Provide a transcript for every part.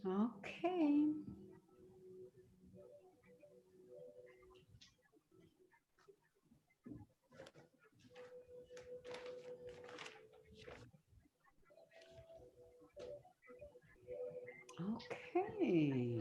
Okay. Okay.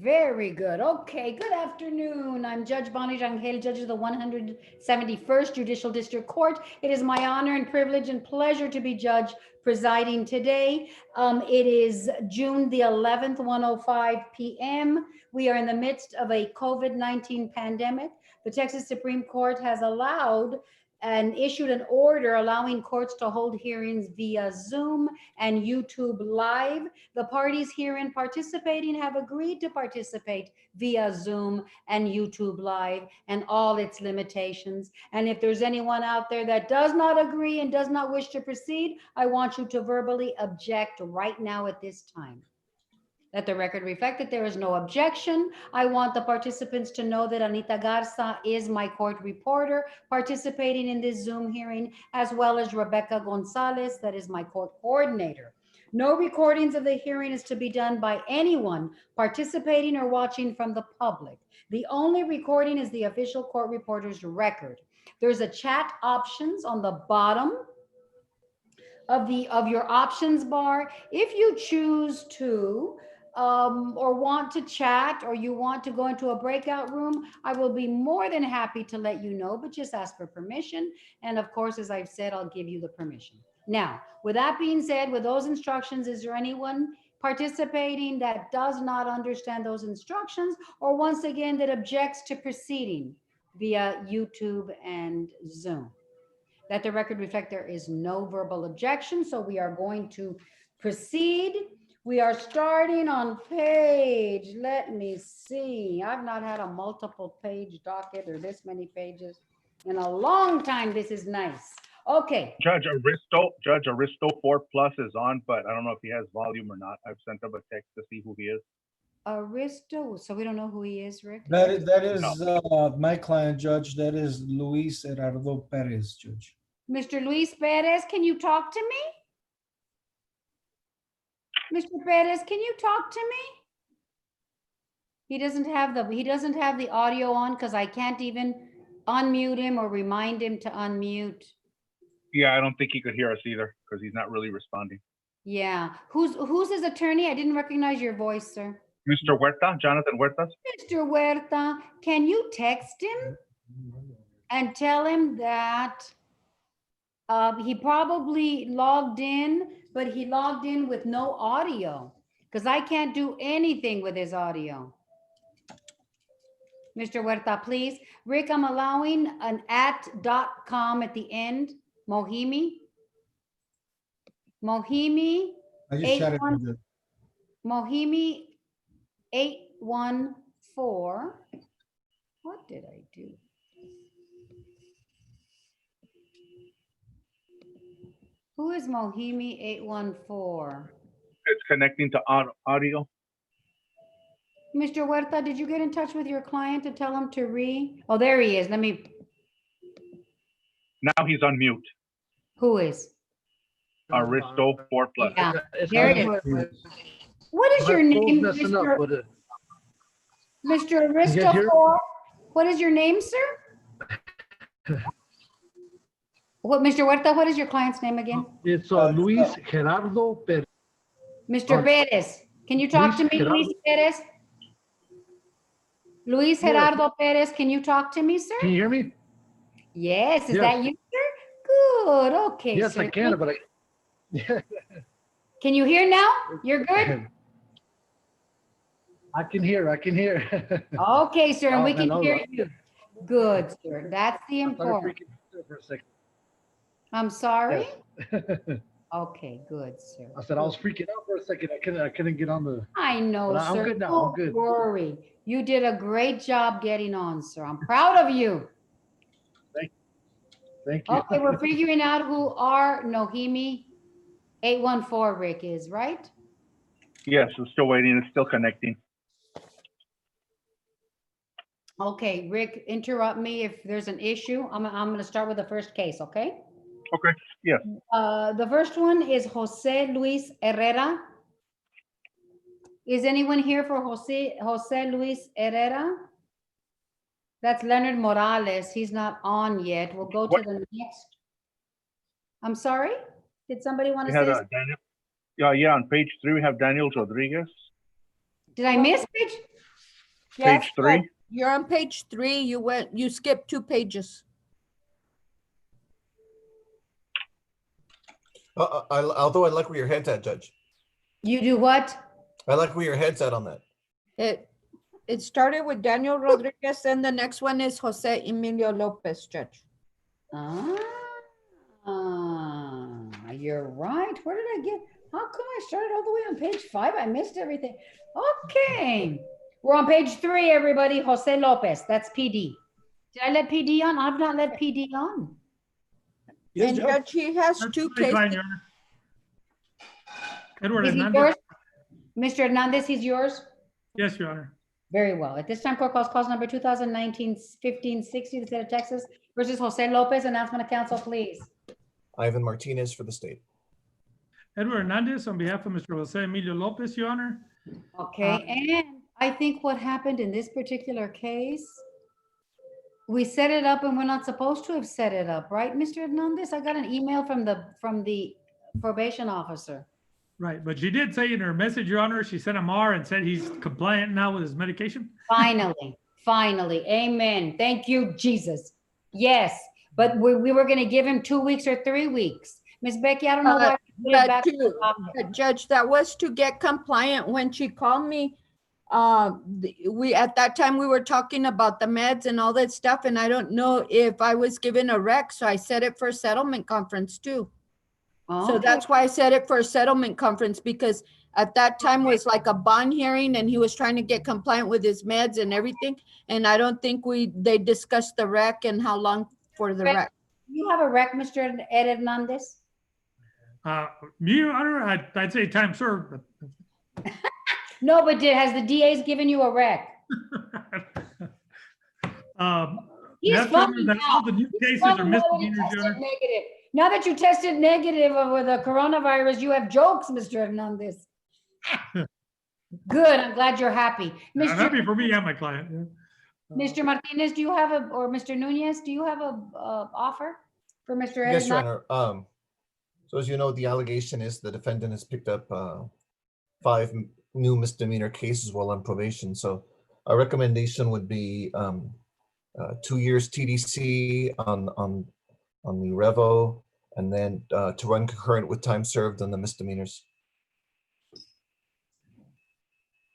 Very good. Okay. Good afternoon. I'm Judge Bonnie Rangel, Judge of the 171st Judicial District Court. It is my honor and privilege and pleasure to be judge presiding today. It is June the 11th, 1:05 p.m. We are in the midst of a COVID-19 pandemic. The Texas Supreme Court has allowed and issued an order allowing courts to hold hearings via Zoom and YouTube Live. The parties herein participating have agreed to participate via Zoom and YouTube Live and all its limitations. And if there's anyone out there that does not agree and does not wish to proceed, I want you to verbally object right now at this time. Let the record reflect that there is no objection. I want the participants to know that Anita Garza is my court reporter participating in this Zoom hearing, as well as Rebecca Gonzalez, that is my court coordinator. No recordings of the hearing is to be done by anyone participating or watching from the public. The only recording is the official court reporter's record. There's a chat options on the bottom of your options bar. If you choose to or want to chat, or you want to go into a breakout room, I will be more than happy to let you know, but just ask for permission. And of course, as I've said, I'll give you the permission. Now, with that being said, with those instructions, is there anyone participating that does not understand those instructions, or once again, that objects to proceeding via YouTube and Zoom? Let the record reflect there is no verbal objection, so we are going to proceed. We are starting on page, let me see. I've not had a multiple page docket or this many pages in a long time. This is nice. Okay. Judge Aristo 4 Plus is on, but I don't know if he has volume or not. I've sent him a text to see who he is. Aristo, so we don't know who he is, Rick? That is my client, Judge. That is Luis Gerardo Perez, Judge. Mr. Luis Perez, can you talk to me? Mr. Perez, can you talk to me? He doesn't have the audio on because I can't even unmute him or remind him to unmute. Yeah, I don't think he could hear us either because he's not really responding. Yeah. Who's his attorney? I didn't recognize your voice, sir. Mr. Huerta, Jonathan Huertas. Mr. Huerta, can you text him and tell him that he probably logged in, but he logged in with no audio because I can't do anything with his audio. Mr. Huerta, please. Rick, I'm allowing an @.com at the end. Mohimi. Mohimi. I just chatted with you. Mohimi 814. What did I do? Who is Mohimi 814? It's connecting to audio. Mr. Huerta, did you get in touch with your client to tell him to Oh, there he is. Let me. Now he's on mute. Who is? Aristo 4 Plus. Yeah, there it is. What is your name, Mr. Aristo 4? What is your name, sir? What, Mr. Huerta, what is your client's name again? It's Luis Gerardo Perez. Mr. Perez, can you talk to me, Luis Perez? Luis Gerardo Perez, can you talk to me, sir? Can you hear me? Yes, is that you, sir? Good, okay. Yes, sir. I can, but Can you hear now? You're good? I can hear. Okay, sir, and we can hello. hear you. Good, sir. That's the important. For a second. I'm sorry? Yes. Okay, good, sir. I said I was freaking out for a second. I couldn't get on the. I know, But I'm sir. good now, Don't I'm good. worry. You did a great job getting on, sir. I'm proud of you. Thank you. Okay, we're figuring out who our Nohimi 814 Rick is, right? Yes, I'm still waiting. It's still connecting. Okay, Rick, interrupt me if there's an issue. I'm gonna start with the first case, okay? Okay, yes. The first one is Jose Luis Herrera. Is anyone here for Jose Luis Herrera? That's Leonard Morales. He's not on yet. We'll go to What? the next. I'm sorry? Did somebody want We to had say? Daniel. Yeah, on page 3, we have Daniel Rodriguez. Did I miss it? Yes, Page 3. but you're on page 3. You skipped 2 pages. Although I like where your head's at, Judge. You do what? I like where your head's at on that. It started with Daniel Rodriguez, and the next one is Jose Emilio Lopez, Judge. You're right. Where did I get? How come I started all the way on page 5? I missed everything. Okay. We're on page 3, everybody. Jose Lopez. That's PD. Did I let PD on? I've not let PD on. Yes, And Judge. Judge, he has That's 2 fine, cases. Your Honor. Edward Is he Hernandez. yours? Mr. Hernandez, he's yours? Yes, Your Honor. Very well. At this time, court calls cause number 2019-1560, the state of Texas versus Jose Lopez. Announcement of council, please. Ivan Martinez for the state. Edward Hernandez on behalf of Mr. Jose Emilio Lopez, Your Honor. Okay, and I think what happened in this particular case, we set it up and we're not supposed to have set it up, right, Mr. Hernandez? I got an email from the probation officer. Right, but she did say in her message, Your Honor, she sent him R and said he's compliant now with his medication. Finally, amen. Thank you, Jesus. Yes, but we were gonna give him 2 weeks or 3 weeks. Miss Becky, I don't know why. we put it back to the docket. But Judge, that was to get compliant. When she called me, at that time we were talking about the meds and all that stuff, and I don't know if I was given a rec, so I set it for settlement conference too. So Okay. that's why I set it for a settlement conference, because at that time was like a bond hearing and he was trying to get compliant with his meds and everything. And I don't think they discussed the rec and how long for the rec. You have a rec, Mr. Ed Hernandez? Me, Your Honor, I'd say time served, No, but has the DA's given you a rec? but He's that's Your Honor, funny that now. all the new cases Well, are now that you misdemeanors, Your tested Honor. negative. Now that you tested negative with the coronavirus, you have jokes, Mr. Hernandez. Good, I'm glad you're happy. I'm happy Mr. for me and my client. Yeah. Mr. Martinez, do you have or Mr. Nunez, do you have a offer for Mr. Ed? Yes, Your Hernandez? Honor. So as you know, the allegation is the defendant has picked up 5 new misdemeanor cases while on probation. So our recommendation would be 2 years TDC on the revo, and then to run concurrent with time served on the misdemeanors.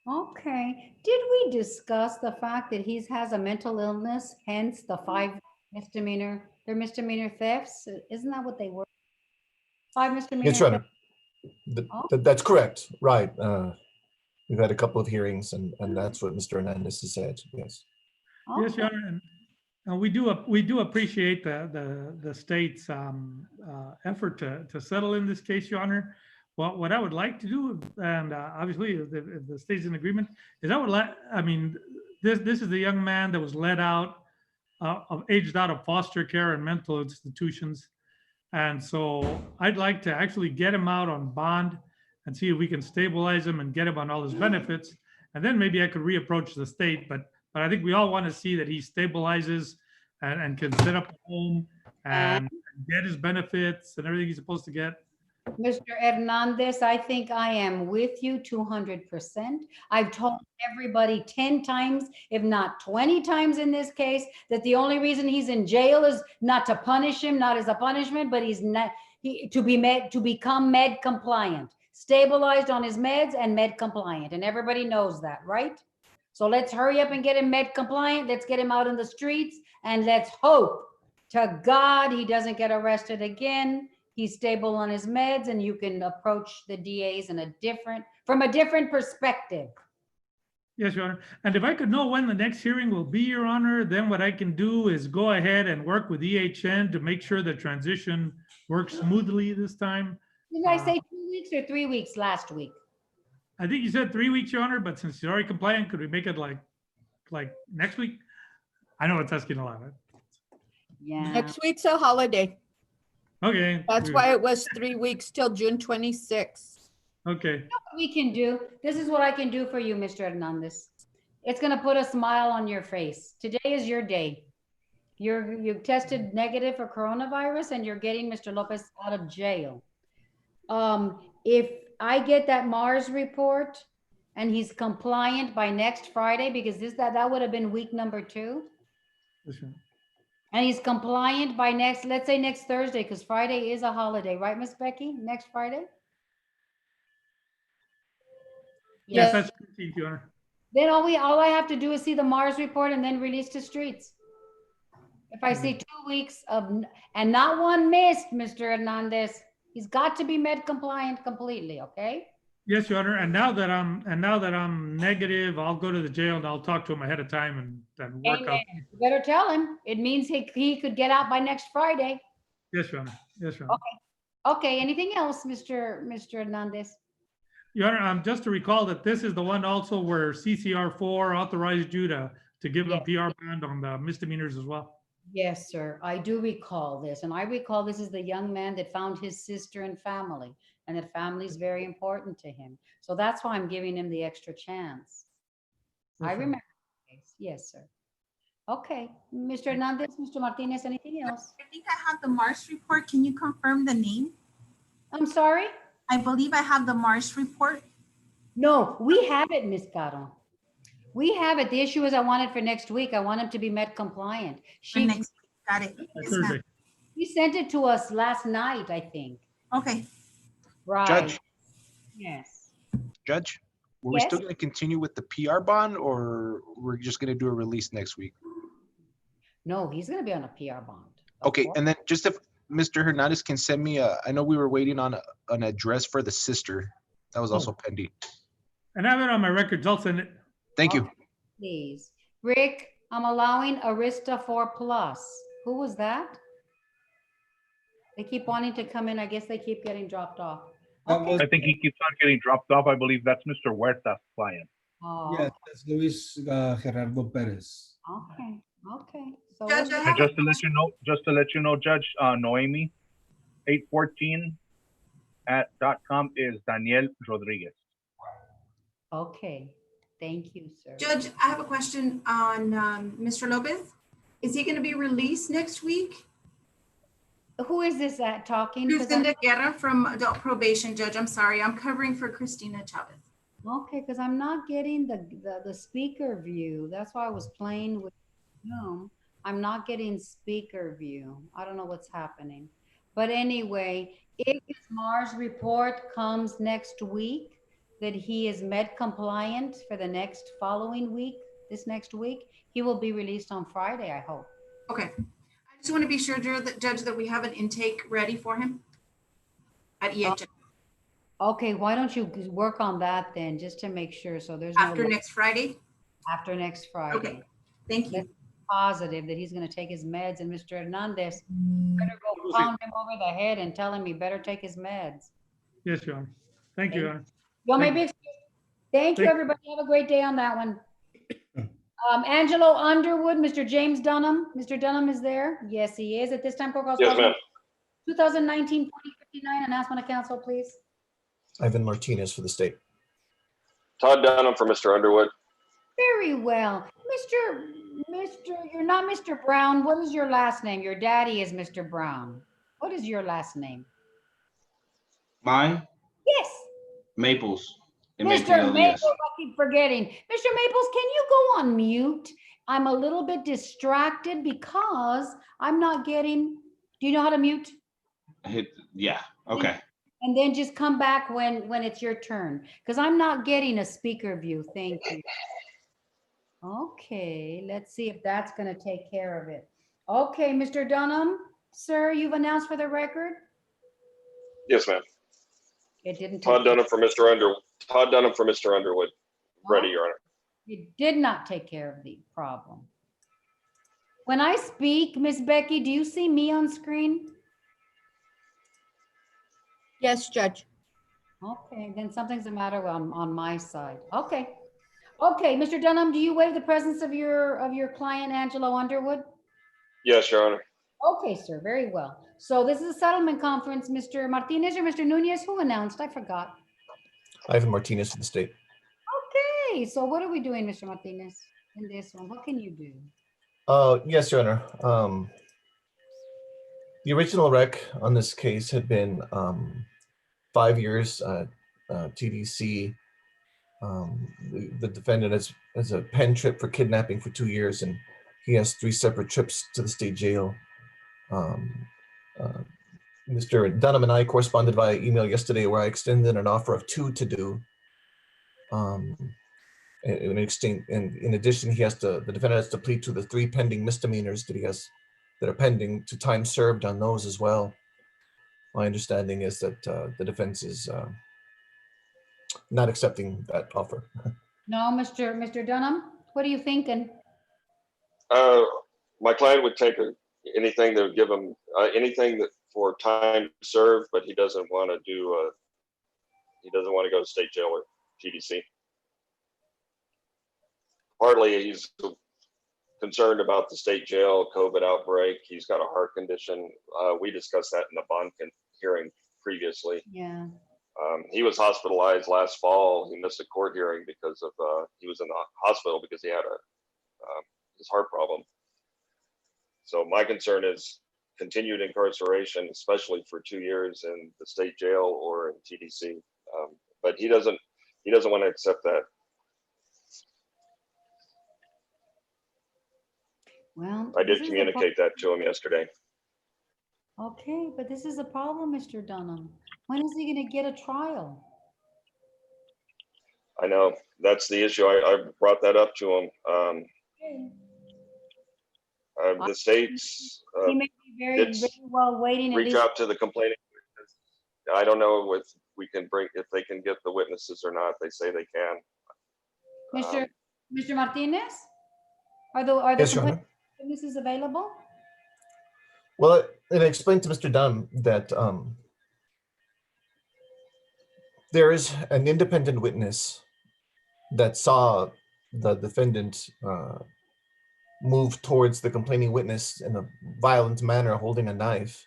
Okay, did we discuss the fact that he has a mental illness, hence the 5 misdemeanor, they're misdemeanor thefts? Isn't that what they were? 5 misdemeanor Yes, Your thefts? Honor. That's correct. Right. We've had a couple of hearings, and that's what Mr. Hernandez has said. Yes. Yes, Your Honor, and we do appreciate the state's effort to settle in this case, Your Honor. Well, what I would like to do, and obviously if the state's in agreement, is this is the young man that was let out, aged out of foster care and mental institutions. And so I'd like to actually get him out on bond and see if we can stabilize him and get him on all his benefits. And then maybe I could reapproach the state, but I think we all want to see that he stabilizes and can set up a home and get his benefits and everything he's supposed to get. Mr. Hernandez, I think I am with you 200%. I've told everybody 10 times, if not 20 times in this case, that the only reason he's in jail is not to punish him, not as a punishment, but to become med compliant, stabilized on his meds and med compliant. And everybody knows that, right? So let's hurry up and get him med compliant. Let's get him out in the streets, and let's hope to God he doesn't get arrested again. He's stable on his meds, and you can approach the DAs from a different perspective. Yes, Your Honor. And if I could know when the next hearing will be, Your Honor, then what I can do is go ahead and work with EHN to make sure the transition works smoothly this time. Did I say 2 weeks or 3 weeks last week? I think you said 3 weeks, Your Honor, but since you're already compliant, could we make it like next week? I know it's asking a lot. Right? Yeah. Next week's a holiday. Okay. That's good. why it was 3 weeks till June 26th. Okay. What we can do, this is what I can do for you, Mr. Hernandez. It's gonna put a smile on your face. Today is your day. You tested negative for coronavirus and you're getting Mr. Lopez out of jail. If I get that Mars report and he's compliant by next Friday, because that would have been week number 2. Yes, sir. And he's compliant by let's say next Thursday, because Friday is a holiday, right, Miss Becky? Next Friday? Yes, Yes. that's correct, Your Honor. Then all I have to do is see the Mars report and then release to streets. If I see 2 weeks and not one missed, Mr. Hernandez, he's got to be med compliant completely, okay? Yes, Your Honor. And now that I'm negative, I'll go to the jail and I'll talk to him ahead of time and work Amen. out. You better tell him. It means he could get out by next Friday. Yes, Your Honor. Yes, Your Honor. Okay, anything else, Mr. Hernandez? Your Honor, just to recall that this is the one also where CCR4 authorized you to give him Yes. PR bond on the misdemeanors as well. Yes, sir. I do recall this. And I recall this is the young man that found his sister and family, and that family is very important to him. So that's why I'm giving him the extra chance. Yes, I sir. remember the case. Yes, sir. Okay, Mr. Hernandez, Mr. Martinez, anything else? I think I have the Mars report. Can you confirm the name? I'm sorry? I believe I have the Mars report. No, we have it, Ms. Caro. We have it. The issue is I want it for next week. I want him to be med compliant. For next week. Got it. Yes, ma'am. Thursday. He sent it to us last night, I think. Okay. Right. Judge, Yes. Judge, were we Yes? still going to continue with the PR bond or we're just going to do a release next week? No, he's going to be on a PR bond. Okay, and then just if Mr. Hernandez can send me I know we were waiting on an address for the sister. That was also pending. And I have it on my records. I'll send it. Thank you. Okay, please. Rick, I'm allowing Arista 4+. Who was that? They keep wanting to come in. I guess they keep getting dropped off. That Okay. was, I think he keeps on getting dropped off. I believe that's Mr. Huerta's client. Oh, yes, that's Luis Gerardo Perez. okay, okay. So Judge, I And have just to let you know, Judge Noemi, 814 at .com is Daniel Rodriguez. okay, thank you, sir. Judge, I have a question on Mr. Lopez. Is he going to be released next week? Who is this at talking? 'Cause Lucinda Guerra from Adult Probation, Judge. I'm sorry. I'm covering for Christina Chavez. Okay, because I'm not getting the speaker view. That's why I was playing with Zoom. I'm not getting speaker view. I don't know what's happening. But anyway, if his Mars report comes next week, that he is med compliant for the next following week, this next week, he will be released on Friday, I hope. Okay. I just want to be sure, Judge, that we have an intake ready for him at EHS Okay, why don't you work on that then, just to make sure, so there's no. after next Friday. After next Friday. Okay. Thank you. Let's be positive that he's gonna take his meds, and Mr. Hernandez better go pound him over the head and tell him he better take his meds. Yes, Your Honor. Thank you, Your Honor. You may Thank be excused. Thank you, Thank- everybody. Have a great day on that one. Angelo Underwood, Mr. James Dunham. Mr. Dunham is there? Yes, he is. At this time, court calls. Yes, ma'am. 2019-2059, announcement of council, please. Ivan Martinez for the state. Todd Dunham for Mr. Underwood. Very well. You're not Mr. Brown. What is your last name? Your daddy is Mr. Brown. What is your last name? Mine, Yes. Maples. Mr. Maples, I keep forgetting. Mr. Maples, can you go on mute? I'm a little bit distracted because I'm not getting, do you know how to mute? Yeah, okay. And then just come back when it's your turn, because I'm not getting a speaker view. Thank you. Okay, let's see if that's going to take care of it. Okay, Mr. Dunham, sir, you've announced for the record? Yes, ma'am. It didn't. Todd Dunham for Mr. Underwood. Todd Dunham for Mr. Underwood. Ready, Your Honor. It did not take care of the problem. When I speak, Miss Becky, do you see me on screen? Yes, Judge. Okay, then something's the matter on my side. Okay. Okay, Mr. Dunham, do you waive the presence of your client, Angelo Underwood? Yes, Your Honor. Okay, sir, very well. So this is a settlement conference. Mr. Martinez or Mr. Nunez, who announced? I forgot. Ivan Martinez for the state. Okay, so what are we doing, Mr. Martinez, in this one? What can you do? Yes, Your Honor. The original rec on this case had been 5 years TDC. The defendant has a pen trip for kidnapping for 2 years, and he has 3 separate trips to the state jail. Mr. Dunham and I corresponded via email yesterday where I extended an offer of 2 to do. In exchange, and in addition, the defendant has to plead to the 3 pending misdemeanors that are pending, to time served on those as well. My understanding is that the defense is not accepting that offer. No, Mr. Dunham, what are you thinking? My client would take anything that would give him anything that for time served, but he doesn't want to do. He doesn't want to go to state jail or TDC. Partly, he's concerned about the state jail COVID outbreak. He's got a heart condition. We discussed that in the bond hearing previously. Yeah. He was hospitalized last fall. He missed a court hearing because of he was in the hospital because he had his heart problem. So my concern is continued incarceration, especially for 2 years in the state jail or in TDC. But he doesn't want to accept that. Well, I did communicate that to him yesterday. Okay, but this is a problem, Mr. Dunham. When is he going to get a trial? I know that's the issue. I brought that up to him. The states He may be very well waiting. reach out to the complaining witness. I don't know if we can if they can get the witnesses or not. They say they can. Mr. Martinez, are the Yes, Your Honor. witnesses available? Well, and I explained to Mr. Dunn that there is an independent witness that saw the defendant move towards the complaining witness in a violent manner, holding a knife.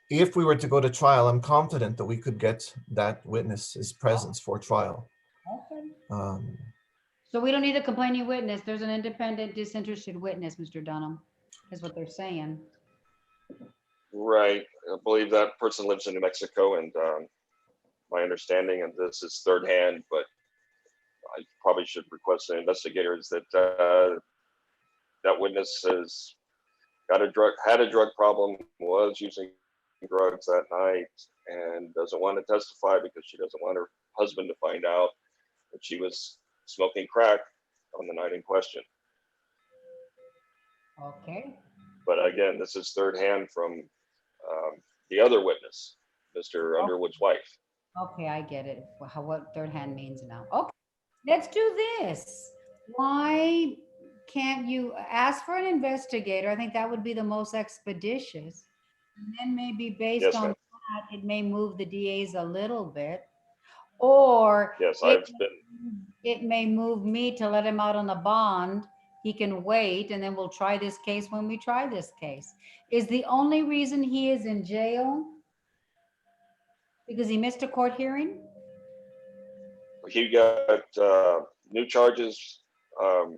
If we were to go to trial, I'm confident that we could get that witness's presence for trial. Okay. So we don't need a complaining witness. There's an independent, disinterested witness, Mr. Dunham, is what they're saying. Right. I believe that person lives in New Mexico, and my understanding, and this is third hand, but I probably should request the investigators that that witness has had a drug problem, was using drugs that night, and doesn't want to testify because she doesn't want her husband to find out that she was smoking crack on the night in question. Okay. But again, this is third hand from the other witness, Mr. Underwood's wife. Okay, I get it. What third hand means now. Okay, let's do this. Why can't you ask for an investigator? I think that would be the most expeditious. And then maybe based on that, it may move the DAs a little bit. Or it may move me to let him out on a bond. He can wait, and then we'll try this case when we try this case. Is the only reason he is in jail because he missed a court hearing? He got new charges. Well,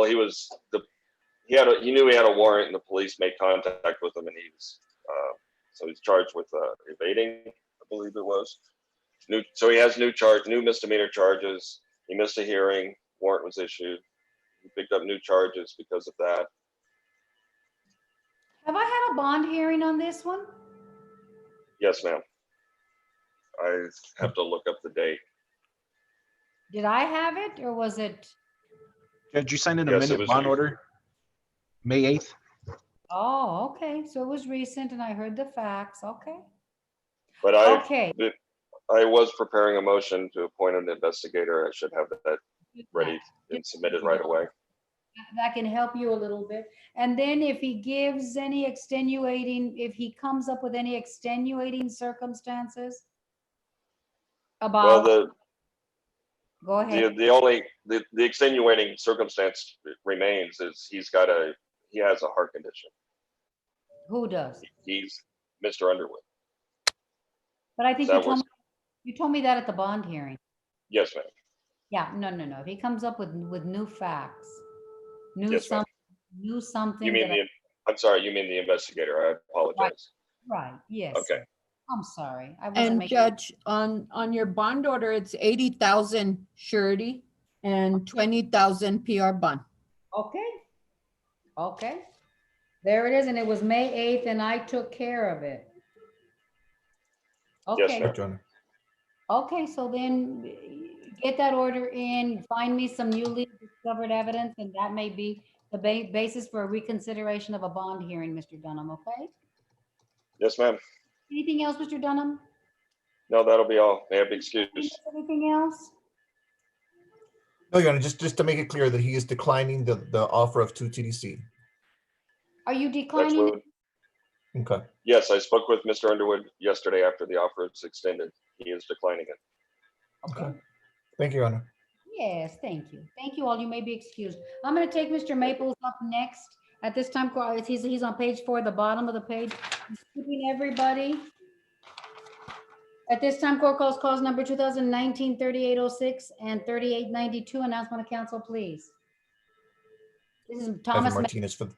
he knew he had a warrant, and the police made contact with him, and so he's charged with evading, I believe it was. So he has new misdemeanor charges. He missed a hearing. Warrant was issued. He picked up new charges because of that. Have I had a bond hearing on this one? Yes, ma'am. I have to look up the date. Did I have it, or was it? Judge, you signed an amended bond order, May 8th. Oh, okay. So it was recent, and I heard the facts. Okay. But I was preparing a motion to appoint an investigator. I should have that ready and submitted right away. That can help you a little bit. And then if he gives any if he comes up with any extenuating circumstances about. Well, Go ahead. The extenuating circumstance remains is he has a heart condition. Who does? He's Mr. Underwood. But I think That was, you told me that at the bond hearing. yes, ma'am. Yeah, no. If he comes up with new facts, new Yes, ma'am. something You mean that I'm sorry, you mean the investigator. I apologize. right, yes. Okay. Sir. I'm sorry. I wasn't And making. Judge, on your bond order, it's 80,000 surety and 20,000 PR bond. Okay. There it is, and it was May 8th, and I took care of it. Yes, Okay. ma'am. Your Honor. Okay, so then get that order in, find me some newly discovered evidence, and that may be the basis for a reconsideration of a bond hearing, Mr. Dunham, okay? Yes, ma'am. Anything else, Mr. Dunham? No, that'll be all. May I be excused? Anything else? No, Your Honor, just to make it clear that he is declining the offer of 2 TDC. Are you That's declining? what, Okay. yes, I spoke with Mr. Underwood yesterday after the offer is extended. He is declining it. Okay. Thank you, Your Honor. Yes, thank you. Thank you all. You may be excused. I'm going to take Mr. Maples up next. At this time, he's on page 4, the bottom of the page. I'm skipping everybody. At this time, court calls number 2019-3806 and 3892. Announcement of council, please. This is Thomas. Ivan Martinez for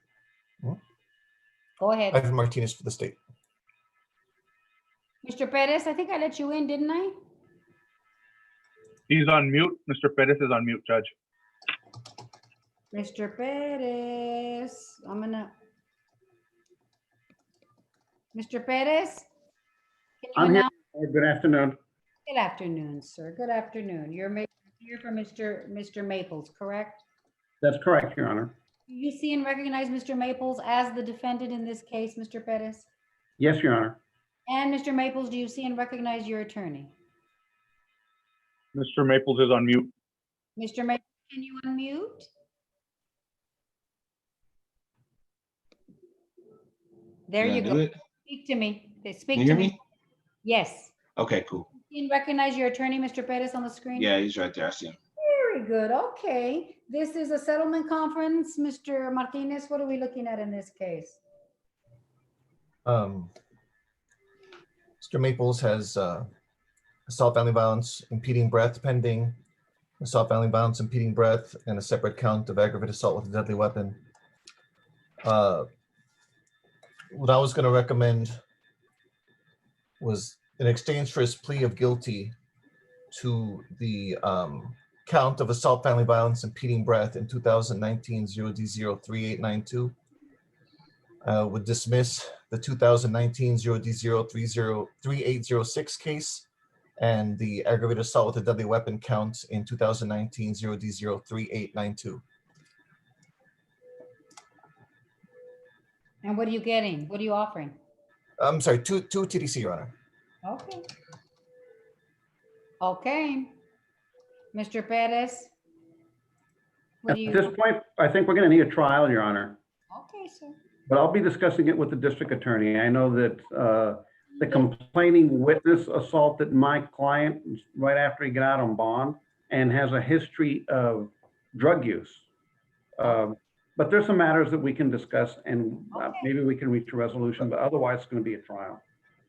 Go ahead. Ivan Martinez for the state. Mr. Perez, I think I let you in, didn't I? He's on mute. Mr. Perez is on mute, Judge. Mr. Perez, Mr. Perez? Can you I'm here. announce? Good afternoon. Good afternoon, sir. Good afternoon. You're here for Mr. Maples, correct? That's correct, Your Honor. Do you see and recognize Mr. Maples as the defendant in this case, Mr. Perez? Yes, Your Honor. And Mr. Maples, do you see and recognize your attorney? Mr. Maples is on mute. Mr. Maples, can you unmute? There you go. Speak to me. Speak Can you to hear me. me? Yes. Okay, cool. Can you recognize your attorney, Mr. Perez, on the screen? Yeah, he's right there. I see him. Very good. Okay. This is a settlement conference. Mr. Martinez, what are we looking at in this case? Mr. Maples has assault, family violence, impeding breath pending, assault, family violence, impeding breath, and a separate count of aggravated assault with a deadly weapon. What I was going to recommend was in exchange for his plea of guilty to the count of assault, family violence, impeding breath in 2019 0D03892, would dismiss the 2019 0D03806 case and the aggravated assault with a deadly weapon count in 2019 0D03892. And what are you getting? What are you offering? I'm sorry, two TDC, Your Honor. Okay. Okay. Mr. Perez? What At do you? this point, I think we're going to need a trial, Your Honor. Okay, sir. But I'll be discussing it with the district attorney. I know that the complaining witness assaulted my client right after he got out on bond and has a history of drug use. But there's some matters that we can discuss and maybe we can reach a resolution, but otherwise it's going to be a trial.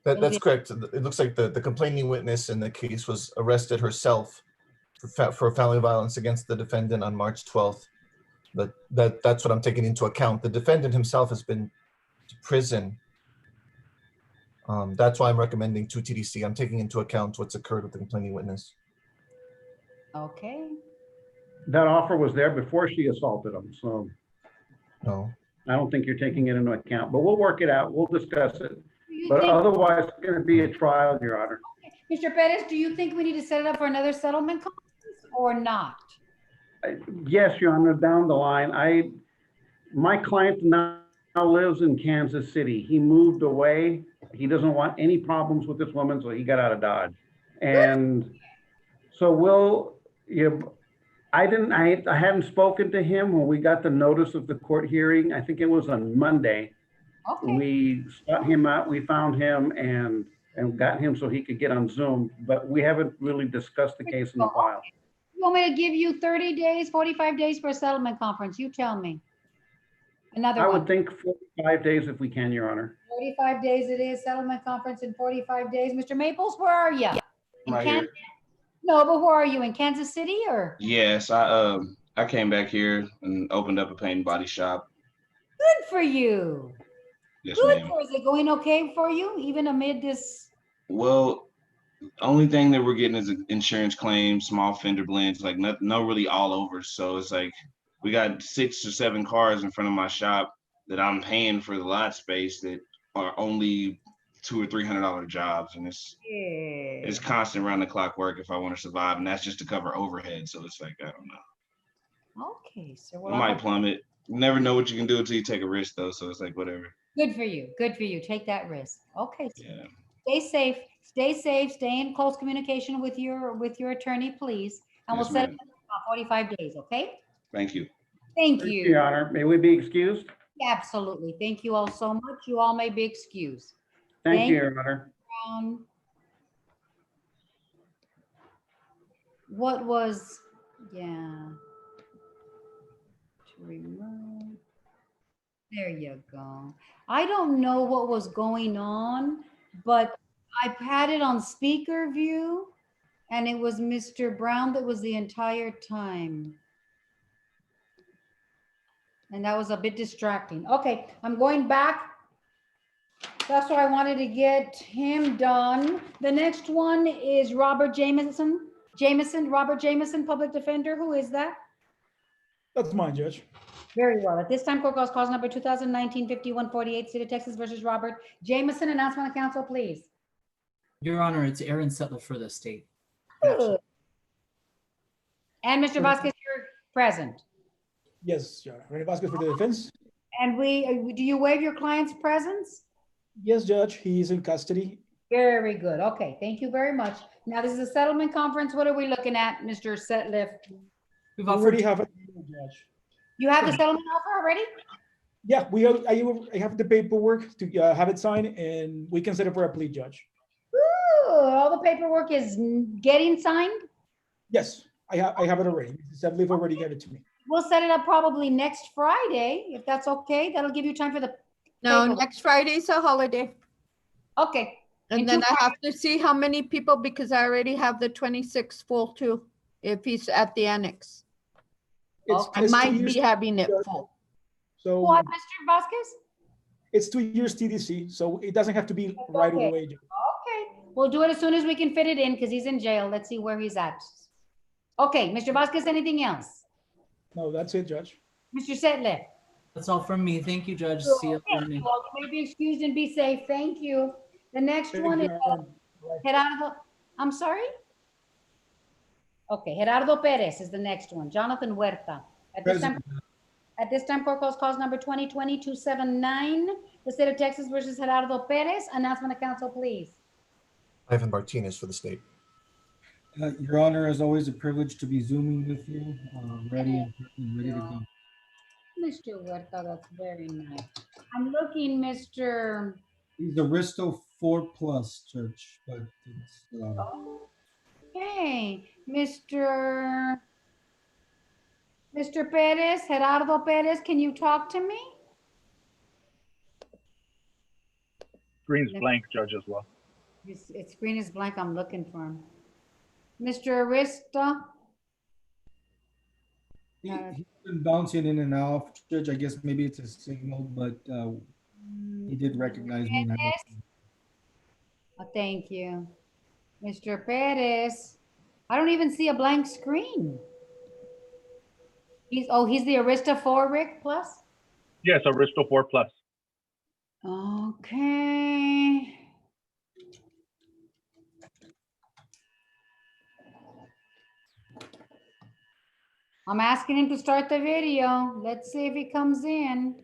That's correct. It looks like the complaining witness in the case was arrested herself for family violence against the defendant on March 12th. But that's what I'm taking into account. The defendant himself has been to prison. That's why I'm recommending 2 TDC. I'm taking into account what's occurred with the complaining witness. Okay. That offer was there before she assaulted him, so No. I don't think you're taking it into account, but we'll work it out. We'll discuss it. You But think- otherwise, it's going to be a trial, Your Honor. Mr. Perez, do you think we need to set it up for another settlement conference or not? Yes, Your Honor, down the line. My client now lives in Kansas City. He moved away. He doesn't want any problems with this woman, so he got out of Dodge. And so I hadn't spoken to him when we got the notice of the court hearing. I think it was on Monday. Okay. We sought him out, we found him and got him so he could get on Zoom, but we haven't really discussed the case in a while. You want me to give you 30 days, 45 days for a settlement conference? You tell me. Another I one. would think 45 days if we can, Your Honor. 45 days it is, settlement conference in 45 days. Mr. Maples, where are you? In Right Kansas? here. No, but where are you? In Kansas City or? Yes, I came back here and opened up a paint and body shop. Good for you. Yes, Good ma'am. for, is it going okay for you, even amid this? Well, only thing that we're getting is insurance claims, small fender blends, like no really all over. So it's like we got 6 or 7 cars in front of my shop that I'm paying for the lot space that are only $200 or $300 jobs, and it's constant round the clock work if I want to survive, and that's just to cover overhead. So it's like I don't know. Okay, so I well, might plummet. You never know what you can do until you take a risk, though. So it's like whatever. good for you. Good for you. Take that risk. Okay. Yeah. Stay safe. Stay safe. Stay in close communication with your attorney, please. And Yes, we'll set it ma'am. about 45 days, okay? Thank you. Thank Thank you, you. Your Honor. May we be excused? Absolutely. Thank you all so much. You all may be excused. Thank you, Your Honor. Brown. What was, yeah. To remove. There you go. I don't know what was going on, but I had it on speaker view and it was Mr. Brown that was the entire time. And that was a bit distracting. Okay, I'm going back. That's why I wanted to get him done. The next one is Robert Jameson, Robert Jameson, Public Defender. Who is that? That's mine, Judge. Very well. At this time, court calls cause number 2019-5148, State of Texas versus Robert Jameson. Announcement of council, please. Your Honor, it's Aaron Sutler for the state. Good. And Mr. Vasquez, you're present. Yes, Your Honor. Rene Vasquez for the defense. And do you waive your client's presence? Yes, Judge. He's in custody. Very good. Okay, thank you very much. Now, this is a settlement conference. What are we looking at, Mr. Setliff? We already have a judge. You have the settlement offer already? Yeah, I have the paperwork to have it signed, and we can set it for a plea, Judge. Ooh, all the paperwork is getting signed? Yes, I have it already. Setliff already gave it to me. We'll set it up probably next Friday, if that's okay. That'll give you time for the No, paperwork. next Friday's a holiday. Okay. And then I have to see how many people, because I already have the 26 full too, if he's at the annex. I might be having it full. So what, Mr. Vasquez? It's 2 years TDC, so it doesn't have to be right okay. away. Okay, we'll do it as soon as we can fit it in because he's in jail. Let's see where he's at. Okay, Mr. Vasquez, anything else? No, that's it, Judge. Mr. Setliff. That's all from me. Thank you, Judge. See you Well, you may be excused and be safe. Thank you. The next one is Gerardo. I'm sorry? Okay, Gerardo Perez is the next one. Jonathan Huerta. At this time, court calls cause number 2020-279, the state of Texas versus Gerardo Perez. Announcement of council, please. Ivan Martinez for the state. Your Honor, as always, a privilege to be Zooming with you, ready to go. Mr. Huerta, that's very nice. I'm looking, Mr. He's Aristo 4+, Judge, but it's, Okay, Mr. Perez, Gerardo Perez, can you talk to me? Screen's blank, Judge, as well. Its screen is blank. I'm looking for him. Mr. Arista. he's been bouncing in and out, Judge. I guess maybe it's a signal, but he did recognize me. Oh, thank you. Mr. Perez. I don't even see a blank screen. He's the Arista 4, Rick, plus? Yes, Aristo 4+. Okay. I'm asking him to start the video. Let's see if he comes in.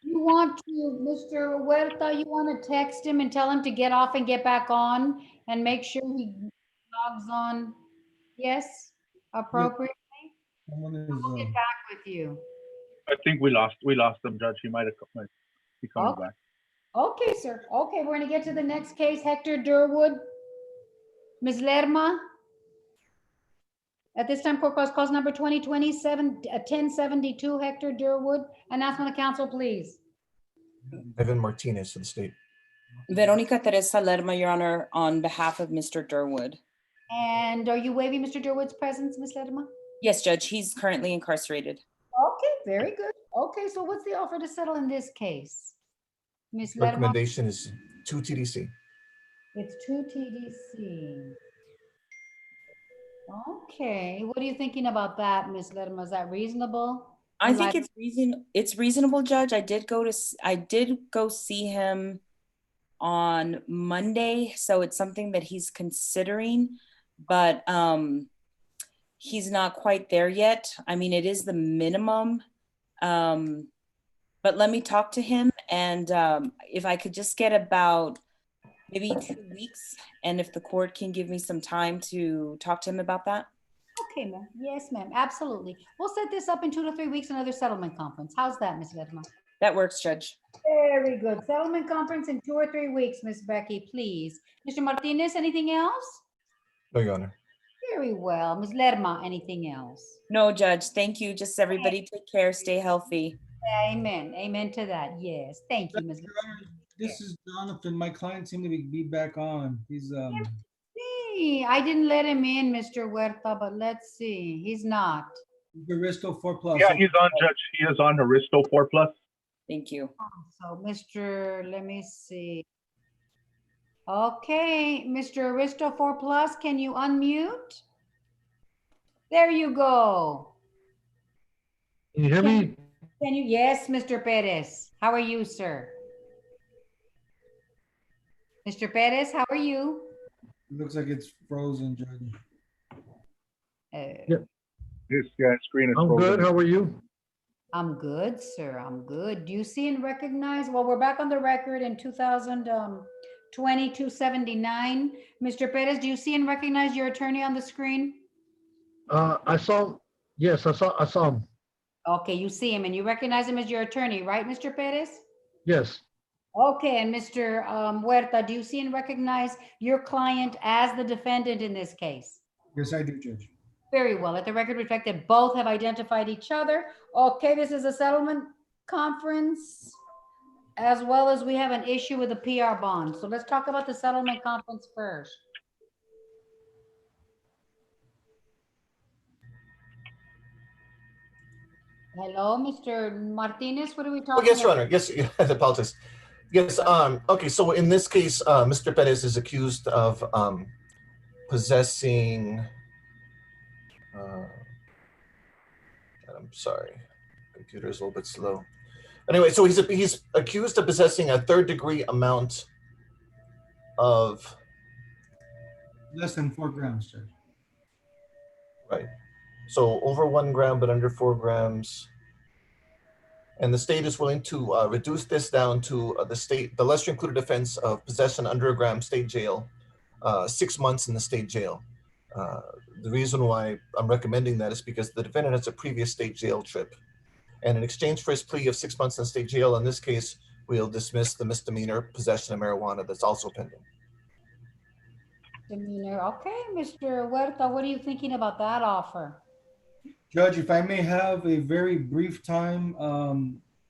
You want to, Mr. Huerta, you want to text him and tell him to get off and get back on and make sure he logs on? Yes, appropriately? Someone is, We'll get back with you. I think we lost him, Judge. He might be coming back. Okay, sir. Okay, we're gonna get to the next case, Hector Durwood. Ms. Lerma. At this time, court calls cause number 1072, Hector Durwood. Announcement of council, please. Evan Martinez to the state. Veronica Teresa Lerma, Your Honor, on behalf of Mr. Durwood. And are you waiving Mr. Durwood's presence, Ms. Lerma? Yes, Judge, he's currently incarcerated. Okay, very good. Okay, so what's the offer to settle in this case? Ms. Lerma, Recommendation is 2 TDC. it's 2 TDC. Okay, what are you thinking about that, Ms. Lerma? Is that reasonable? I think it's reasonable, Judge. I did go see him on Monday, so it's something that he's considering, but he's not quite there yet. I mean, it is the minimum, but let me talk to him, and if I could just get about maybe 2 weeks, and if the court can give me some time to talk to him about that. Okay, ma'am. Yes, ma'am. Absolutely. We'll set this up in 2 to 3 weeks, another settlement conference. How's that, Ms. Lerma? That works, Judge. Very good. Settlement conference in 2 or 3 weeks, Ms. Becky, please. Mr. Martinez, anything else? No, Your Honor. Very well. Ms. Lerma, anything else? No, Judge. Thank you. Just everybody take care. Stay healthy. Amen. Amen to that. Yes. Thank you, Ms. Lerma. This is Jonathan. My client seemed to be back on. He's Hey, I didn't let him in, Mr. Huerta, but let's see. He's not. Aristo 4+. Yeah, he's on, Judge. He is on Aristo 4+. Thank you. So, let me see. Okay, Mr. Aristo 4+, can you unmute? There you go. Can you hear me? Can you? Yes, Mr. Perez. How are you, sir? Mr. Perez, how are you? It looks like it's frozen, Judge. His screen is I'm frozen. good. How are you? I'm good, sir. I'm good. Do you see and recognize? Well, we're back on the record in 2020-279. Mr. Perez, do you see and recognize your attorney on the screen? I saw. Yes, I saw him. Okay, you see him and you recognize him as your attorney, right, Mr. Perez? Yes. Okay, and Mr. Huerta, do you see and recognize your client as the defendant in this case? Yes, I do, Judge. Very well. Let the record reflect that both have identified each other. Okay, this is a settlement conference, as well as we have an issue with the PR bond. So let's talk about the settlement conference first. Hello, Mr. Martinez, what are we Oh, talking yes, Your about? Honor. Yes, I apologize. Yes, okay, so in this case, Mr. Perez is accused of possessing, I'm sorry, computer is a little bit slow. Anyway, so he's accused of possessing a 3rd-degree amount of Less than 4 grams, Judge. Right. So over 1 gram, but under 4 grams. And the state is willing to reduce this down to the lesser included offense of possession under 1 gram, state jail, 6 months in the state jail. The reason why I'm recommending that is because the defendant has a previous state jail trip. And in exchange for his plea of 6 months in state jail, in this case, we'll dismiss the misdemeanor possession of marijuana that's also pending. Demeanor. Okay, Mr. Huerta, what are you thinking about that offer? Judge, if I may have a very brief time,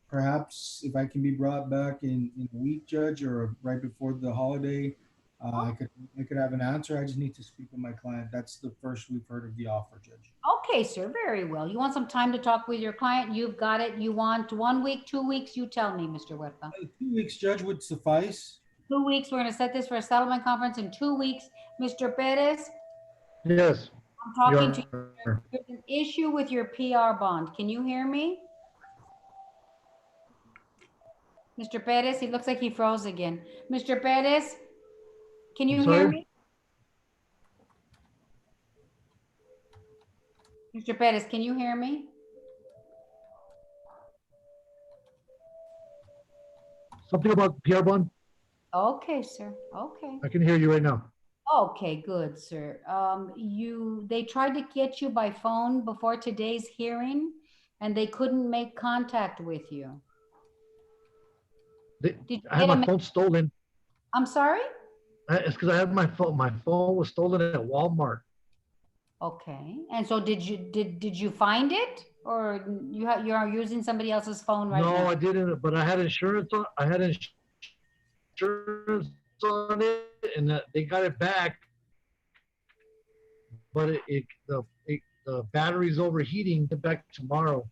perhaps if I can be brought back in a week, Judge, or right before the holiday, I could have an answer. I just need to speak with my client. That's the first we've heard of the offer, Judge. Okay, sir, very well. You want some time to talk with your client? You've got it. You want 1 week, 2 weeks? You tell me, Mr. Huerta. 2 weeks, Judge, would suffice. 2 weeks. We're going to set this for a settlement conference in 2 weeks. Mr. Perez, Yes. I'm talking to you. There's an issue with your PR bond. Can you hear me? Mr. Perez, he looks like he froze again. Mr. Perez, can you hear me? Mr. Perez, can you hear me? Something about PR bond? Okay, sir. Okay. I can hear you right now. Okay, good, sir. They tried to get you by phone before today's hearing, and they couldn't make contact with you. Did you I had get a my phone stolen. I'm sorry? It's because I had my phone. My phone was stolen at Walmart. Okay. And so did you find it, or you are using somebody else's phone right No, now? I didn't. But I had insurance on. I had insurance on it, and they got it back. But the battery's overheating. Get back tomorrow.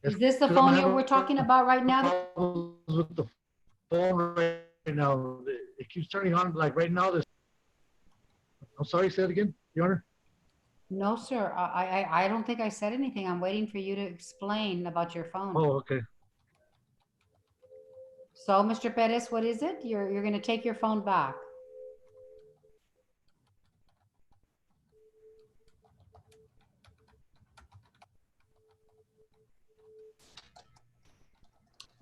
Is this the 'Cause I'm phone having we're talking about right now? problems with the phone right now. It keeps turning on. Like right now, this. I'm sorry. Say it again, Your Honor. No, sir. I don't think I said anything. I'm waiting for you to explain about your phone. Oh, okay. So, Mr. Perez, what is it? You're going to take your phone back.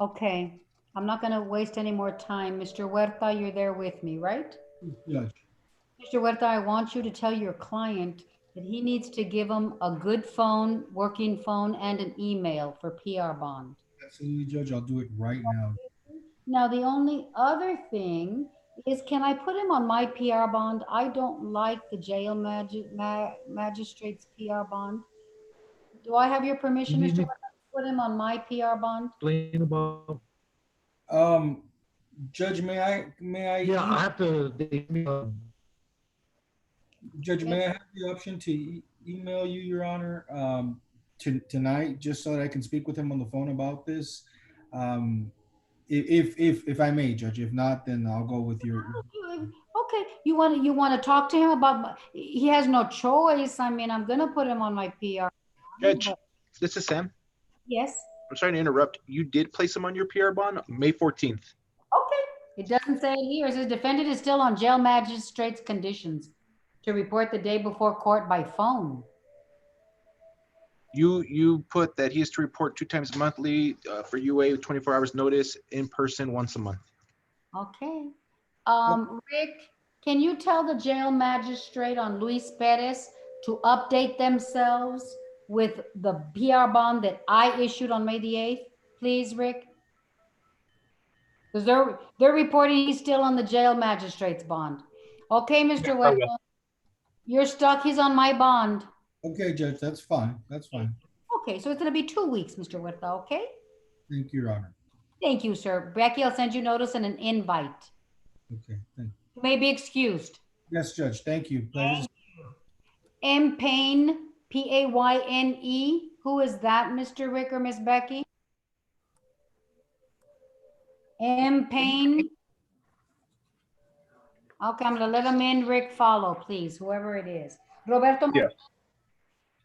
Okay. I'm not going to waste any more time. Mr. Huerta, you're there with me, right? Judge. Mr. Huerta, I want you to tell your client that he needs to give him a good phone, working phone, and an email for PR bond. Absolutely, Judge. I'll do it right now. Now, the only other thing is, can I put him on my PR bond? I don't like the jail magistrate's PR bond. Do I have your permission, Mr. Huerta, to put him on my PR bond? Explain about. Judge, may I? Yeah, I have to. Judge, may I have the option to email you, Your Honor, tonight, just so that I can speak with him on the phone about this? If I may, Judge. If not, then I'll go with your. Okay, you want to talk to him about? He has no choice. I mean, I'm gonna put him on my PR. Judge, this is Sam. Yes. I'm sorry to interrupt. You did place him on your PR bond May 14th. Okay. It doesn't say it here. It says defendant is still on jail magistrate's conditions to report the day before court by phone. You put that he is to report 2 times monthly for UA, 24 hours notice, in person once a month. Okay. Rick, can you tell the jail magistrate on Luis Perez to update themselves with the PR bond that I issued on May the 8th, please, Rick? Because they're reporting he's still on the jail magistrate's bond. Okay, Mr. Huerta, you're stuck. He's on my bond. Okay, Judge, that's fine. That's fine. Okay, so it's going to be 2 weeks, Mr. Huerta, okay? Thank you, Your Honor. Thank you, sir. Becky, I'll send you notice and an invite. Okay, thank you. You may be excused. Yes, Judge, thank you. Pleasure. M. Payne, Payne. Who is that, Mr. Rick or Miss Becky? M. Payne. Okay, I'm gonna let him in. Rick, follow, please, whoever it is. Roberto. Yes.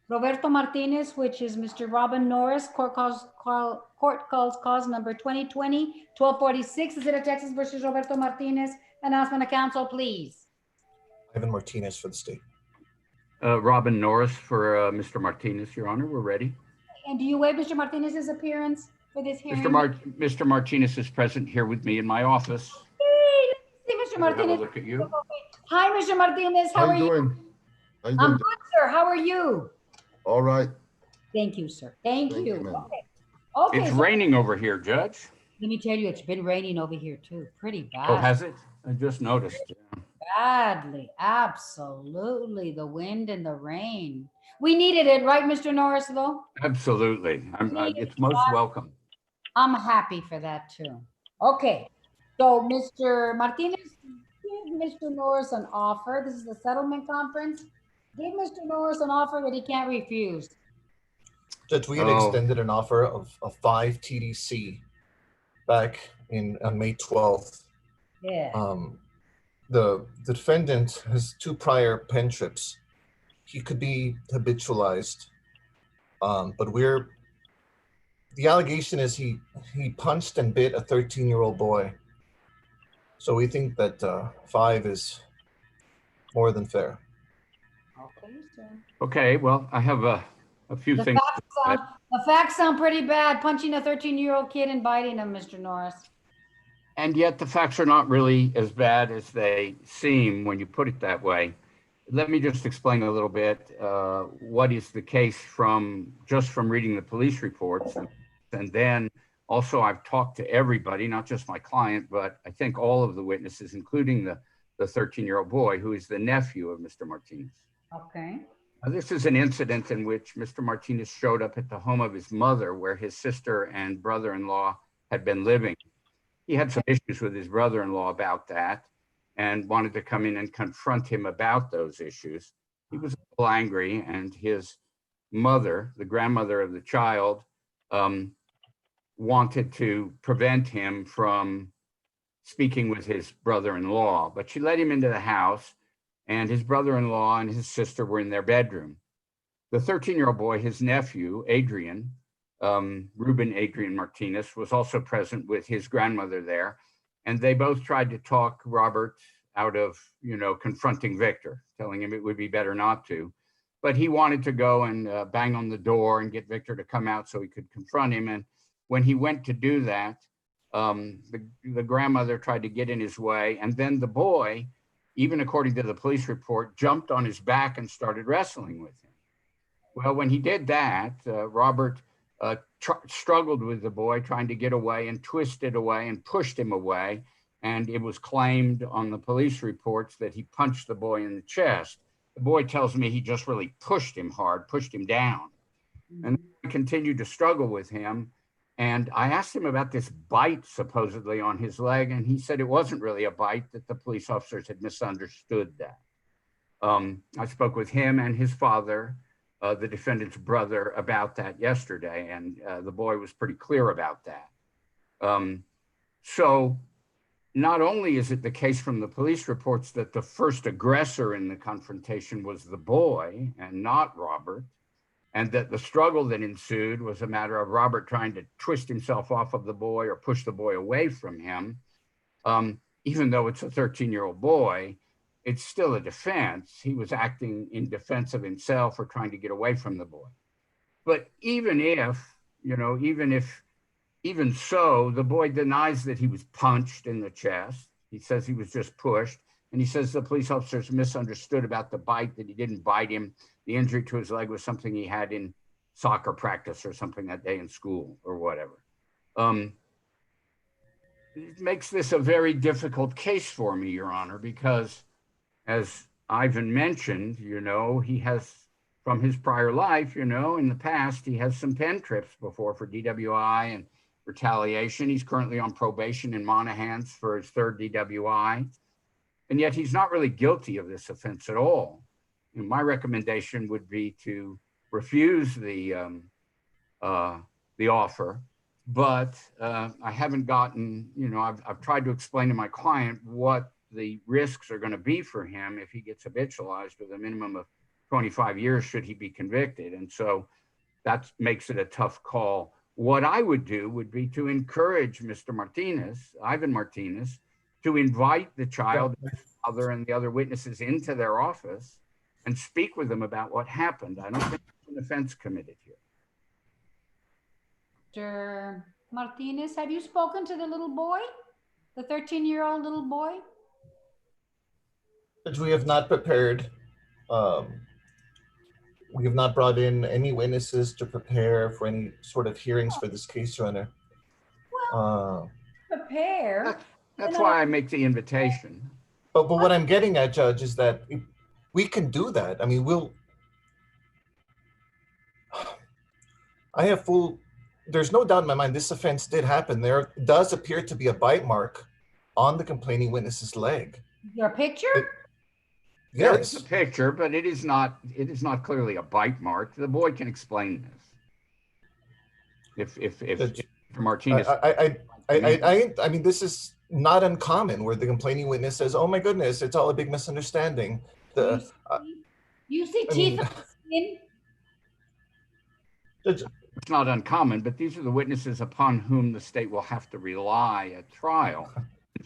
Roberto Martinez, which is Mr. Robin Norris, court calls cause number 2020-1246, the State of Texas versus Roberto Martinez. Announcement of counsel, please. Ivan Martinez for the state. Robin Norris for Mr. Martinez, Your Honor. We're ready. And do you waive Mr. Martinez's appearance for this hearing? Mr. Martinez is present here with me in my office. Hey, let me see Mr. Have a Martinez. look at you. Hi, Mr. Martinez. How are you? How you I'm doing? good, sir. How are you? All right. Thank you, sir. Thank you. you, ma'am. Okay. Okay. It's so raining over here, Judge. let me tell you, it's been raining over here too. Pretty bad. Oh, has it? I just noticed. Badly. Absolutely. The wind and the rain. We needed it, right, Mr. Norris, though? Absolutely. It's most welcome. I'm happy for that too. Okay. So, Mr. Martinez, give Mr. Norris an offer. This is the settlement conference. Give Mr. Norris an offer that he can't refuse. Judge, we had extended an offer of 5 TDC back on May 12th. Yeah. The defendant has 2 prior pen trips. He could be habitualized, but the allegation is he punched and bit a 13-year-old boy. So we think that 5 is more than fair. Okay, sir. Okay, well, I have a few things. The facts sound pretty bad. Punching a 13-year-old kid and biting him, Mr. Norris. And yet the facts are not really as bad as they seem when you put it that way. Let me just explain a little bit what is the case from reading the police reports and then Also, I've talked to everybody, not just my client, but I think all of the witnesses, including the 13-year-old boy who is the nephew of Mr. Martinez. Okay. This is an incident in which Mr. Martinez showed up at the home of his mother, where his sister and brother-in-law had been living. He had some issues with his brother-in-law about that and wanted to come in and confront him about those issues. He was a little angry, and his mother, the grandmother of the child, wanted to prevent him from speaking with his brother-in-law, but she let him into the house, and his brother-in-law and his sister were in their bedroom. The 13-year-old boy, his nephew, Adrian, Ruben Adrian Martinez, was also present with his grandmother there, and they both tried to talk Robert out of, confronting Victor, telling him it would be better not to. But he wanted to go and bang on the door and get Victor to come out so he could confront him. And when he went to do that, the grandmother tried to get in his way, and then the boy, even according to the police report, jumped on his back and started wrestling with him. Well, when he did that, Robert struggled with the boy, trying to get away, and twisted away and pushed him away. And it was claimed on the police reports that he punched the boy in the chest. The boy tells me he just really pushed him hard, pushed him down. And I continued to struggle with him. And I asked him about this bite supposedly on his leg, and he said it wasn't really a bite, that the police officers had misunderstood that. I spoke with him and his father, the defendant's brother, about that yesterday, and the boy was pretty clear about that. So not only is it the case from the police reports that the first aggressor in the confrontation was the boy and not Robert, and that the struggle that ensued was a matter of Robert trying to twist himself off of the boy or push the boy away from him. Even though it's a 13-year-old boy, it's still a defense. He was acting in defense of himself or trying to get away from the boy. But even so, the boy denies that he was punched in the chest. He says he was just pushed. And he says the police officers misunderstood about the bite, that he didn't bite him. The injury to his leg was something he had in soccer practice or something that day in school or whatever. It makes this a very difficult case for me, Your Honor, because as Ivan mentioned, he has, from his prior life, in the past, he has some pen trips before for DWI and retaliation. He's currently on probation in Monaghan's for his 3rd DWI. And yet he's not really guilty of this offense at all. And my recommendation would be to refuse the offer, but I haven't gotten, I've tried to explain to my client what the risks are going to be for him if he gets habitualized with a minimum of 25 years should he be convicted. And so that makes it a tough call. What I would do would be to encourage Mr. Martinez, Ivan Martinez, to invite the child, his father, and the other witnesses into their office and speak with them about what happened. I don't think there's an offense committed here. Mr. Martinez, have you spoken to the little boy, the 13-year-old little boy? We have not prepared. We have not brought in any witnesses to prepare for any sort of hearings for this case, Your Honor. Prepare. That's why I make the invitation. But what I'm getting at, Judge, is that we can do that. I mean, there's no doubt in my mind this offense did happen. There does appear to be a bite mark on the complaining witness's leg. Your picture? There Yes. is a picture, but it is not clearly a bite mark. The boy can explain this. If Martinez. I mean, this is not uncommon where the complaining witness says, "Oh my goodness, it's all a big misunderstanding." You see teeth on the skin? It's not uncommon, but these are the witnesses upon whom the state will have to rely at trial.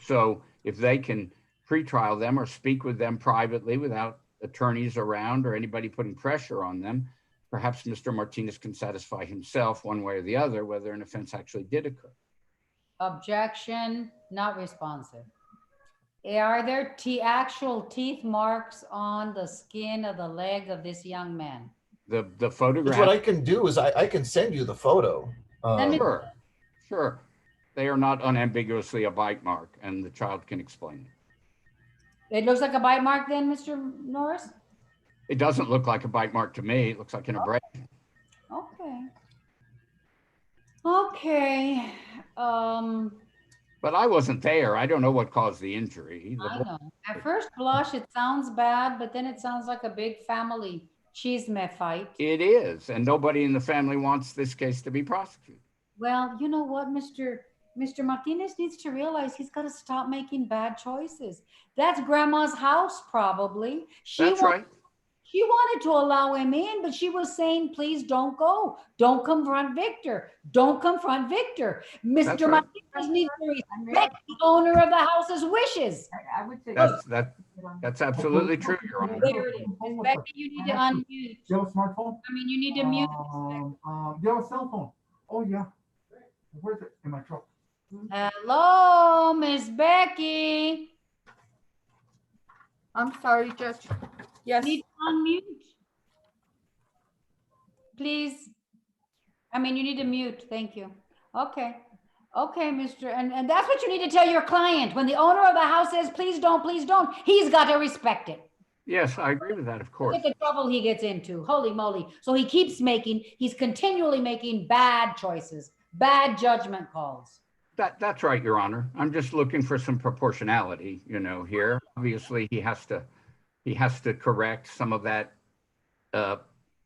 So if they can pre-trial them or speak with them privately without attorneys around or anybody putting pressure on them, perhaps Mr. Martinez can satisfy himself one way or the other whether an offense actually did occur. Objection, not responsive. Are there actual teeth marks on the skin of the leg of this young man? The photograph. What I can do is I can send you the photo. Send me, Sure. Sure. They are not unambiguously a bite mark, and the child can explain it. It looks like a bite mark then, Mr. Norris? It doesn't look like a bite mark to me. It looks like an abrasion. Okay. Okay. But I wasn't there. I don't know what caused the injury. I know. At first blush, it sounds bad, but then it sounds like a big family chisme fight. It is, and nobody in the family wants this case to be prosecuted. Well, you know what, Mr. Martinez needs to realize he's got to stop making bad choices. That's grandma's house, probably. That's right. She wanted to allow him in, but she was saying, please don't go. Don't confront Victor. Don't confront Victor. Mr. right. Martinez needs to respect the owner of the house's wishes. I would say. That's absolutely true, Your Honor. There it is. Ms. Becky, you need to unmute. You have a smartphone? I mean, you need to mute. You have a cell phone? Oh, yeah. Where's it? In my truck. Hello, Miss Becky. I'm sorry, Judge. Yes. Need to unmute. Please. I mean, you need to mute. Thank you. Okay. Okay, Mr. And that's what you need to tell your client. When the owner of the house says, please don't, he's got to respect it. Yes, I agree with that, of course. Look at the trouble he gets into. Holy moly. So he's continually making bad choices, bad judgment calls. That's right, Your Honor. I'm just looking for some proportionality, here. Obviously, he has to correct some of that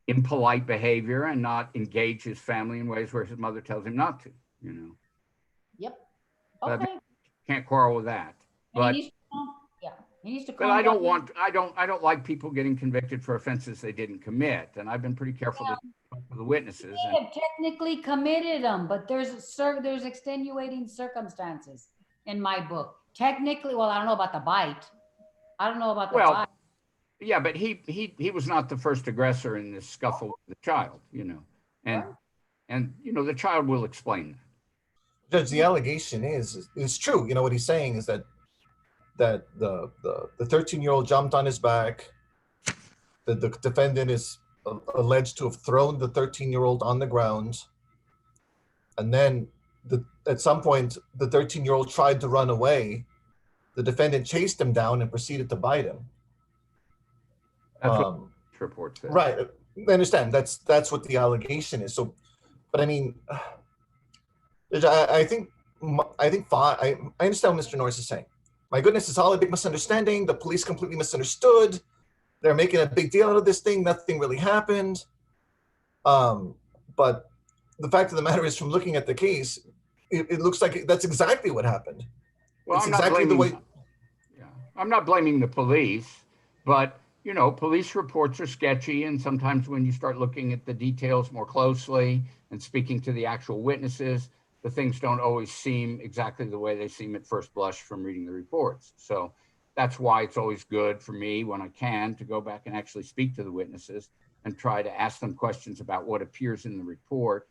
impolite behavior and not engage his family in ways where his mother tells him not to, Yep. But Okay. can't quarrel with that. But He needs to But I don't like people getting convicted for offenses they didn't commit. And I've been pretty careful to talk to the witnesses. They have technically committed them, but there's extenuating circumstances in my book. Technically, well, I don't know about the bite. I don't know about the bite. Yeah, but he was not the first aggressor in this scuffle with the child, and the child will explain that. Judge, the allegation is true. What he's saying is that the 13-year-old jumped on his back. The defendant is alleged to have thrown the 13-year-old on the ground. And then at some point, the 13-year-old tried to run away. The defendant chased him down and proceeded to bite him. That's what the report says. Right. I understand. That's what the allegation is. So, but I mean, I understand what Mr. Norris is saying. My goodness, it's all a big misunderstanding. The police completely misunderstood. They're making a big deal out of this thing. Nothing really happened. But the fact of the matter is, from looking at the case, it looks like that's exactly what happened. Well, it's exactly the way. Yeah, I'm not blaming the police, but police reports are sketchy, and sometimes when you start looking at the details more closely and speaking to the actual witnesses, the things don't always seem exactly the way they seem at first blush from reading the reports. So that's why it's always good for me, when I can, to go back and actually speak to the witnesses and try to ask them questions about what appears in the report.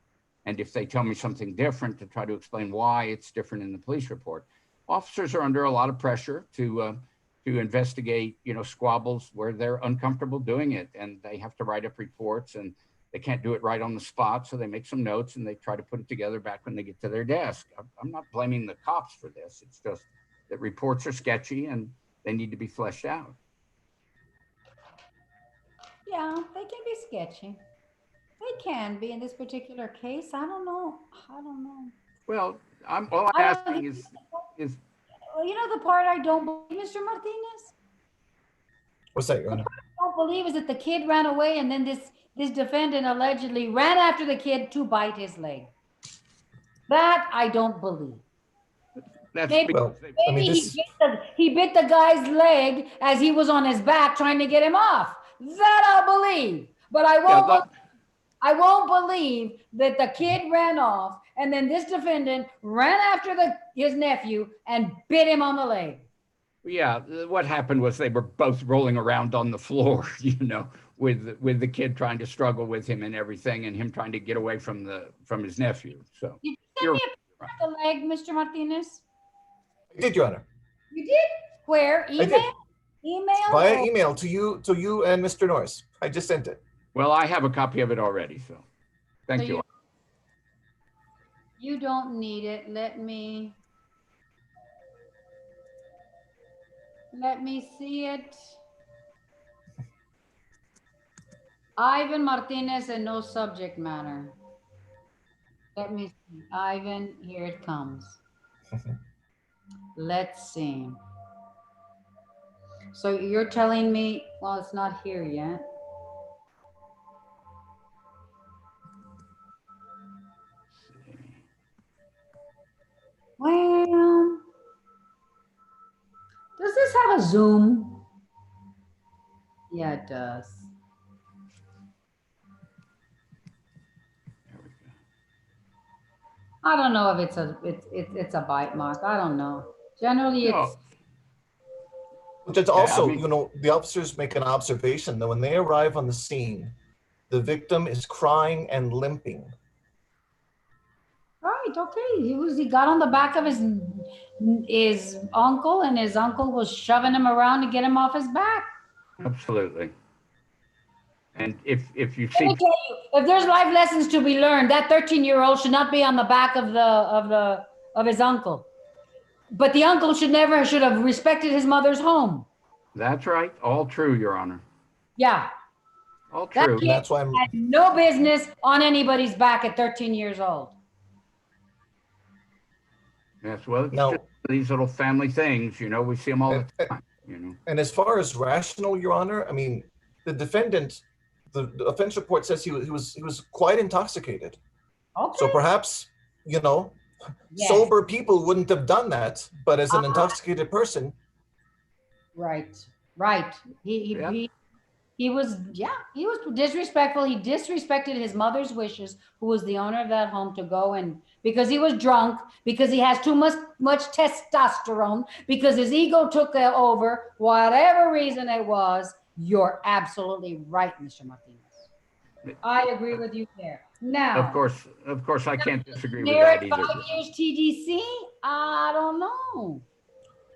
And if they tell me something different, to try to explain why it's different in the police report. Officers are under a lot of pressure to investigate, squabbles where they're uncomfortable doing it, and they have to write up reports, and they can't do it right on the spot. So they make some notes and they try to put it together back when they get to their desk. I'm not blaming the cops for this. It's just that reports are sketchy and they need to be fleshed out. Yeah, they can be sketchy. They can be in this particular case. I don't know. Well, all I'm asking is the part I don't believe, Mr. Martinez? What's that, Your Honor? I don't believe is that the kid ran away and then this defendant allegedly ran after the kid to bite his leg. That I don't believe. Maybe he bit the guy's leg as he was on his back trying to get him off. That I'll believe. But I won't believe that the kid ran off and then this defendant ran after his nephew and bit him on the leg. Yeah, what happened was they were both rolling around on the floor, with the kid trying to struggle with him and everything, and him trying to get away from his nephew. So did you send me a picture of the leg, Mr. Martinez? I did, Your Honor. You did? Where? Email? Email? Via email to you and Mr. Norris. I just sent it. Well, I have a copy of it already, so thank you. You don't need it. Let me see it. Ivan Martinez and no subject matter. Let me see. Ivan, here it comes. Let's see. So you're telling me, well, it's not here yet. Well, does this have a Zoom? Yeah, it does. I don't know if it's a bite mark. I don't know. Generally, it's Which is Yeah, I also, mean- you know, the officers make an observation that when they arrive on the scene, the victim is crying and limping. right. Okay, he got on the back of his uncle, and his uncle was shoving him around to get him off his back. Absolutely. And if you Let me see, tell you, if there's life lessons to be learned, that 13-year-old should not be on the back of his uncle. But the uncle should have respected his mother's home. that's right, all true, Your Honor. Yeah. All That true. kid had no business on anybody's back at 13 years old. Yes, well, it's Now- just these little family things, you know, we see them all the time, you know. And as far as rational, Your Honor, I mean, the defendant, the offense report says he was quite intoxicated. Okay. So perhaps, you know, Yes. sober people wouldn't have done that, but as an intoxicated person, Right. He was disrespectful. He disrespected his mother's wishes, who was the owner of that home, to go and because he was drunk, because he has too much testosterone, because his ego took over, whatever reason it was. You're absolutely right, Mr. Martinez. I agree with you there. Now, Of course, I can't disagree with merit that either. 5 years TDC? I don't know.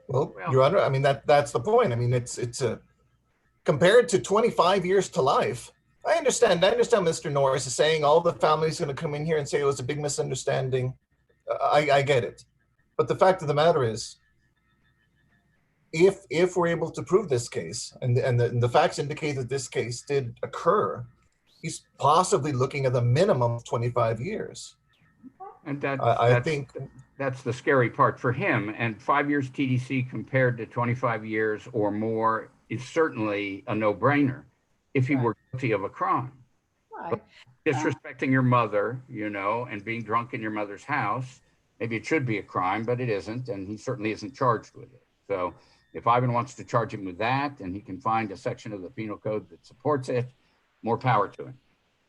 well, Your Honor, I mean, that's the point. I mean, it's a compared to 25 years to life. I understand Mr. Norris is saying all the family's going to come in here and say it was a big misunderstanding. I get it. But the fact of the matter is, if we're able to prove this case, and the facts indicate that this case did occur, he's possibly looking at a minimum of 25 years. And I think that's the scary part for him. And 5 years TDC compared to 25 years or more is certainly a no-brainer if he were guilty of a crime. Right. But disrespecting your mother, you know, and being drunk in your mother's house, maybe it should be a crime, but it isn't, and he certainly isn't charged with it. So if Ivan wants to charge him with that, and he can find a section of the penal code that supports it, more power to him.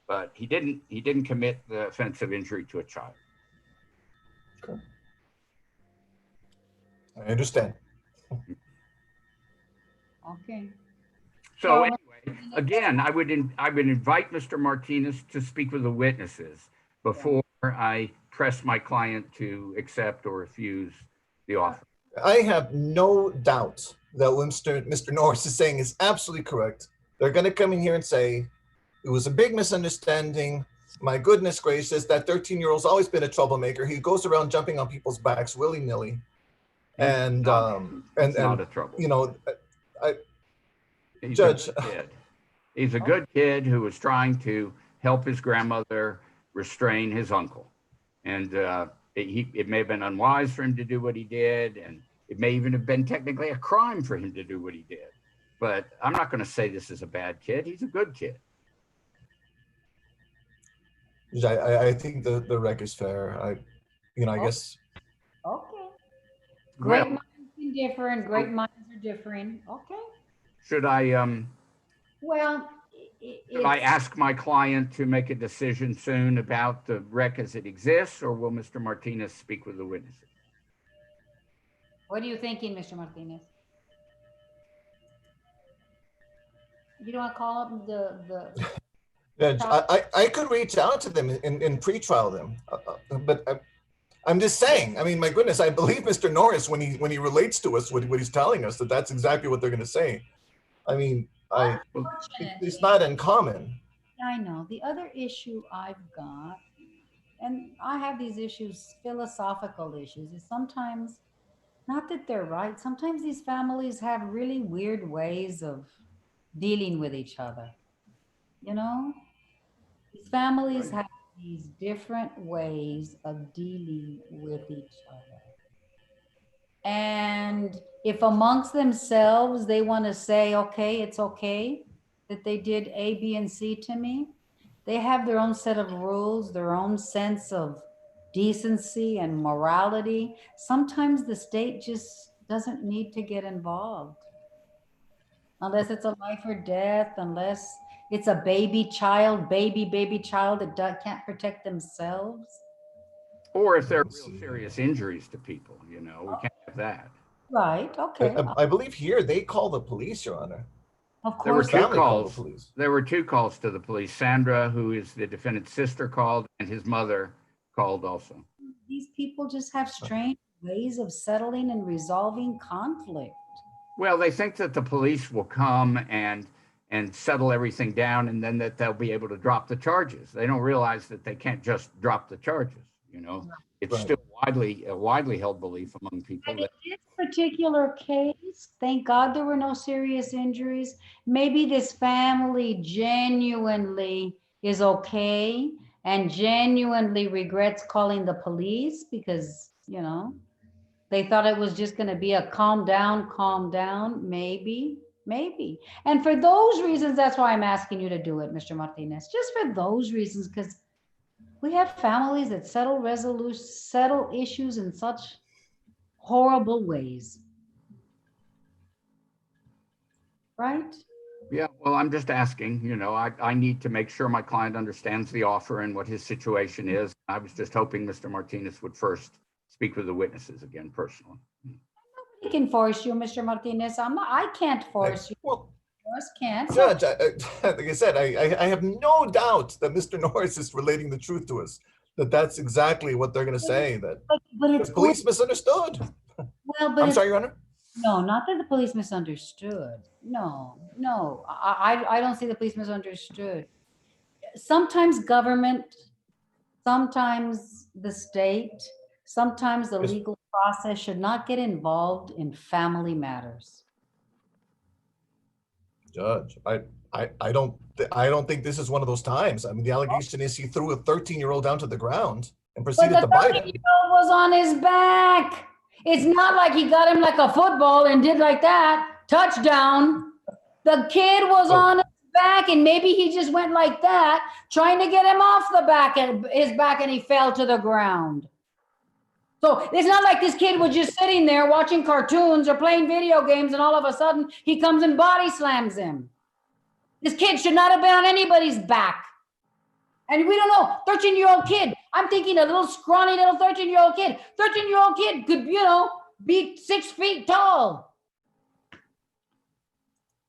But he didn't commit the offense of injury to a child. Okay. I understand. Okay. So anyway, again, I would invite Mr. Martinez to speak with the witnesses before I press my client to accept or refuse the offer. I have no doubt that what Mr. Norris is saying is absolutely correct. They're going to come in here and say, it was a big misunderstanding. My goodness gracious, that 13-year-old's always been a troublemaker. He goes around jumping on people's backs willy-nilly. And not a trouble. You know, He's Judge, a good kid. He's a good kid who was trying to help his grandmother restrain his uncle. And it may have been unwise for him to do what he did, and it may even have been technically a crime for him to do what he did. But I'm not going to say this is a bad kid. He's a good kid. I think the rec is fair. I guess. Okay. Great Well, minds can differ, and great minds are differing. Okay. should I Well, should I ask my client to make a decision soon about the rec as it exists, or will Mr. Martinez speak with the witnesses? what are you thinking, Mr. Martinez? You don't want to call up the Judge, I could reach out to them and pre-trial them, but I'm just saying. I mean, my goodness, I believe Mr. Norris when he relates to us what he's telling us that's exactly what they're going to say. I mean, it's not uncommon. I know. The other issue I've got and I have these issues, philosophical issues, is sometimes, not that they're right, sometimes these families have really weird ways of dealing with each other. You know, these families have these different ways of dealing with each other. And if amongst themselves they want to say, okay, it's okay that they did A, B, and C to me, they have their own set of rules, their own sense of decency and morality. Sometimes the state just doesn't need to get involved unless it's a life or death, unless it's a baby child that can't protect themselves. Or if there are real serious injuries to people, you know, we can't have that. Right, okay. I believe here they call the police, Your Honor. Of There were course. two Family called the calls. police. There were two calls to the police. Sandra, who is the defendant's sister, called, and his mother called also. These people just have strange ways of settling and resolving conflict. Well, they think that the police will come and settle everything down, and then that they'll be able to drop the charges. They don't realize that they can't just drop the charges. You know, it's Right. still a widely held belief among people And in that this particular case, thank God there were no serious injuries. Maybe this family genuinely is okay and genuinely regrets calling the police because, you know, they thought it was just going to be a calm down, maybe. And for those reasons, that's why I'm asking you to do it, Mr. Martinez, just for those reasons, because we have families that settle issues in such horrible ways. Right? Yeah, well, I'm just asking, you know, I need to make sure my client understands the offer and what his situation is. I was just hoping Mr. Martinez would first speak with the witnesses again personally. He can force you, Mr. Martinez. I can't force you. Well, Norris can't. Judge, like I said, I have no doubt that Mr. Norris is relating the truth to us. That's exactly what they're going to say. That but it's the police misunderstood. Well, but I'm sorry, Your Honor. No, not that the police misunderstood. No, I don't see the police misunderstood. Sometimes government, sometimes the state, sometimes the legal process should not get involved in family matters. Judge, I don't think this is one of those times. I mean, the allegation is he threw a 13-year-old down to the ground and But proceeded the to bite him. 13-year-old was on his back. It's not like he got him like a football and did like that. Touchdown. The kid was on his back and maybe he just went like that, trying to get him off his back and he fell to the ground. So it's not like this kid was just sitting there watching cartoons or playing video games and all of a sudden he comes and body slams him. This kid should not have been on anybody's back. And we don't know, 13-year-old kid. I'm thinking a little scrawny little 13-year-old kid. 13-year-old kid could, you know, be 6 feet tall.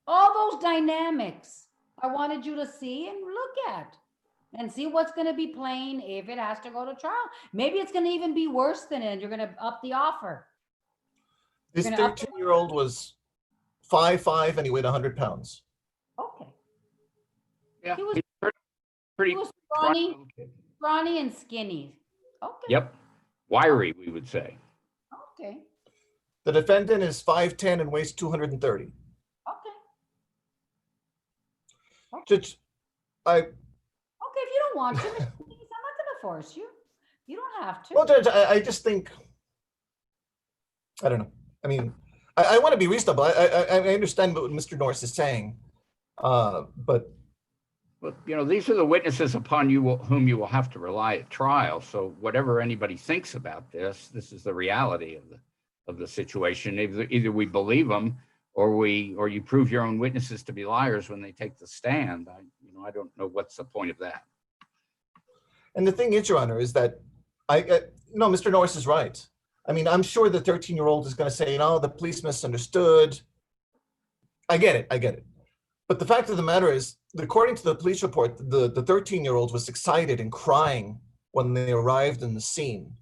All those dynamics I wanted you to see and look at and see what's going to be playing if it has to go to trial. Maybe it's going to even be worse than it. You're going to up the offer. This 13-year-old was 5'5" and he weighed 100 pounds. Okay. Yeah, He was pretty He was scrawny and skinny. Okay. Yep, wiry, we would say. Okay. The defendant is 5'10" and weighs 230. Okay. Judge, Okay, if you don't want to, Mr. Martinez, I'm not going to force you. You don't have to. Well, Judge, I just think, I don't know. I mean, I want to be reasonable. I understand what Mr. Norris is saying, but you know, these are the witnesses upon whom you will have to rely at trial. So whatever anybody thinks about this is the reality of the situation. Either we believe them, or you prove your own witnesses to be liars when they take the stand. I don't know what's the point of that. And the thing is, Your Honor, is that no, Mr. Norris is right. I mean, I'm sure the 13-year-old is going to say, no, the police misunderstood. I get it. But the fact of the matter is, according to the police report, the 13-year-old was excited and crying when they arrived in the scene.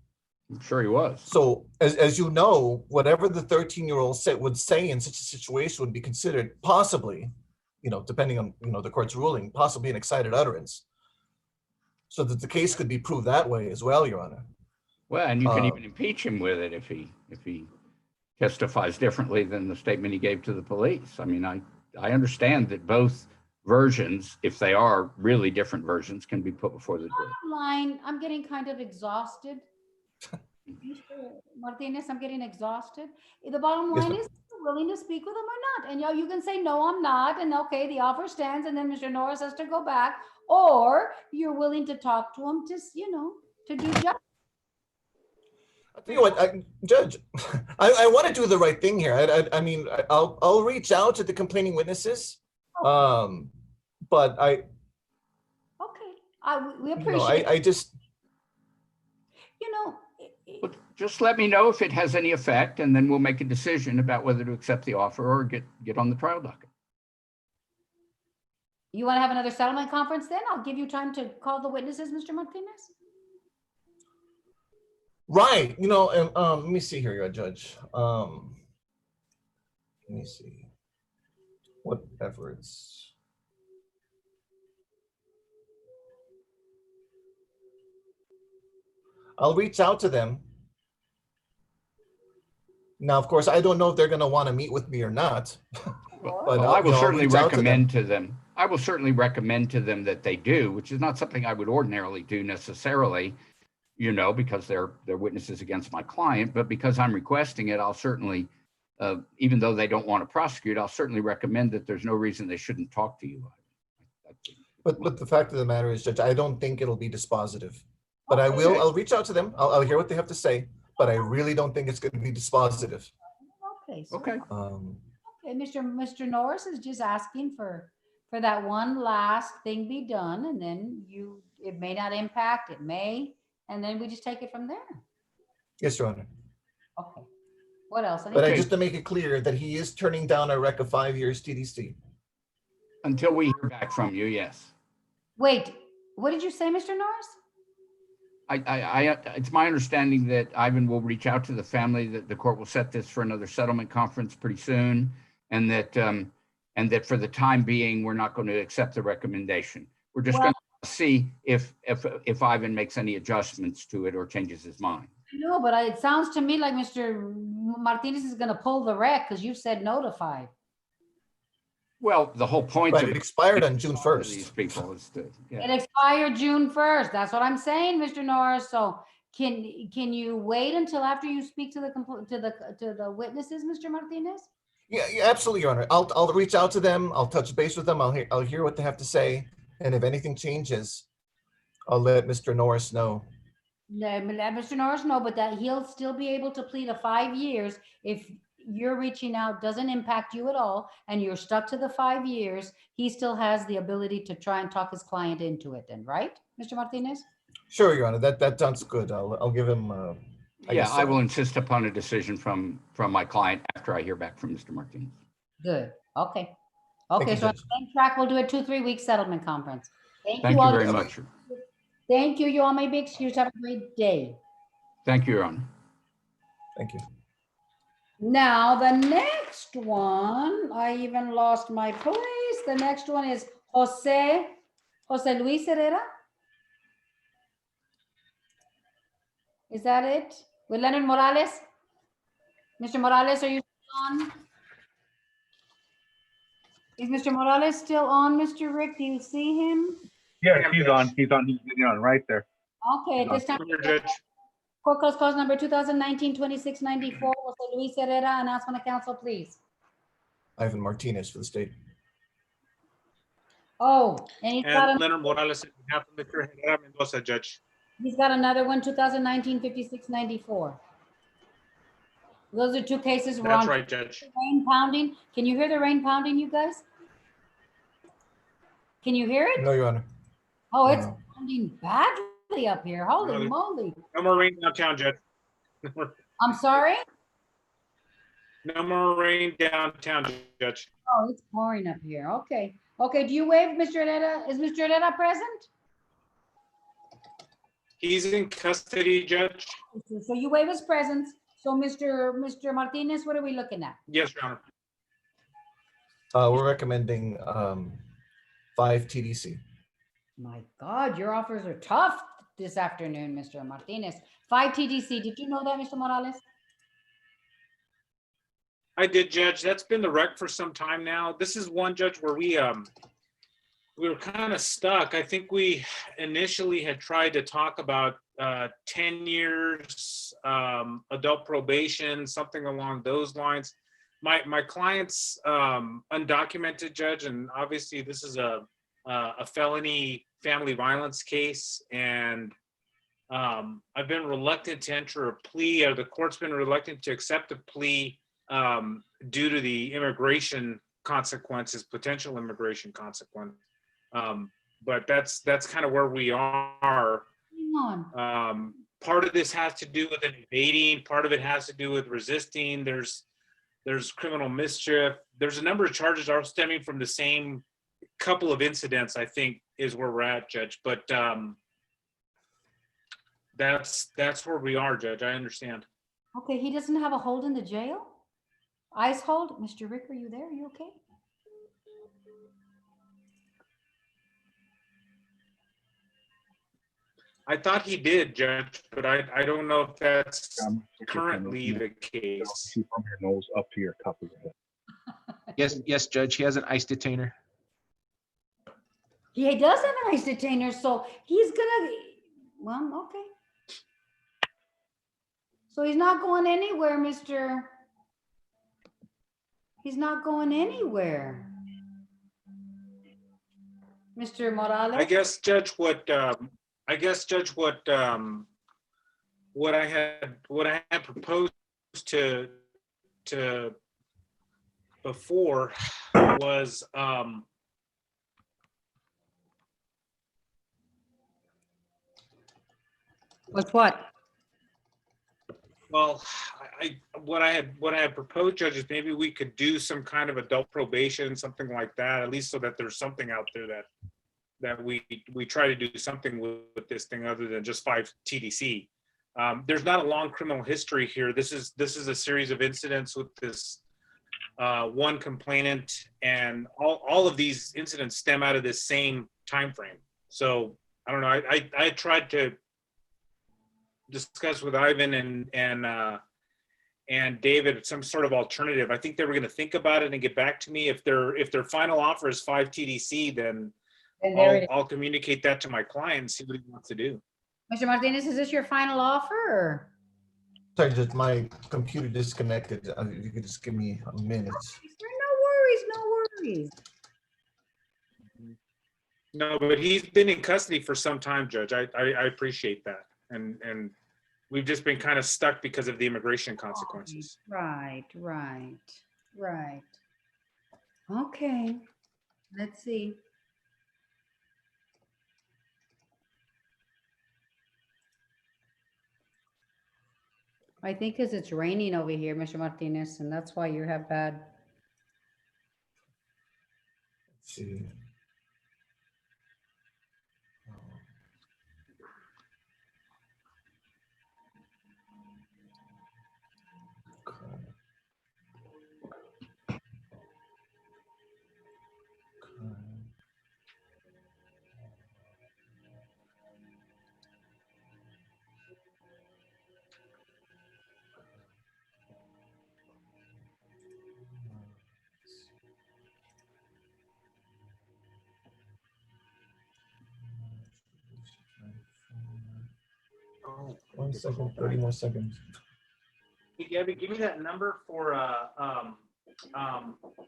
I'm sure he was. So as you know, whatever the 13-year-old would say in such a situation would be considered possibly, you know, depending on, you know, the court's ruling, possibly an excited utterance. so that the case could be proved that way as well, Your Honor. Well, and you can even impeach him with it if he testifies differently than the statement he gave to the police. I mean, I understand that both versions, if they are really different versions, can be put before the jury. Line, I'm getting kind of exhausted. Mr. Martinez, I'm getting exhausted. The bottom Yes, line ma'am. is, you're willing to speak with him or not? And you can say, no, I'm not. And okay, the offer stands. And then Mr. Norris has to go back. Or you're willing to talk to him, just, to do justice. I'll tell you what, Judge, I want to do the right thing here. I mean, I'll reach out to the complaining witnesses. But Okay, we appreciate. I just. But just let me know if it has any effect, and then we'll make a decision about whether to accept the offer or get on the trial docket. You want to have another settlement conference then? I'll give you time to call the witnesses, Mr. Martinez. Right. Let me see here, Your Judge. Let me see. What efforts? I'll reach out to them. Now, of course, I don't know if they're going to want to meet with me or not. But I will certainly recommend to them. I will certainly recommend to them that they do, which is not something I would ordinarily do necessarily, because they're witnesses against my client. But because I'm requesting it, I'll certainly, even though they don't want to prosecute, I'll certainly recommend that there's no reason they shouldn't talk to you. But the fact of the matter is, Judge, I don't think it'll be dispositive. But I'll reach out to them. I'll hear what they have to say. But I really don't think it's going to be dispositive. Okay. Okay, Mr. Norris is just asking for that one last thing be done, and then it may not impact, it may, and then we just take it from there. Yes, Your Honor. Okay. What else? But just to make it clear that he is turning down a rec of 5 years TDC. Until we hear back from you, yes. Wait, what did you say, Mr. Norris? It's my understanding that Ivan will reach out to the family, that the court will set this for another settlement conference pretty soon, and that for the time being, we're not going to accept the recommendation. We're just going to see if Ivan makes any adjustments to it or changes his mind. No, but it sounds to me like Mr. Martinez is going to pull the rec because you said notified. Well, the whole point of it expired on June 1st. These people is to, It expired June 1st. That's what I'm saying, Mr. Norris. So can you wait until after you speak to the witnesses, Mr. Martinez? Yeah, absolutely, Your Honor. I'll reach out to them. I'll touch base with them. I'll hear what they have to say, and if anything changes, I'll let Mr. Norris know. Let Mr. Norris know, but that he'll still be able to plead a 5 years if you're reaching out doesn't impact you at all and you're stuck to the 5 years. He still has the ability to try and talk his client into it then, right, Mr. Martinez? Sure, Your Honor. That sounds good. I'll give him. I will insist upon a decision from my client after I hear back from Mr. Martinez. Good. Okay. Thank Okay. you, So on Judge. the same track, we'll do a 2-3 week settlement conference. Thank you all. very much. Thank you. You all may be excused. Have a great day. Thank you, Your Honor. Thank you. Now, the next one, I even lost my place. The next one is Jose Luis Herrera. Is that it? With Leonard Morales? Mr. Morales, are you still on? Is Mr. Morales still on, Mr. Rick? Do you see him? Yes, he's on. He's sitting on right there. Okay, at this time. Court cause number 2019-2694, Jose Luis Herrera, announcement of council, please. Ivan Martinez for the state. Oh, and he's got Leonard Morales on behalf of Mr. Herrera Mendoza, Judge. He's got another one, 2019-5694. Those are two cases. That's right, Judge. Rain pounding. Can you hear the rain pounding, you guys? Can you hear it? No, Your Honor. Oh, it's pounding badly up here. Holy moly. No more rain downtown, Judge. I'm sorry? No more rain downtown, Judge. Oh, it's pouring up here. Okay. Okay, do you wave, Mr. Herrera? Is Mr. Herrera present? He's in custody, Judge. So you waive his presence. So Mr. Martinez, what are we looking at? Yes, Your Honor. We're recommending 5 TDC. My God, your offers are tough this afternoon, Mr. Martinez. 5 TDC. Did you know that, Mr. Morales? I did, Judge. That's been the rec for some time now. This is one, Judge, where we were kind of stuck. I think we initially had tried to talk about 10 years, adult probation, something along those lines. My client's undocumented, Judge, and obviously this is a felony family violence case, and I've been reluctant to enter a plea, or the court's been reluctant to accept a plea due to the immigration consequences, potential immigration consequence. But that's kind of where we are. Part of this has to do with evading, part of it has to do with resisting. There's criminal mischief. There's a number of charges are stemming from the same couple of incidents, I think, is where we're at, Judge. But that's where we are, Judge. I understand. Okay, he doesn't have a hold in the jail? ICE hold? Mr. Rick, are you there? Are you okay? I thought he did, Judge, but I don't know if that's currently the case. See from your nose up to your cup of the head. Yes, Judge. He has an ICE detainer. He does have an ICE detainer, so he's gonna, well, okay. So he's not going anywhere, Mr. He's not going anywhere. Mr. Morales? I guess, Judge, what I had proposed to before was What's what? well, what I had proposed, Judge, is maybe we could do some kind of adult probation, something like that, at least so that there's something out there that we try to do something with this thing other than just 5 TDC. There's not a long criminal history here. This is a series of incidents with this one complainant, and all of these incidents stem out of this same time frame. So I don't know. I tried to discuss with Ivan and David some sort of alternative. I think they were going to think about it and get back to me. If their final offer is 5 TDC, then I'll communicate that to my client and see what he wants to do. Mr. Martinez, is this your final offer? Or? Sorry, just my computer disconnected. If you could just give me a minute. No worries. No, but he's been in custody for some time, Judge. I appreciate that. And we've just been kind of stuck because of the immigration consequences. Right. Okay, let's see. I think because it's raining over here, Mr. Martinez, and that's why you have bad. Let's see. Oh, 1 second, 30 more seconds. Hey, Gabby, give me that number for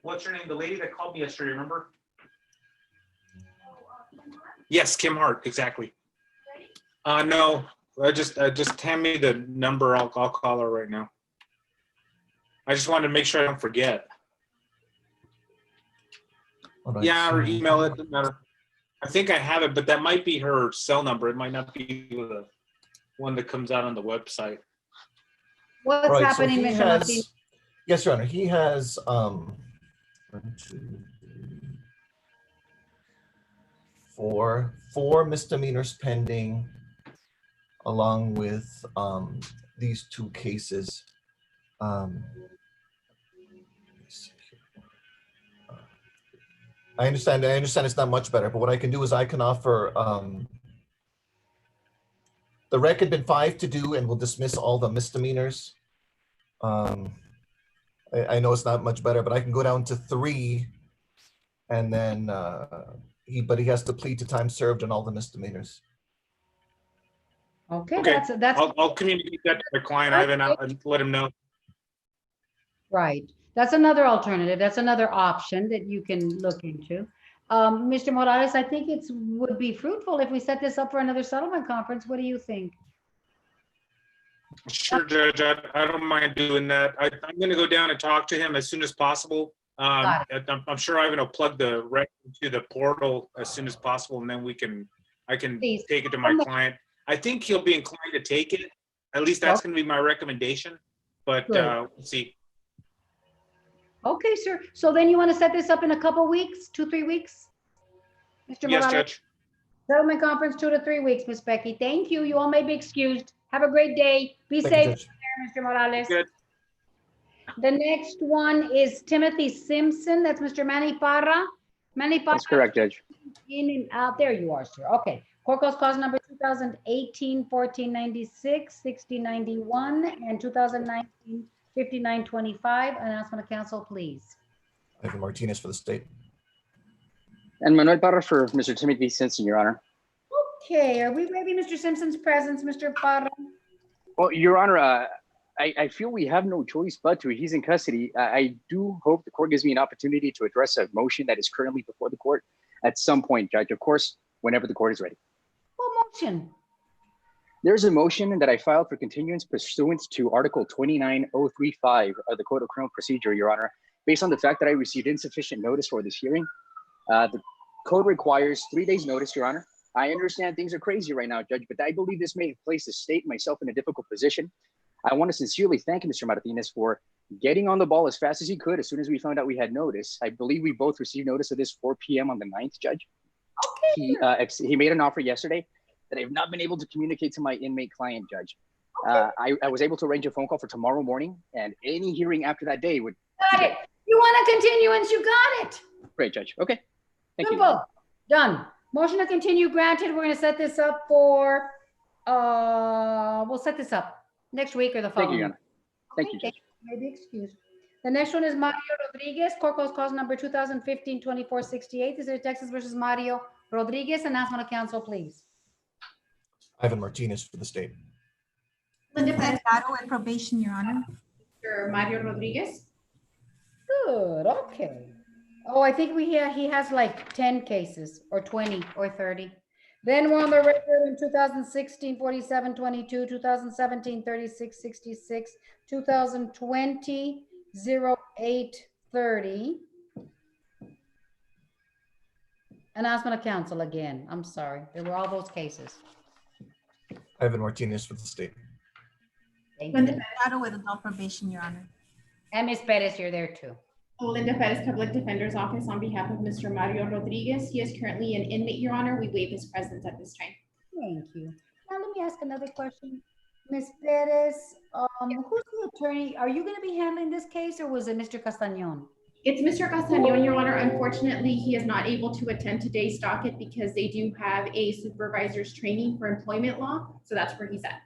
what's her name? The lady that called me yesterday, remember? Yes, Kim Hart, exactly. No, just hand me the number. I'll call her right now. I just wanted to make sure I don't forget. Yeah, or email it, doesn't matter. I think I have it, but that might be her cell number. It might not be the one that comes out on the website. What's Right, so happening, he Mr. has- Martinez? Yes, Your Honor. He has 1, 2, 3, 4 misdemeanors pending, along with these 2 cases. Let me see here. I understand it's not much better, but what I can do is I can offer, the rec had been 5 to do, and we'll dismiss all the misdemeanors. I know it's not much better, but I can go down to 3, and then he has to plead to time served on all the misdemeanors. Okay, Okay, that's I'll communicate that to the client, Ivan, I'll let him know. right. That's another alternative. That's another option that you can look into. Mr. Morales, I think it would be fruitful if we set this up for another settlement conference. What do you think? Sure, Judge, I don't mind doing that. I'm gonna go down and talk to him as soon as possible. I'm sure Ivan will plug the rec into the portal as soon as possible, and then I can Please. take it to my client. I think he'll be inclined to take it. At least that's gonna be my recommendation, but we'll see. Okay, sir. So then you want to set this up in a couple weeks, 2-3 weeks? Mr. Yes, Morales? Judge. Settlement conference, 2 to 3 weeks, Miss Becky. Thank you. You all may be excused. Have a great day. Be Thank you, safe, Judge. Mr. Morales. Good. The next one is Timothy Simpson. That's Mr. Manny Parra. Manny Parra. That's correct, Judge. In and out. There you are, sir. Okay. Court cause number 2018-1496, 6091, and 2019-5925. Announcement of council, please. Ivan Martinez for the state. And Manuel Parra for Mr. Timothy Simpson, Your Honor. Okay, are we ready, Mr. Simpson's presence, Mr. Parra? Well, Your Honor, I feel we have no choice but to. He's in custody. I do hope the court gives me an opportunity to address a motion that is currently before the court at some point, Judge. Of course, whenever the court is ready. What motion? There's a motion that I filed for continuance pursuant to Article 29035 of the Code of Criminal Procedure, Your Honor, based on the fact that I received insufficient notice for this hearing. The code requires 3 days notice, Your Honor. I understand things are crazy right now, Judge, but I believe this may place the state and myself in a difficult position. I want to sincerely thank Mr. Martinez for getting on the ball as fast as he could as soon as we found out we had notice. I believe we both received notice of this 4 p.m. on the 9th, Judge. Okay. He made an offer yesterday that I have not been able to communicate to my inmate client, Judge. Okay. I was able to arrange a phone call for tomorrow morning, and any hearing after that day would. Got it. You want a continuance? You got it. Great, Judge. Okay. Thank Simple. you. Done. Motion to continue granted. We're going to set this up for, we'll set this up next week or the following. Thank you, Your Honor. Thank you, Judge. You may be excused. The next one is Mario Rodriguez, court cause number 2015-2468. This is Texas versus Mario Rodriguez. Announcement of council, please. Ivan Martinez for the state. Linda Pescado at probation, Your Honor. Mr. Mario Rodriguez. Good, okay. Oh, I think he has like 10 cases or 20 or 30. Then we're on the record in 2016, 4722, 2017, 3666, 2020, 0830. Announcement of council again. I'm sorry. There were all those cases. Ivan Martinez for the state. Thank Linda you. Pescado with adult probation, Your Honor. And Ms. Perez, you're there too. Linda Perez, Public Defender's Office, on behalf of Mr. Mario Rodriguez. He is currently an inmate, Your Honor. We waive his presence at this time. Thank you. Now let me ask another question. Ms. Perez, who's the attorney? Are you going to be handling this case, or was it Mr. Castañon? It's Mr. Castañon, Your Honor. Unfortunately, he is not able to attend today's docket because they do have a supervisor's training for employment law. So that's where he's at.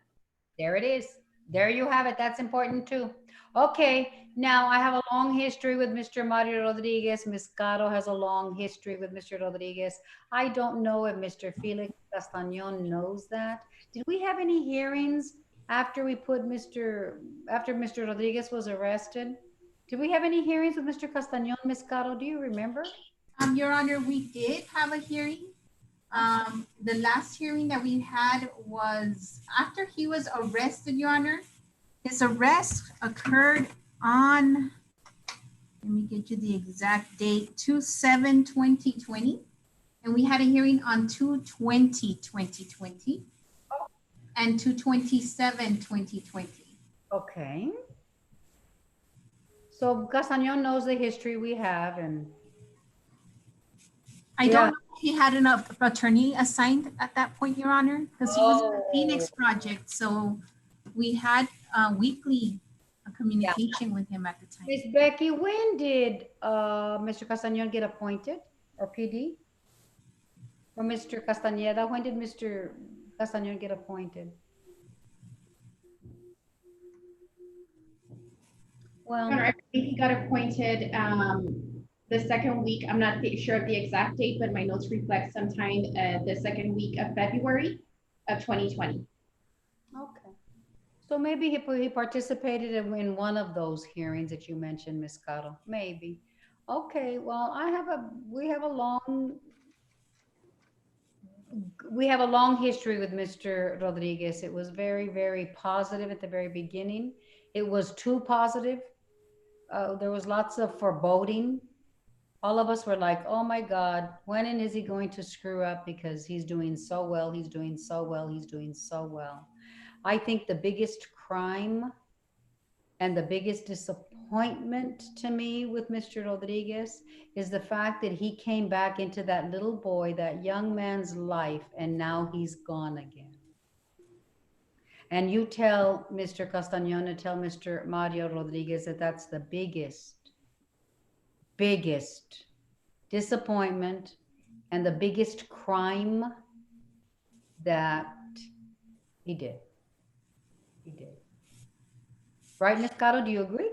There it is. There you have it. That's important too. Okay. Now I have a long history with Mr. Mario Rodriguez. Ms. Caro has a long history with Mr. Rodriguez. I don't know if Mr. Felix Castañon knows that. Did we have any hearings after Mr. Rodriguez was arrested? Did we have any hearings with Mr. Castañon, Ms. Caro? Do you remember? Your Honor, we did have a hearing. The last hearing that we had was after he was arrested, Your Honor. His arrest occurred on, let me get you the exact date, 2/7/2020. And we had a hearing on 2/20/2020 and 2/27/2020. Okay. So Castañon knows the history we have, and I don't know if he had an attorney assigned at that point, Your Honor, because he was in the Phoenix project. So we had weekly communication with him at the time. Miss Becky, when did Mr. Castañon get appointed? or PD? Or Mr. Castañeda? When did Mr. Castañeda get appointed? Well, Your Honor, I think he got appointed the second week. I'm not sure of the exact date, but my notes reflect sometime the second week of February of 2020. okay. So maybe he participated in one of those hearings that you mentioned, Ms. Caro. Maybe. Okay. Well, we have a long history with Mr. Rodriguez. It was very, very positive at the very beginning. It was too positive. There was lots of foreboding. All of us were like, oh my God, when is he going to screw up? Because he's doing so well, he's doing so well, he's doing so well. I think the biggest crime and the biggest disappointment to me with Mr. Rodriguez is the fact that he came back into that little boy, that young man's life, and now he's gone again. And you tell Mr. Castañona, tell Mr. Mario Rodriguez that that's the biggest disappointment and the biggest crime that he did. He did. Right, Ms. Caro, do you agree?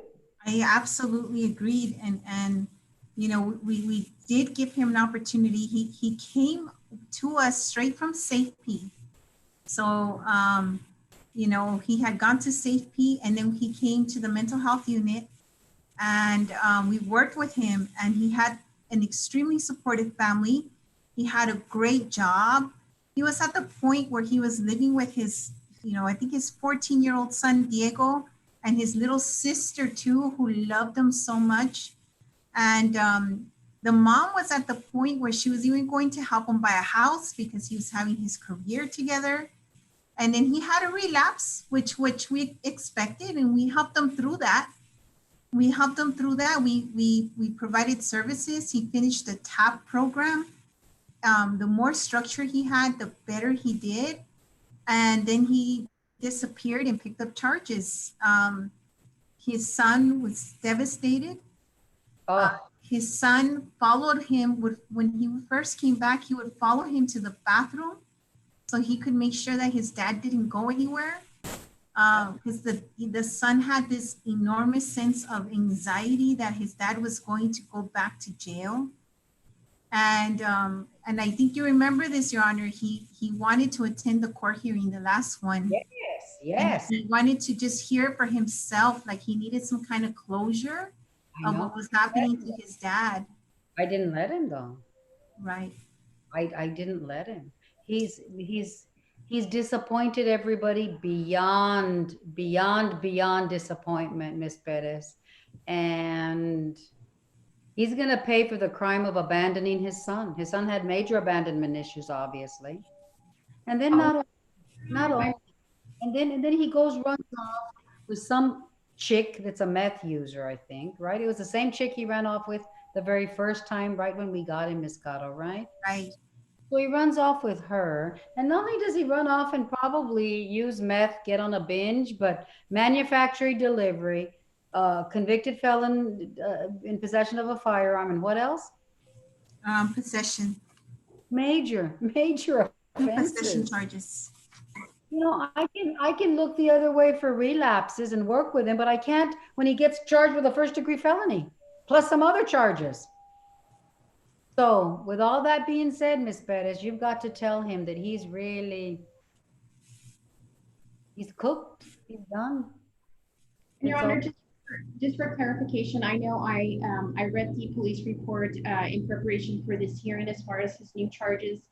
I absolutely agreed. And you know, we did give him an opportunity. He came to us straight from SafeP. So, you know, he had gone to SafeP and then he came to the mental health unit and we worked with him and he had an extremely supportive family. He had a great job. He was at the point where he was living with his, you know, I think his 14-year-old son, Diego, and his little sister too, who loved him so much. And the mom was at the point where she was even going to help him buy a house because he was having his career together. And then he had a relapse, which we expected, and we helped him through that. We provided services. He finished the TAP program. The more structure he had, the better he did. And then he disappeared and picked up charges. His son was devastated. His son followed him when he first came back, he would follow him to the bathroom so he could make sure that his dad didn't go anywhere. Because the son had this enormous sense of anxiety that his dad was going to go back to jail. And I think you remember this, Your Honor, he wanted to attend the court hearing, the last one. Yes. And he wanted to just hear it for himself, like he needed some kind of closure of what was happening to his dad. I didn't let him though. Right. I didn't let him. He's disappointed everybody beyond disappointment, Miss Perez. And he's going to pay for the crime of abandoning his son. His son had major abandonment issues, obviously. And then not only, and then he runs off with some chick that's a meth user, I think, right? It was the same chick he ran off with the very first time, right when we got him, Miss Caro, right? Right. So he runs off with her. And not only does he run off and probably use meth, get on a binge, but manufacturing delivery, convicted felon in possession of a firearm, and what else? Possession. Major offenses. Possession charges. You know, I can look the other way for relapses and work with him, but I can't when he gets charged with a first-degree felony, plus some other charges. So with all that being said, Ms. Perez, you've got to tell him that he's cooked, he's done. Your Honor, just for clarification, I know I read the police report in preparation for this hearing as far as his new charges,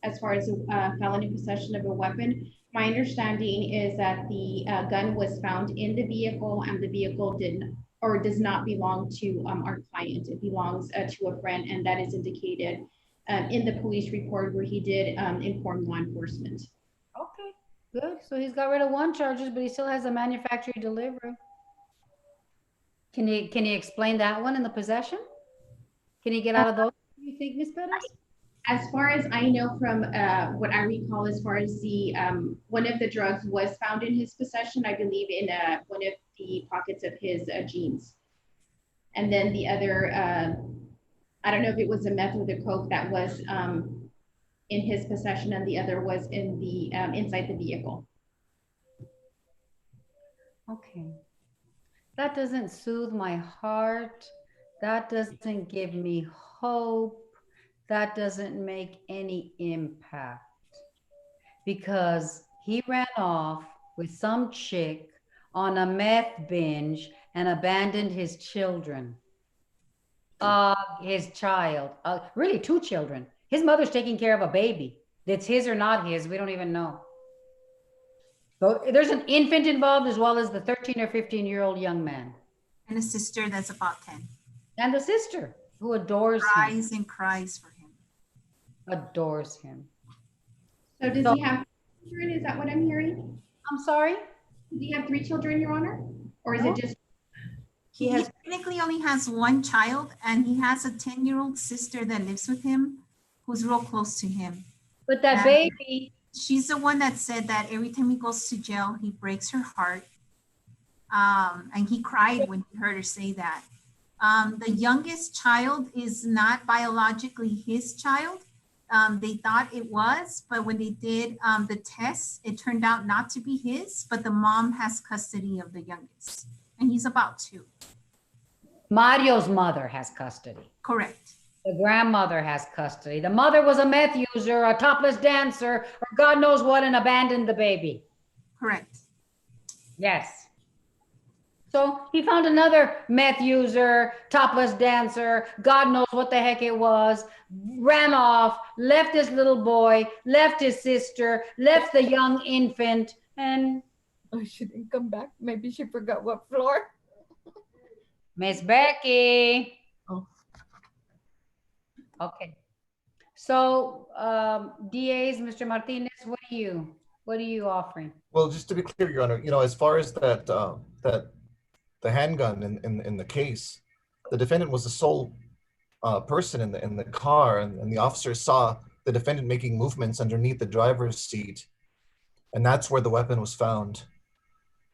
as far as felony possession of a weapon. My understanding is that the gun was found in the vehicle and the vehicle does not belong to our client. It belongs to a friend, and that is indicated in the police report where he did inform law enforcement. Okay, good. So he's got rid of one charges, but he still has a manufacturing delivery. Can he explain that one in the possession? Can he get out of those, do you think, Ms. Perez? As far as I know from what I recall, as far as the one of the drugs was found in his possession, I believe in one of the pockets of his jeans. And then the other, I don't know if it was a meth or the coke that was in his possession and the other was in the inside the vehicle. Okay. That doesn't soothe my heart. That doesn't give me hope. That doesn't make any impact. Because he ran off with some chick on a meth binge and abandoned his children. His child, really 2 children. His mother's taking care of a baby. That's his or not his, we don't even know. So there's an infant involved as well as the 13 or 15-year-old young man. And a sister that's about 10. And the sister who adores Cries him. and cries for him. Adores him. So does he have children? Is that what I'm hearing? I'm sorry? Does he have 3 children, Your Honor? Or is it just? He technically only has 1 child, and he has a 10-year-old sister that lives with him who's real close to him. But that baby. She's the one that said that every time he goes to jail, he breaks her heart. And he cried when he heard her say that. The youngest child is not biologically his child. They thought it was, but when they did the tests, it turned out not to be his, but the mom has custody of the youngest, and he's about 2. Mario's mother has custody. Correct. The grandmother has custody. The mother was a meth user, a topless dancer, or God knows what, and abandoned the baby. Correct. Yes. So he found another meth user, topless dancer, God knows what the heck it was, ran off, left his little boy, left his sister, left the young infant, and she didn't come back. Maybe she forgot what floor. Miss Becky. Oh. Okay. So DAs, Mr. Martinez, what are you offering? Well, just to be clear, Your Honor, as far as that the handgun in the case, the defendant was the sole person in the car, and the officers saw the defendant making movements underneath the driver's seat, and that's where the weapon was found.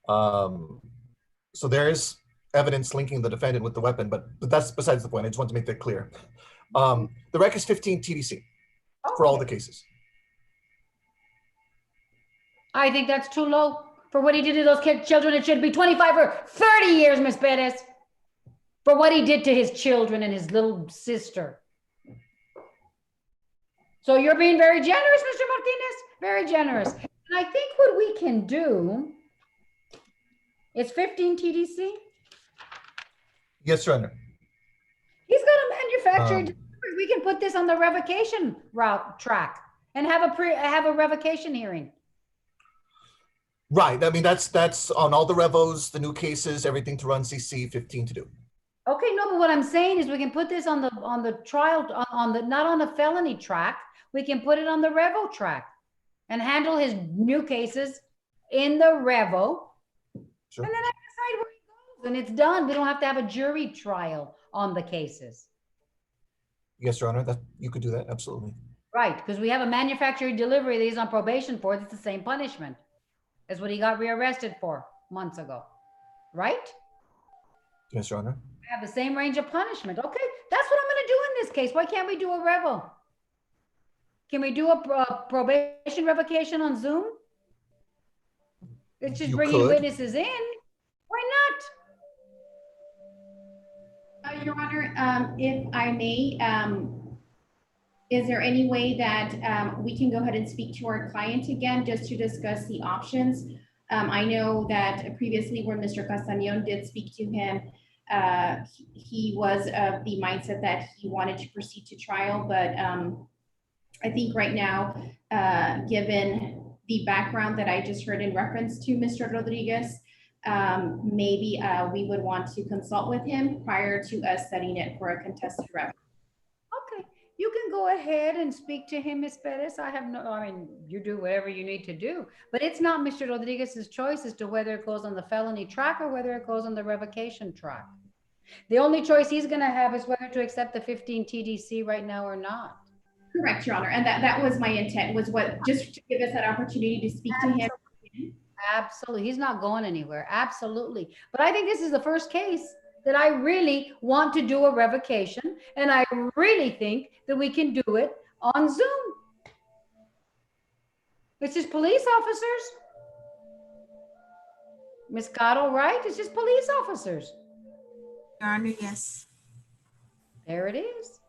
So there is evidence linking the defendant with the weapon, but that's besides the point. I just want to make that clear. The rec is 15 TDC for all the cases. I think that's too low. For what he did to those children, it should be 25 or 30 years, Miss Perez. For what he did to his children and his little sister. So you're being very generous, Mr. Martinez. Very generous. And I think what we can do is 15 TDC. Yes, Your Honor. He's got a manufacturing delivery. We can put this on the revocation track and have a revocation hearing. Right. I mean, that's on all the revos, the new cases, everything to run CC, 15 to do. Okay, no, but what I'm saying is we can put this on the trial, not on the felony track. We can put it on the revo track and handle his new cases in the revo. Sure. And then I decide where he goes and it's done. We don't have to have a jury trial on the cases. Yes, Your Honor, that you could do that, absolutely. Right, because we have a manufacturing delivery that he's on probation for. It's the same punishment as what he got rearrested for months ago, right? Yes, Your Honor. We have the same range of punishment. Okay, that's what I'm going to do in this case. Why can't we do a revo? Can we do a probation revocation on Zoom? It's just bringing witnesses in. Why not? Your Honor, if I may, is there any way that we can go ahead and speak to our client again just to discuss the options? I know that previously when Mr. Castañón did speak to him, he was of the mindset that he wanted to proceed to trial, but I think right now, given the background that I just heard in reference to Mr. Rodriguez, maybe we would want to consult with him prior to us setting it for a contested rev. Okay, you can go ahead and speak to him, Ms. Perez. I mean, you do whatever you need to do, but it's not Mr. Rodriguez's choice as to whether it goes on the felony track or whether it goes on the revocation track. The only choice he's gonna have is whether to accept the 15 TDC right now or not. Correct, Your Honor, and that was my intent, was just to give us that opportunity to speak to him. Absolutely, he's not going anywhere, absolutely. But I think this is the first case that I really want to do a revocation, and I really think that we can do it on Zoom. It's just police officers. Ms. Cottle, right? It's just police officers. Your Honor, yes. There it is.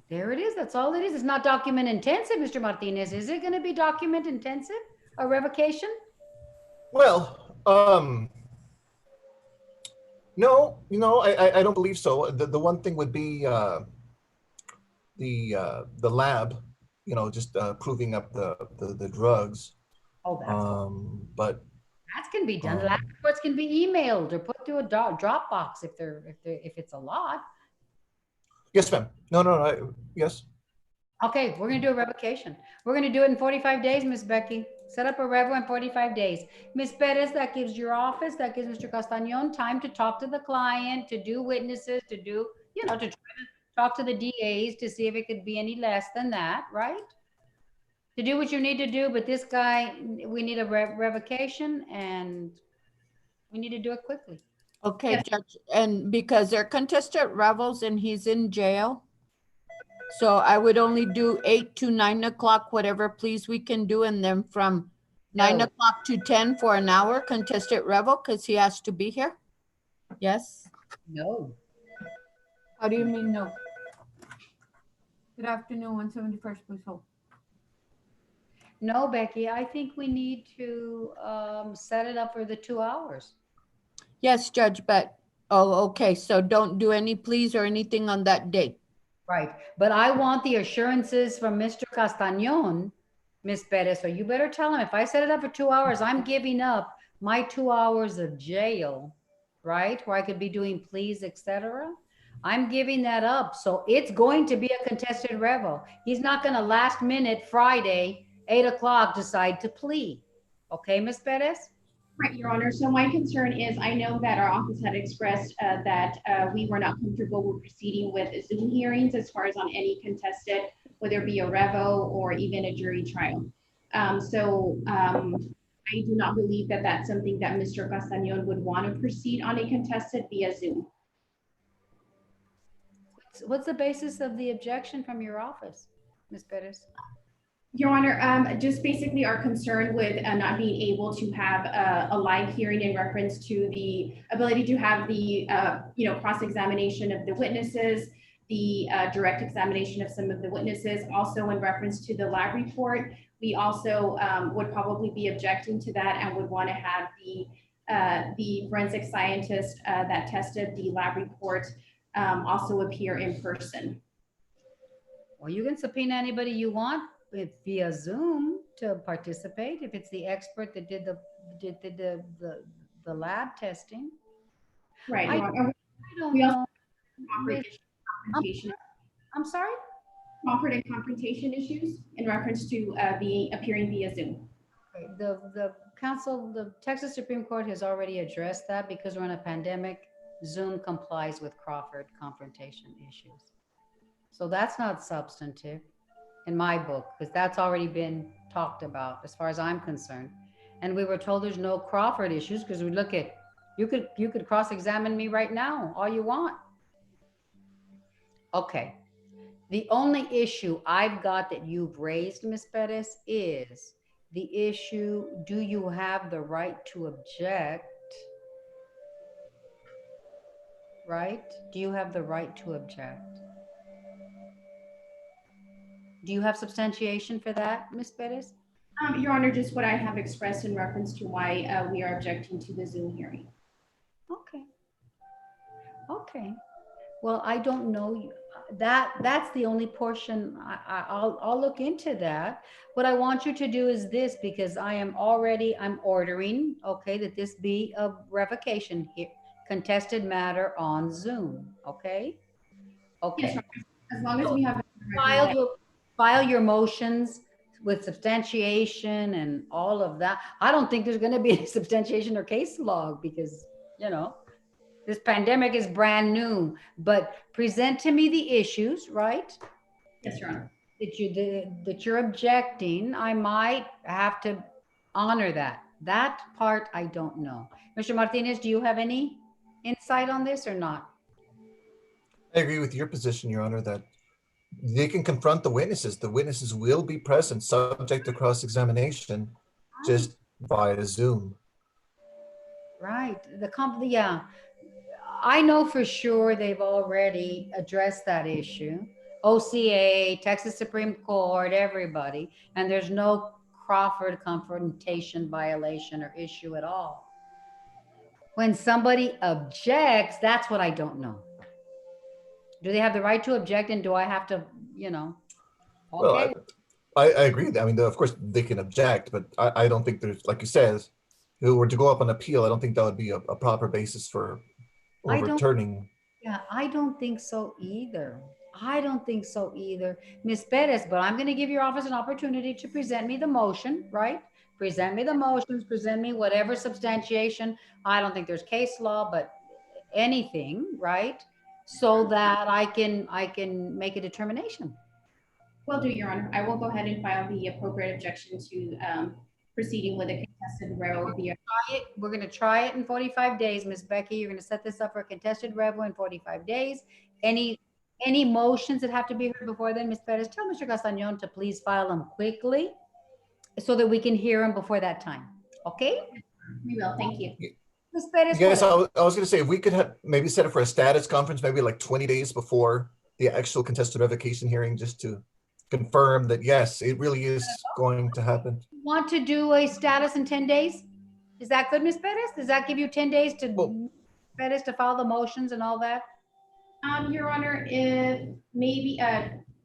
There it is. That's all it is. It's not document intensive, Mr. Martinez. Is it going to be document intensive, a revocation? Well, no, I don't believe so. The one thing would be the lab, just proving up the drugs. Oh, that's cool. But that can be done. Lab reports can be emailed or put to a Dropbox if it's a lot. Yes, ma'am. No, yes. Okay, we're gonna do a revocation. We're gonna do it in 45 days, Miss Becky. Set up a revo in 45 days. Ms. Perez, that gives your office, that gives Mr. Castañon time to talk to the client, to do witnesses, to do, to try to talk to the DAs to see if it could be any less than that, right? To do what you need to do, but this guy, we need a revocation and we need to do it quickly. Okay, Judge, and because they're contested revels and he's in jail, so I would only do 8 to 9 o'clock, whatever please we can do, and then from 9 o'clock to 10 for an hour contested revel because he has to be here. Yes? No. How do you mean no? Good afternoon, 171st, please hold. No, Becky, I think we need to set it up for the 2 hours. Yes, Judge, but, okay, so don't do any pleas or anything on that date. Right, but I want the assurances from Mr. Castañon, Ms. Perez, so you better tell him, if I set it up for 2 hours, I'm giving up my 2 hours of jail, right? Where I could be doing pleas, etc. I'm giving that up, so it's going to be a contested revo. He's not gonna last minute Friday, 8 o'clock decide to plea. Okay, Ms. Perez? Right, Your Honor. So my concern is, I know that our office had expressed that we were not comfortable with proceeding with Zoom hearings as far as on any contested, whether it be a revo or even a jury trial. I do not believe that that's something that Mr. Castañon would want to proceed on a contested via Zoom. What's the basis of the objection from your office, Ms. Perez? Your Honor, just basically our concern with not being able to have a live hearing in reference to the ability to have the cross-examination of the witnesses, the direct examination of some of the witnesses. Also in reference to the lab report, we also would probably be objecting to that and would want to have the forensic scientist that tested the lab report also appear in person. Well, you can subpoena anybody you want via Zoom to participate if it's the expert that did the lab testing. Right. I don't know. I'm sorry? Crawford and confrontation issues in reference to appearing via Zoom. Okay. The Texas Supreme Court has already addressed that because we're in a pandemic. Zoom complies with Crawford confrontation issues. So that's not substantive in my book, because that's already been talked about as far as I'm concerned. And we were told there's no Crawford issues because we look at, you could cross-examine me right now, all you want. Okay. The only issue I've got that you've raised, Ms. Perez, is the issue, do you have the right to object? Right? Do you have the right to object? Do you have substantiation for that, Ms. Perez? Your Honor, just what I have expressed in reference to why we are objecting to the Zoom hearing. Okay. Okay. Well, I don't know. That's the only portion. I'll look into that. What I want you to do is this, because I'm ordering, okay, that this be a revocation here, contested matter on Zoom, okay? Okay. Yes, as long as we have file your motions with substantiation and all of that. I don't think there's going to be any substantiation or case log because, this pandemic is brand new, but present to me the issues, right? Yes, Your Honor. That you're objecting. I might have to honor that. That part, I don't know. Mr. Martinez, do you have any insight on this or not? I agree with your position, Your Honor, that they can confront the witnesses. The witnesses will be present, subject to cross-examination, just via Zoom. Right, yeah. I know for sure they've already addressed that issue. OCA, Texas Supreme Court, everybody, and there's no Crawford confrontation violation or issue at all. When somebody objects, that's what I don't know. Do they have the right to object, and do I have to, you know? Okay. Well, I agree. I mean, of course, they can object, but I don't think there's, like you said, if it were to go up on appeal, I don't think that would be a proper basis for overturning. Yeah, I don't think so either. I don't think so either, Ms. Perez, but I'm going to give your office an opportunity to present me the motion, right? Present me the motions, present me whatever substantiation. I don't think there's case law, but anything, right? So that I can make a determination. Will do, Your Honor. I will go ahead and file the appropriate objection to proceeding with a contested revo via. We're going to try it in 45 days. Ms. Becky, you're going to set this up for a contested revo in 45 days. Any motions that have to be heard before then, Ms. Perez, tell Mr. Castañon to please file them quickly so that we can hear them before that time. Okay? We will. Thank you. Ms. Perez. Yes, I was going to say, if we could have maybe set it for a status conference, maybe like 20 days before the actual contested revocation hearing, just to confirm that, yes, it really is going to happen. Want to do a status in 10 days? Is that good, Ms. Perez? Does that give you 10 days to Perez to file the motions and all that? Your Honor, if maybe,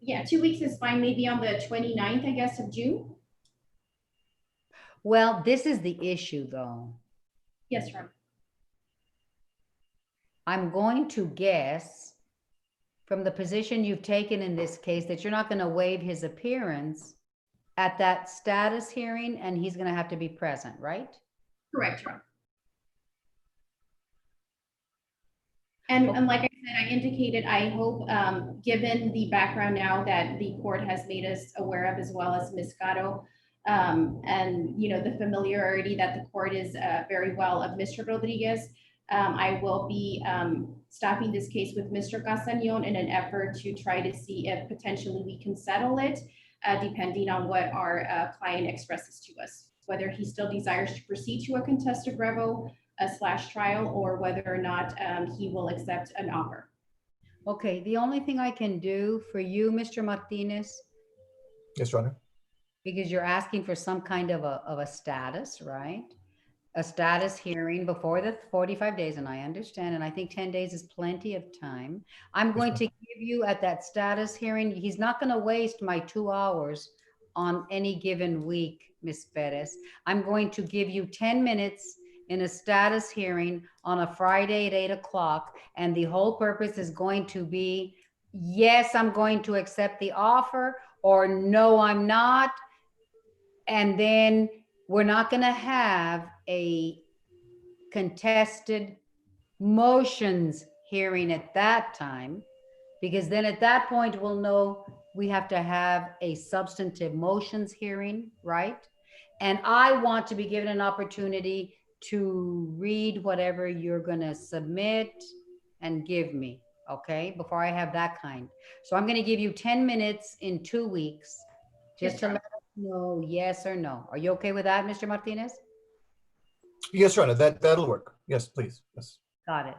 yeah, 2 weeks is fine. Maybe on the 29th, I guess, of June. Well, this is the issue, though. Yes, Your Honor. I'm going to guess from the position you've taken in this case that you're not going to waive his appearance at that status hearing, and he's going to have to be present, right? Correct, Your Honor. And like I said, I indicated, I hope, given the background now that the court has made us aware of, as well as Ms. Gatto, and, you know, the familiarity that the court is very well of Mr. Rodriguez, I will be stopping this case with Mr. Castañon in an effort to try to see if potentially we can settle it, depending on what our client expresses to us, whether he still desires to proceed to a contested revo / trial, or whether or not he will accept an offer. Okay, the only thing I can do for you, Mr. Martinez. Yes, Your Honor. Because you're asking for some kind of a status, right? A status hearing before the 45 days, and I understand, and I think 10 days is plenty of time. I'm going to give you at that status hearing, he's not going to waste my 2 hours on any given week, Ms. Perez. I'm going to give you 10 minutes in a status hearing on a Friday at 8 o'clock, and the whole purpose is going to be, yes, I'm going to accept the offer, or no, I'm not. And then we're not going to have a contested motions hearing at that time, because then at that point we'll know we have to have a substantive motions hearing, right? And I want to be given an opportunity to read whatever you're going to submit and give me, okay, before I have that kind. So I'm going to give you 10 minutes in 2 weeks just to let us know yes or no. Are you okay with that, Mr. Martinez? Yes, Your Honor, that'll work. Yes, please. Yes. Got it.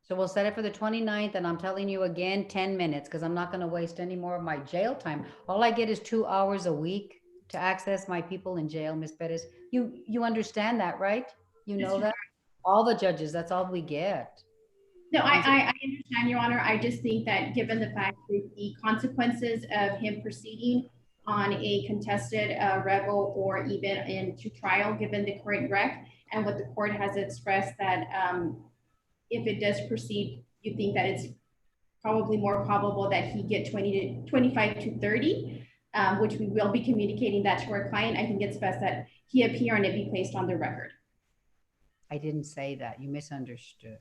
So we'll set it for the 29th, and I'm telling you again, 10 minutes, because I'm not going to waste any more of my jail time. All I get is 2 hours a week to access my people in jail, Ms. Perez. You understand that, right? You know that? All the judges, that's all we get. No, I understand, Your Honor. I just think that given the fact that the consequences of him proceeding on a contested revo or even into trial, given the current rec, and what the court has expressed that if it does proceed, you think that it's probably more probable that he get 25 to 30, which we will be communicating that to our client. I think it's best that he appear and it be placed on the record. I didn't say that. You misunderstood.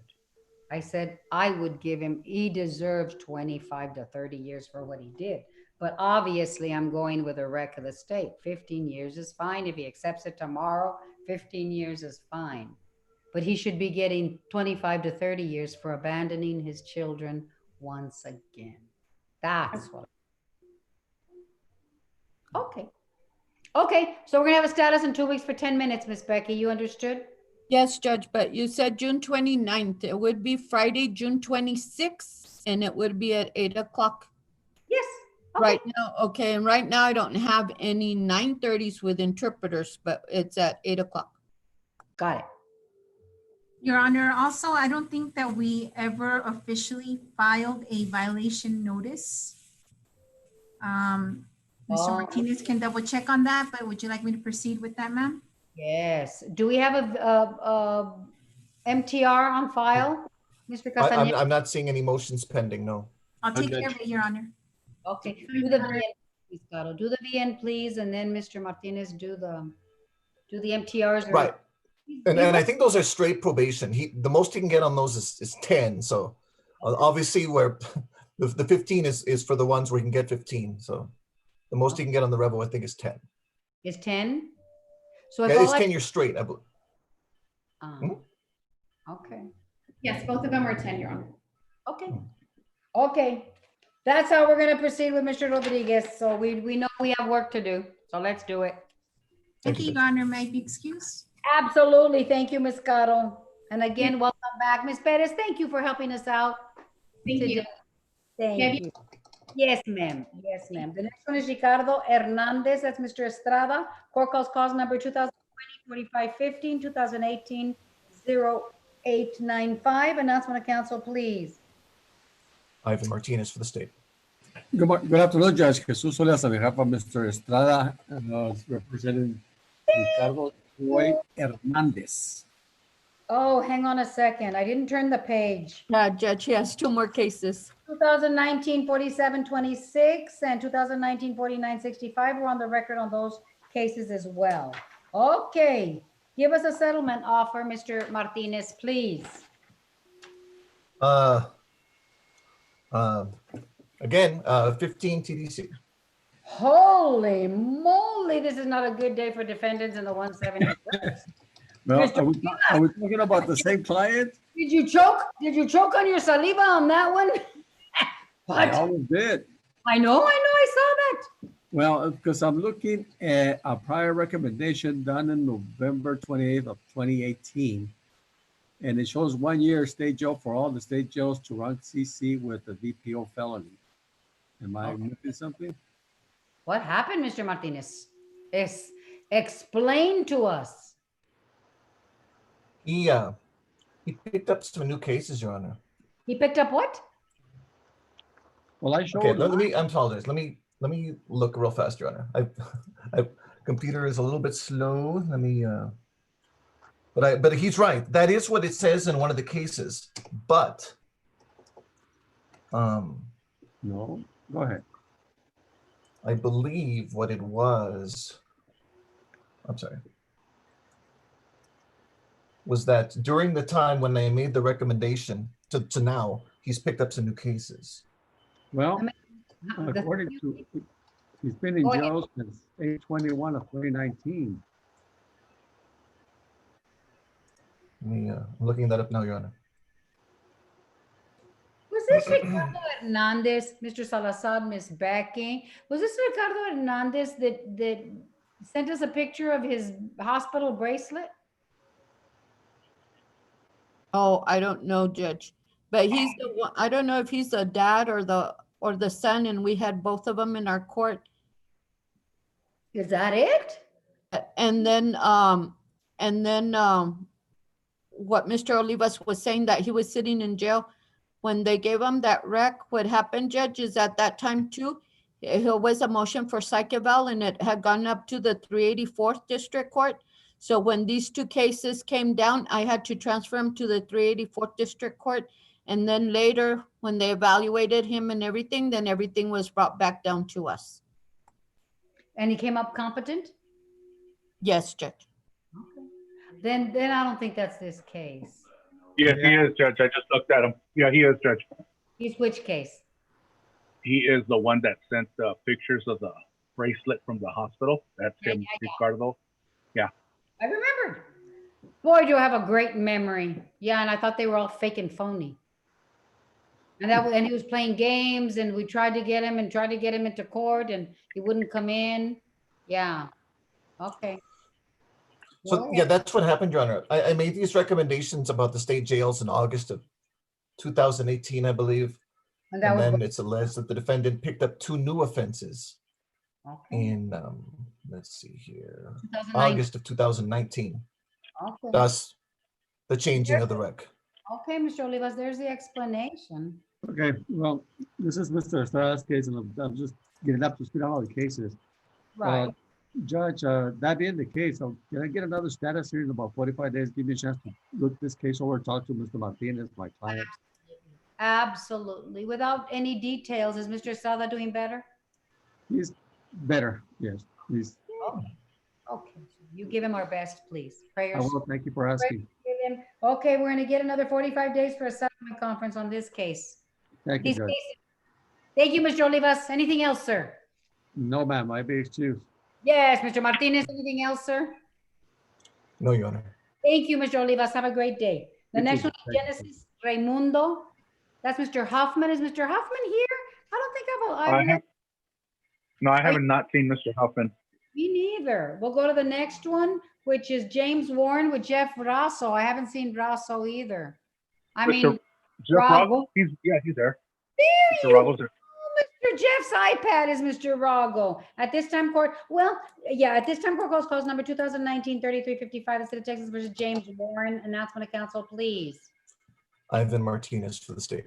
I said I would give him, he deserves 25 to 30 years for what he did. But obviously I'm going with a wreck of the state. 15 years is fine. If he accepts it tomorrow, 15 years is fine. but he should be getting 25 to 30 years for abandoning his children once again. That's what. Okay. Okay, so we're gonna have a status in 2 weeks for 10 minutes, Miss Becky. You understood? Yes, Judge, but you said June 29th. It would be Friday, June 26th, and it would be at 8 o'clock. Yes. Right now, okay, and right now I don't have any 9:30s with interpreters, but it's at 8 o'clock. Got it. Your Honor, also, I don't think that we ever officially filed a violation notice. Mr. Martinez can double check on that, but would you like me to proceed with that, ma'am? Yes. Do we have a MTR on file, Mr. Castañeda? I'm not seeing any motions pending, no. I'll take care of it, Your Honor. Okay, do the VN, please, Caro. Do the VN, please, and then Mr. Martinez do the MTRs. Right. And I think those are straight probation. The most he can get on those is 10. So obviously where the 15 is for the ones where he can get 15. So the most he can get on the Revo, I think, is 10. Is 10? So Yeah, it's 10 years straight, I believe. Okay. Yes, both of them are 10, Your Honor. Okay. Okay. That's how we're gonna proceed with Mr. Rodriguez. So we know we have work to do. So let's do it. Thank you, Your Honor. May I be excused? Absolutely. Thank you, Ms. Caro. And again, welcome back. Ms. Perez, thank you for helping us out. Thank you. Thank you. Yes, ma'am. Yes, ma'am. The next one is Ricardo Hernandez. That's Mr. Estrada. Court calls cause number 2020-4515, 2018-0895. Announcement of council, please. Ivan Martinez for the state. Good afternoon, Judge. Jesus Soles on behalf of Mr. Estrada, representing Ricardo Hernandez. Oh, hang on a second. I didn't turn the page. Yeah, Judge, he has 2 more cases. 2019-4726 and 2019-4965. We're on the record on those cases as well. Okay. Give us a settlement offer, Mr. Martinez, please. Again, 15 TDC. Holy moly, this is not a good day for defendants in the 170. Well, are we talking about the same client? Did you choke? Did you choke on your saliva on that one? I almost did. I know, I saw that. Well, because I'm looking at a prior recommendation done in November 28th of 2018. And it shows 1 year state jail for all the state jails to run CC with a VPO felony. Am I missing something? What happened, Mr. Martinez? Explain to us. He picked up some new cases, Your Honor. He picked up what? Well, I showed. Okay, let me. I apologize. Let me look real fast, Your Honor. I computer is a little bit slow. Let me. But he's right. That is what it says in one of the cases. But. No, go ahead. I believe what it was. I'm sorry. Was that during the time when they made the recommendation to now, he's picked up some new cases. Well, according to, he's been in jail since 8/21 of 2019. I'm looking that up now, Your Honor. Was this Ricardo Hernandez, Mr. Salazar, Miss Becky? Was this Ricardo Hernandez that sent us a picture of his hospital bracelet? Oh, I don't know, Judge, but he's the one. I don't know if he's the dad or the son, and we had both of them in our court. Is that it? And then what Mr. Olivas was saying, that he was sitting in jail when they gave him that rec. What happened, Judge, is at that time too, it was a motion for psych eval, and it had gone up to the 384th District Court. So when these 2 cases came down, I had to transfer him to the 384th District Court. And then later, when they evaluated him and everything, then everything was brought back down to us. And he came up competent? Yes, Judge. Okay. Then I don't think that's this case. Yes, he is, Judge. I just looked at him. Yeah, he is, Judge. He's which case? He is the one that sent the pictures of the bracelet from the hospital. That's him, Ricardo. Yeah. I remembered. Boy, do I have a great memory. Yeah, and I thought they were all fake and phony. And he was playing games, and we tried to get him into court, and he wouldn't come in. Yeah. Okay. So yeah, that's what happened, Your Honor. I made these recommendations about the state jails in August of 2018, I believe. And that was then it's alleged that the defendant picked up 2 new offenses in, let's see here, 2019. August of 2019. Okay. Thus, the changing of the rec. Okay, Mr. Olivas, there's the explanation. Okay, well, this is Mr. Estrada's case, and I'm just getting up to speed on all the cases. Right. Judge, that being the case, can I get another status here in about 45 days? Give me a chance to look this case over, talk to Mr. Martinez, my client. Absolutely. Without any details, is Mr. Estrada doing better? He's better, yes. He's. Okay. You give him our best, please. I Prayers. will, thank you for asking. Okay, we're going to get another 45 days for a settlement conference on this case. Thank you, These Judge. cases. Thank you, Mr. Olivas. Anything else, sir? No, ma'am, I be excused. Yes, Mr. Martinez. Anything else, sir? No, Your Honor. Thank you, Mr. Olivas. Have a great day. The You next too. one is Genesis Raimundo. That's Mr. Hoffman. Is Mr. Hoffman here? I don't think I have not seen Mr. Huffman. Me neither. We'll go to the next one, which is James Warren with Jeff Rasso. I haven't seen Rasso either. I mean, Jeff Rago. Rago? He's there. There Mr. you Rago's there. Mr. Jeff's iPad is Mr. Rago. At this time, court, at this time, court calls cause number 2019-3355, the state of Texas versus James Warren. Announcement of council, please. Ivan Martinez for the state.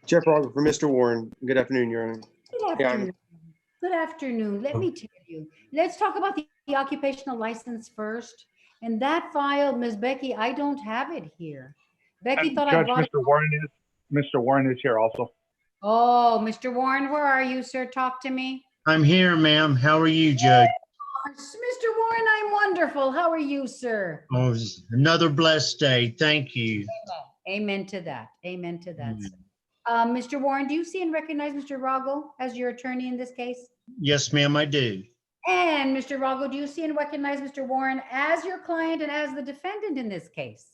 Jeff Rago for Mr. Warren. Good afternoon, Your Honor. Good afternoon. Good afternoon. Let me tell you, let's talk about the occupational license first. And that file, Ms. Becky, I don't have it here. Becky thought I Judge, brought it. Mr. Warren is here also. Oh, Mr. Warren, where are you, sir? Talk to me. I'm here, ma'am. How are you, Judge? Mr. Warren, I'm wonderful. How are you, sir? Oh, it's another blessed day. Thank you. Amen to that. Amen to that. Mr. Warren, do you see and recognize Mr. Rago as your attorney in this case? Yes, ma'am, I do. And Mr. Rago, do you see and recognize Mr. Warren as your client and as the defendant in this case?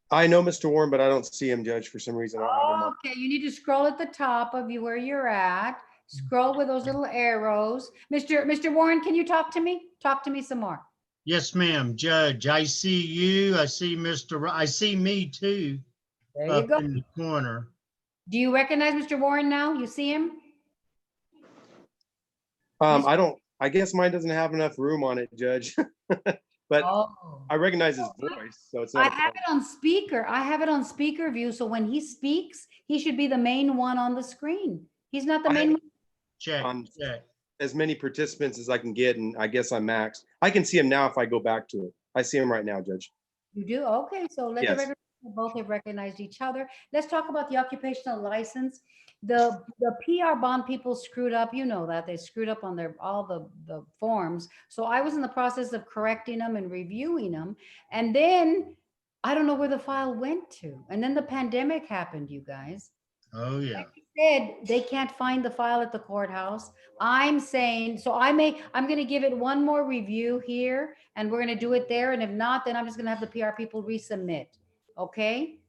I know Mr. Warren, but I don't see him, Judge, for some reason. I don't have him up. Okay, you need to scroll at the top of you where you're at. Scroll with those little arrows. Mr. Warren, can you talk to me? Talk to me some more. Yes, ma'am, Judge. I see you. I see I see me too. There you up go. in the corner. Do you recognize Mr. Warren now? You see him? I don't. I guess mine doesn't have enough room on it, Judge. But I recognize his voice, so it's not. I have it on speaker. I have it on speaker view. So when he speaks, he should be the main one on the screen. He's not the main one. Check. As many participants as I can get, and I guess I'm maxed. I can see him now if I go back to it. I see him right now, Judge. You do? Okay, so let's Yes. both have recognized each other. Let's talk about the occupational license. The PR bond people screwed up. You know that they screwed up on all the forms. So I was in the process of correcting them and reviewing them. And then I don't know where the file went to. And then the pandemic happened, you guys. Oh, yeah. Like you said, they can't find the file at the courthouse. I'm saying, so I'm going to give it one more review here, and we're going to do it there. And if not, then I'm just going to have the PR people resubmit. Okay?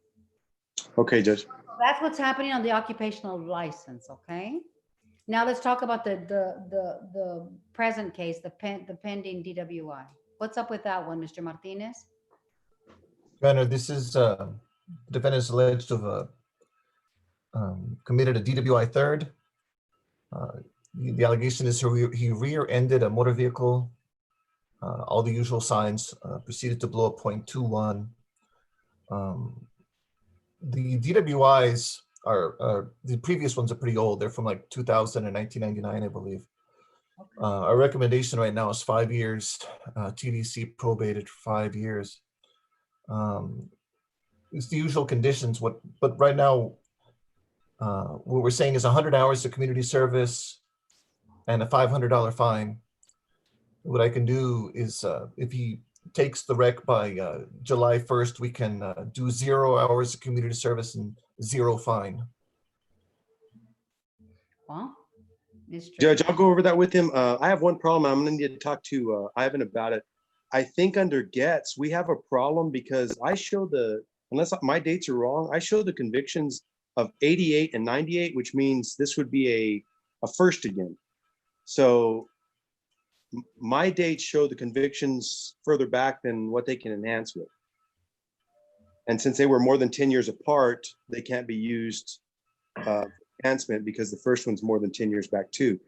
Okay, Judge. That's what's happening on the occupational license. Okay. Now let's talk about the present case, the pending DWI. What's up with that one, Mr. Martinez? Your Honor, this is defendant is alleged to have committed a DWI third. The allegation is he rear-ended a motor vehicle, all the usual signs, proceeded to blow a .21. The DWIs are the previous ones are pretty old. They're from like 2000 and 1999, I believe. Our recommendation right now is 5 years, TDC probated for 5 years. It's the usual conditions. But right now, what we're saying is 100 hours of community service and a $500 fine. What I can do is if he takes the rec by July 1st, we can do 0 hours of community service and 0 fine. Well, Judge, I'll go over that with him. I have one problem. I'm going to need to talk to Ivan about it. I think under gets, we have a problem because I show unless my dates are wrong, I show the convictions of 88 and 98, which means this would be a first again. So my dates show the convictions further back than what they can enhance with. And since they were more than 10 years apart, they can't be used enhancement because the first one's more than 10 years back too.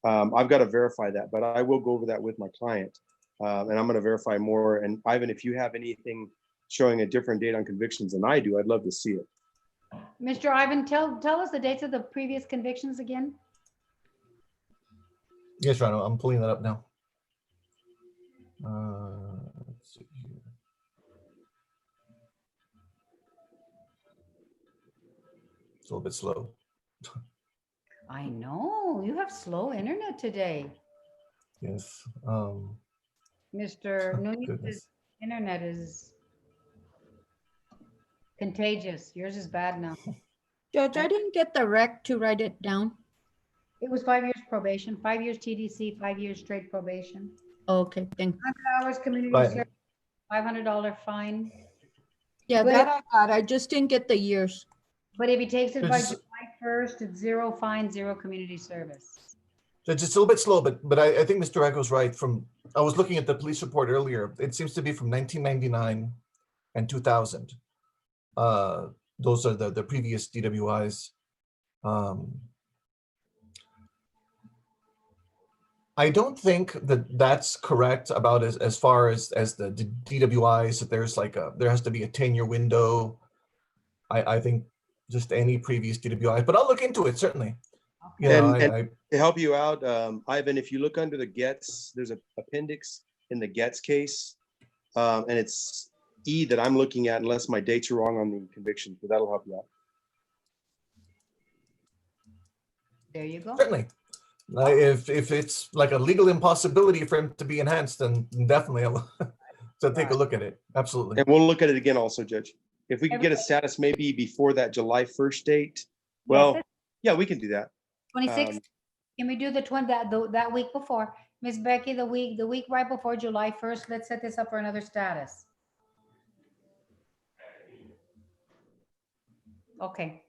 I've got to verify that, but I will go over that with my client. And I'm going to verify more. And Ivan, if you have anything showing a different date on convictions than I do, I'd love to see it. Mr. Ivan, tell us the dates of the previous convictions again. Yes, Your Honor, I'm pulling that up now. Let's see here. It's a little bit slow. I know, you have slow internet today. Yes. Mr. Nunez's Goodness. internet is contagious. Yours is bad now. Judge, I didn't get the rec to write it down. It was 5 years probation, 5 years TDC, 5 years straight probation. Okay, thank you. 100 hours community Right. service, $500 fine. Yeah, But that I got. I just didn't get the years. But if he takes it by It's- July 1st, it's 0 fine, 0 community service. Judge, it's a little bit slow, but I think Mr. Echo's right. I was looking at the police report earlier. It seems to be from 1999 and 2000. Those are the previous DWIs. I don't think that that's correct about as far as the DWIs, that there's there has to be a 10-year window. I think just any previous DWIs, but I'll look into it, certainly. You know, And to help you out, Ivan, if you look under the gets, there's an appendix in the gets case. And it's E that I'm looking at, unless my dates are wrong on the conviction, but that'll help you out. There you go. Certainly. If it's like a legal impossibility for him to be enhanced, then definitely I'll take a look at it. Absolutely. And we'll look at it again also, Judge. If we could get a status maybe before that July 1st date, well, yeah, we can do that. 26th, can we do that week before? Miss Becky, the week right before July 1st, let's set this up for another status. Okay.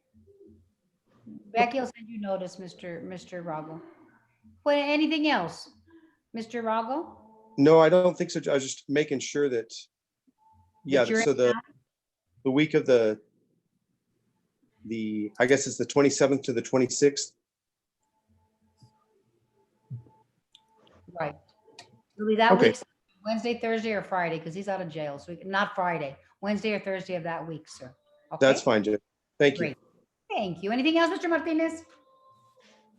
Becky will send you notice, Mr. Rago. Well, anything else? Mr. Rago? No, I don't think so. I was just making sure that, yeah, you're so in the week of the I guess it's the 27th to the 26th. Right. It'll be that Okay. week, Wednesday, Thursday, or Friday, because he's out of jail. So not Friday, Wednesday or Thursday of that week, sir. Okay? That's fine, Judge. Thank you. Great. Thank you. Anything else, Mr. Martinez?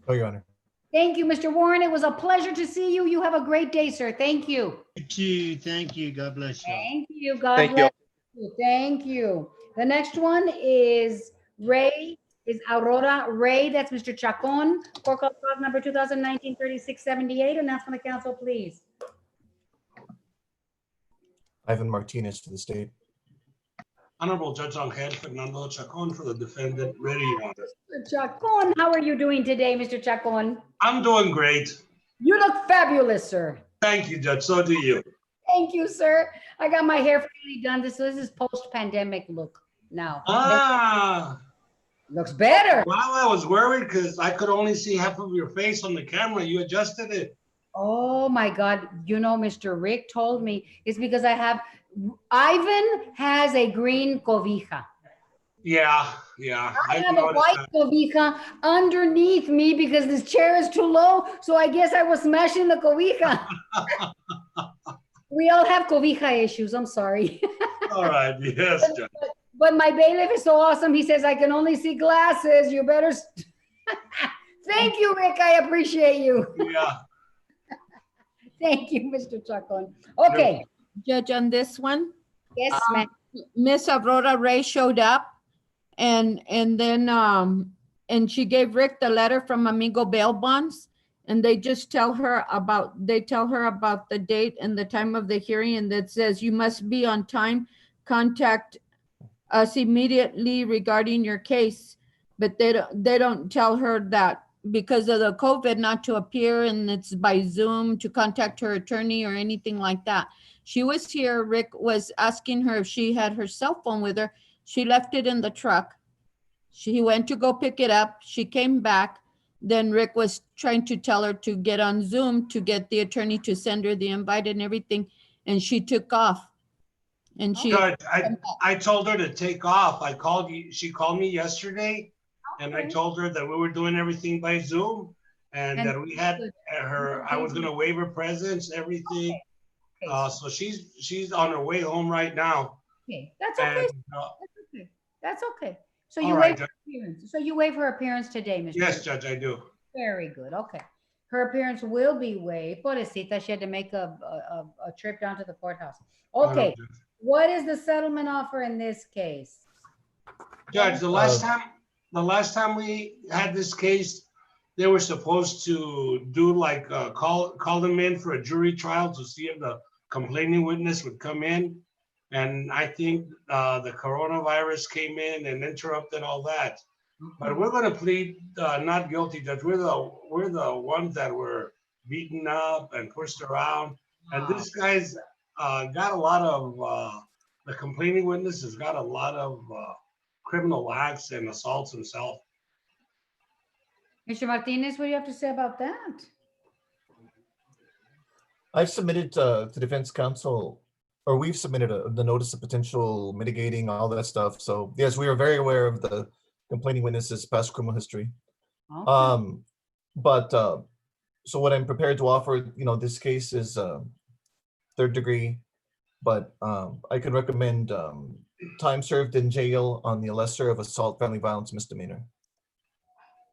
Oh, Your Honor. Thank you, Mr. Warren. It was a pleasure to see you. You have a great day, sir. Thank you. Thank you. Thank you. God bless you. Thank you. God Thank you. bless you. Thank you. The next one is Aurora Ray. That's Mr. Chacon. Court call number 2019-3678. Announcement of council, please. Ivan Martinez for the state. Honorable Judge Angel Fernando Chacon for the defendant, ready, Your Honor. Mr. Chacon, how are you doing today, Mr. Chacon? I'm doing great. You look fabulous, sir. Thank you, Judge. So do you. Thank you, sir. I got my hair finally done. This is post-pandemic look now. Ah. Looks better. Wow, I was worried because I could only see half of your face on the camera. You adjusted it. Oh my God. You know, Mr. Rick told me it's because Ivan has a green cobija. Yeah. I have a white cobija underneath me because this chair is too low. So I guess I was smashing the cobija. We all have cobija issues. I'm sorry. All right. Yes, Judge. But my bailiff is so awesome. He says, I can only see glasses. You better. Thank you, Rick. I appreciate you. Yeah. Thank you, Mr. Chacon. Okay. Judge, on this one, Yes, ma'am. Miss Aurora Ray showed up and then and she gave Rick the letter from Amigo Bail Bonds, and they just tell her about the date and the time of the hearing, and that says you must be on time, contact us immediately regarding your case. But they don't tell her that because of the COVID not to appear, and it's by Zoom, to contact her attorney or anything like that. She was here. Rick was asking her if she had her cell phone with her. She left it in the truck. She went to go pick it up. She came back. Then Rick was trying to tell her to get on Zoom to get the attorney to send her the invite and everything. And she took off. And she, Judge, I told her to take off. I called you, she called me yesterday and I Okay. told her that we were doing everything by Zoom and And that we had her, I was gonna waive her presence, everything. Okay. So she's on her way home right now. Okay, that's okay. And, That's okay. That's okay. So All you right, waive her appearance. So you waive her appearance today, Mr. yes, Judge, I do. Very good. Okay. Her appearance will be waived. Pobrecita, she had to make a trip down to the courthouse. Okay. What is the settlement offer in this case? Judge, the last time we had this case, they were supposed to do like, call them in for a jury trial to see if the complaining witness would come in. And I think the coronavirus came in and interrupted all that. But we're gonna plead not guilty, Judge. We're the ones that were beaten up and pushed around. And this guy's got a lot of, the complaining witness has got a lot of criminal acts and assaults himself. Mr. Martinez, what do you have to say about that? I've submitted to defense counsel, or we've submitted the notice of potential mitigating, all that stuff. So yes, we are very aware of the complaining witness's past criminal history. Okay. So what I'm prepared to offer, this case is third degree, but I could recommend time served in jail on the lesser of assault, family violence misdemeanor.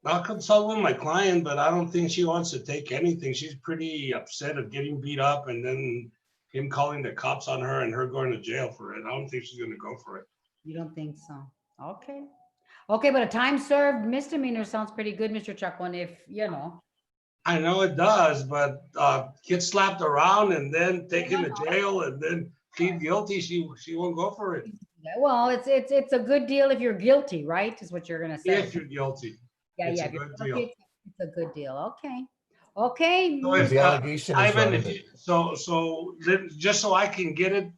I'll consult with my client, but I don't think she wants to take anything. She's pretty upset of getting beat up and then him calling the cops on her and her going to jail for it. I don't think she's gonna go for it. You don't think so? Okay. Okay, but a time served misdemeanor sounds pretty good, Mr. Chacon, if, I know it does, but get slapped around and then taken to jail and then plead guilty, she won't go for it. Well, it's a good deal if you're guilty, right? Is what you're gonna say. If you're guilty. Yeah, It's yeah. a if you're good guilty, deal. It's a good deal. Okay. Okay. So if, The allegation is Ivan, relevant. so then just so I can get it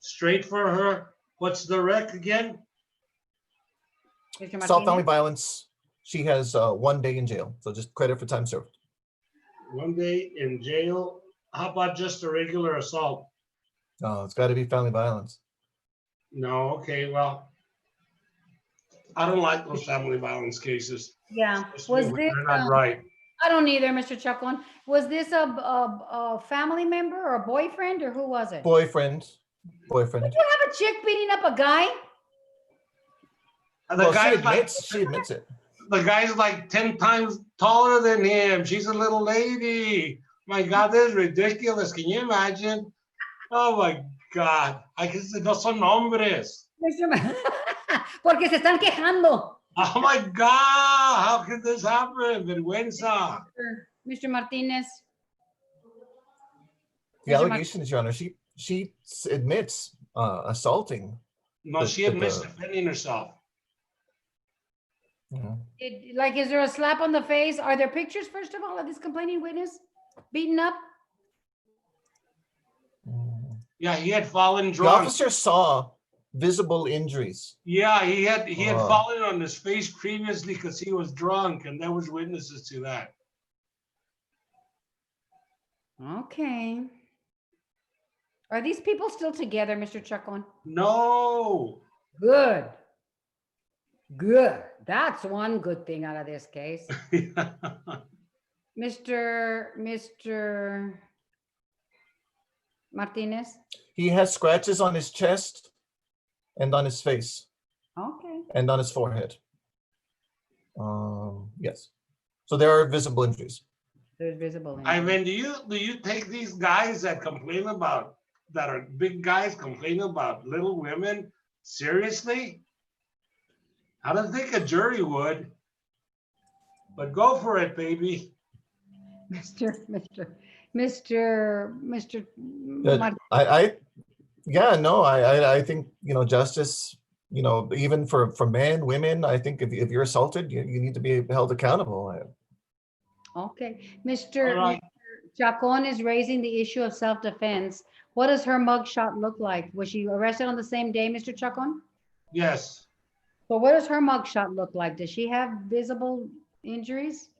straight for her, what's the rec again? Mr. Assault, family Martinez? violence, she has 1 day in jail. So just credit for time served. 1 day in jail. How about just a regular assault? No, it's got to be family violence. No, okay, well, I don't like those family violence cases. Yeah. Especially Was when this? they're not right. I don't either, Mr. Chacon. Was this a family member or a boyfriend or who was it? Boyfriend. Would you have a chick beating up a guy? The Well, guy's she admits it. The guy's like 10 times taller than him. She's a little lady. My God, this is ridiculous. Can you imagine? Oh my God. I guess no son hombres. Porque se están quejando. Oh my God. How could this happen? Vergüenza. Mr. Martinez. The allegation is, Your Honor, she admits assaulting. No, she admits defending herself. Is there a slap on the face? Are there pictures, first of all, of this complaining witness beaten up? Yeah, he had fallen The drunk. officer saw visible injuries. Yeah, he had fallen on his face previously because he was drunk, and there was witnesses to that. Okay. Are these people still together, Mr. Chacon? No. Good. Good. That's one good thing out of this case. Mr. Martinez? He has scratches on his chest and on his face Okay. and on his forehead. Yes. So there are visible injuries. There's visible. Ivan, do you take these guys that complain about, that are big guys complaining about little women seriously? I don't think a jury would, but go for it, baby. Mr. I think, justice, even for men, women, I think if you're assaulted, you need to be held accountable. Okay, Mr. Chacon is raising the issue of self-defense. What does her mugshot look like? Was she arrested on the same day, Mr. Chacon? Yes. So what does her mugshot look like? Does she have visible injuries?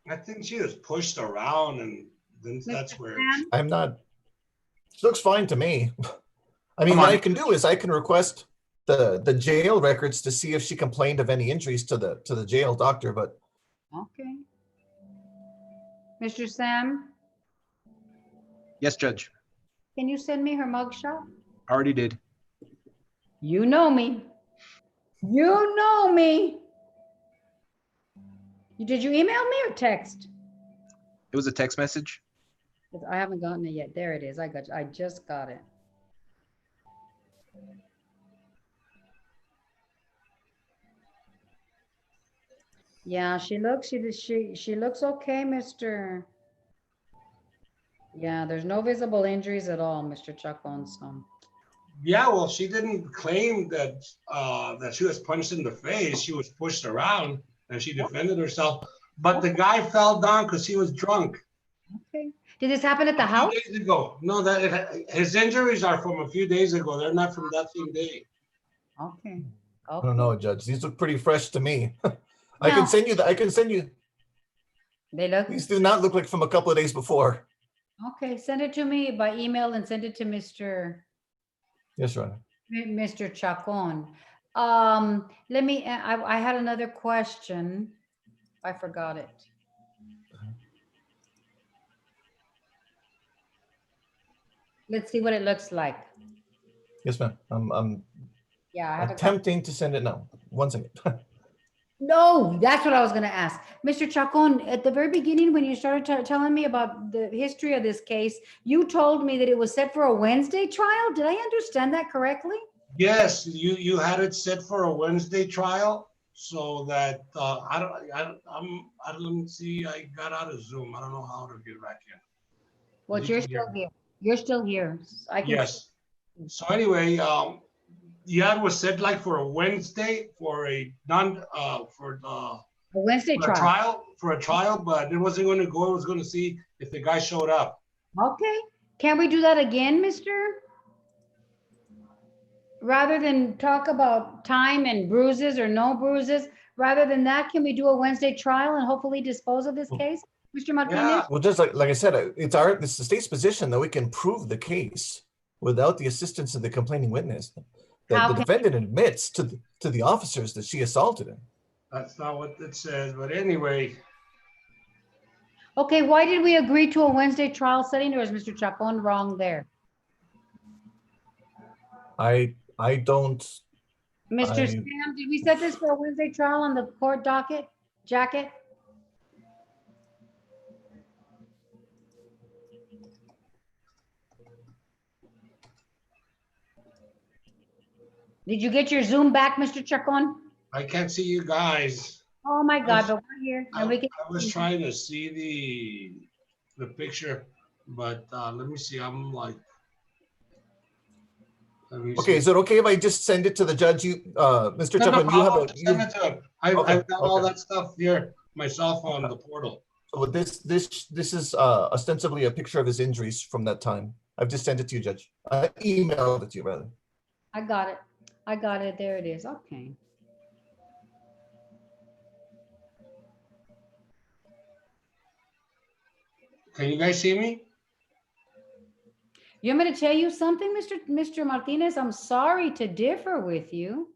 I think she was pushed around, and then that's where. I'm not, she looks fine to me. I mean, Come what on. I can do is I can request the jail records to see if she complained of any injuries to the jail doctor, but Okay. Mr. Sam, Yes, Judge. can you send me her mugshot? Already did. You know me. You know me. Did you email me or text? It was a text message. I haven't gotten it yet. There it is. I just got it. Yeah, she looks okay, Mr. Yeah, there's no visible injuries at all, Mr. Chacon. So Yeah, well, she didn't claim that that she was punched in the face. She was pushed around, and she defended herself. But the guy fell down because he was drunk. okay. Did this happen at the A few house? days ago. No, his injuries are from a few days ago. They're not from that same day. Okay. I don't know, Judge. These look pretty fresh to me. I Now- can send you I can send you. They look. These do not look like from a couple of days before. Okay, send it to me by email and send it to Mr. Yes, Your Honor. Mr. Chacon. Let me, I had another question. I forgot it. Let's see what it looks like. Yes, ma'am. I'm Yeah, I have a attempting to send it now. 1 second. No, that's what I was going to ask. Mr. Chacon, at the very beginning, when you started telling me about the history of this case, you told me that it was set for a Wednesday trial. Did I understand that correctly? Yes, you had it set for a Wednesday trial, so that let me see. I got out of Zoom. I don't know how to get back in. Well, you're still here. You're still here. I can. Yes. So anyway, yeah, it was set like for a Wednesday for a Wednesday trial. For a trial, but it wasn't going to go. It was going to see if the guy showed up. Okay. Can we do that again, mister? Rather than talk about time and bruises or no bruises, rather than that, can we do a Wednesday trial and hopefully dispose of this case? Mr. Martinez? Well, just like I said, it's the state's position that we can prove the case without the assistance of the complaining witness. That the defendant admits to the officers that she assaulted him. That's not what it says, but anyway. Okay, why did we agree to a Wednesday trial setting, or is Mr. Chacon wrong there? I don't. Mr. Sam, did we set this for a Wednesday trial on the court docket? Jacket? Did you get your Zoom back, Mr. Chacon? I can't see you guys. Oh my God, but we're here. And we can. I was trying to see the picture, but let me see. I'm like. Okay, is it okay if I just send it to the judge? You, Mr. Chacon, you have a. Send it to him. I've got all that stuff here myself on the portal. So this is ostensibly a picture of his injuries from that time. I've just sent it to you, Judge. I emailed it to you, rather. I got it. I got it. There it is. Okay. Can you guys see me? You want me to tell you something, Mr. Martinez? I'm sorry to differ with you.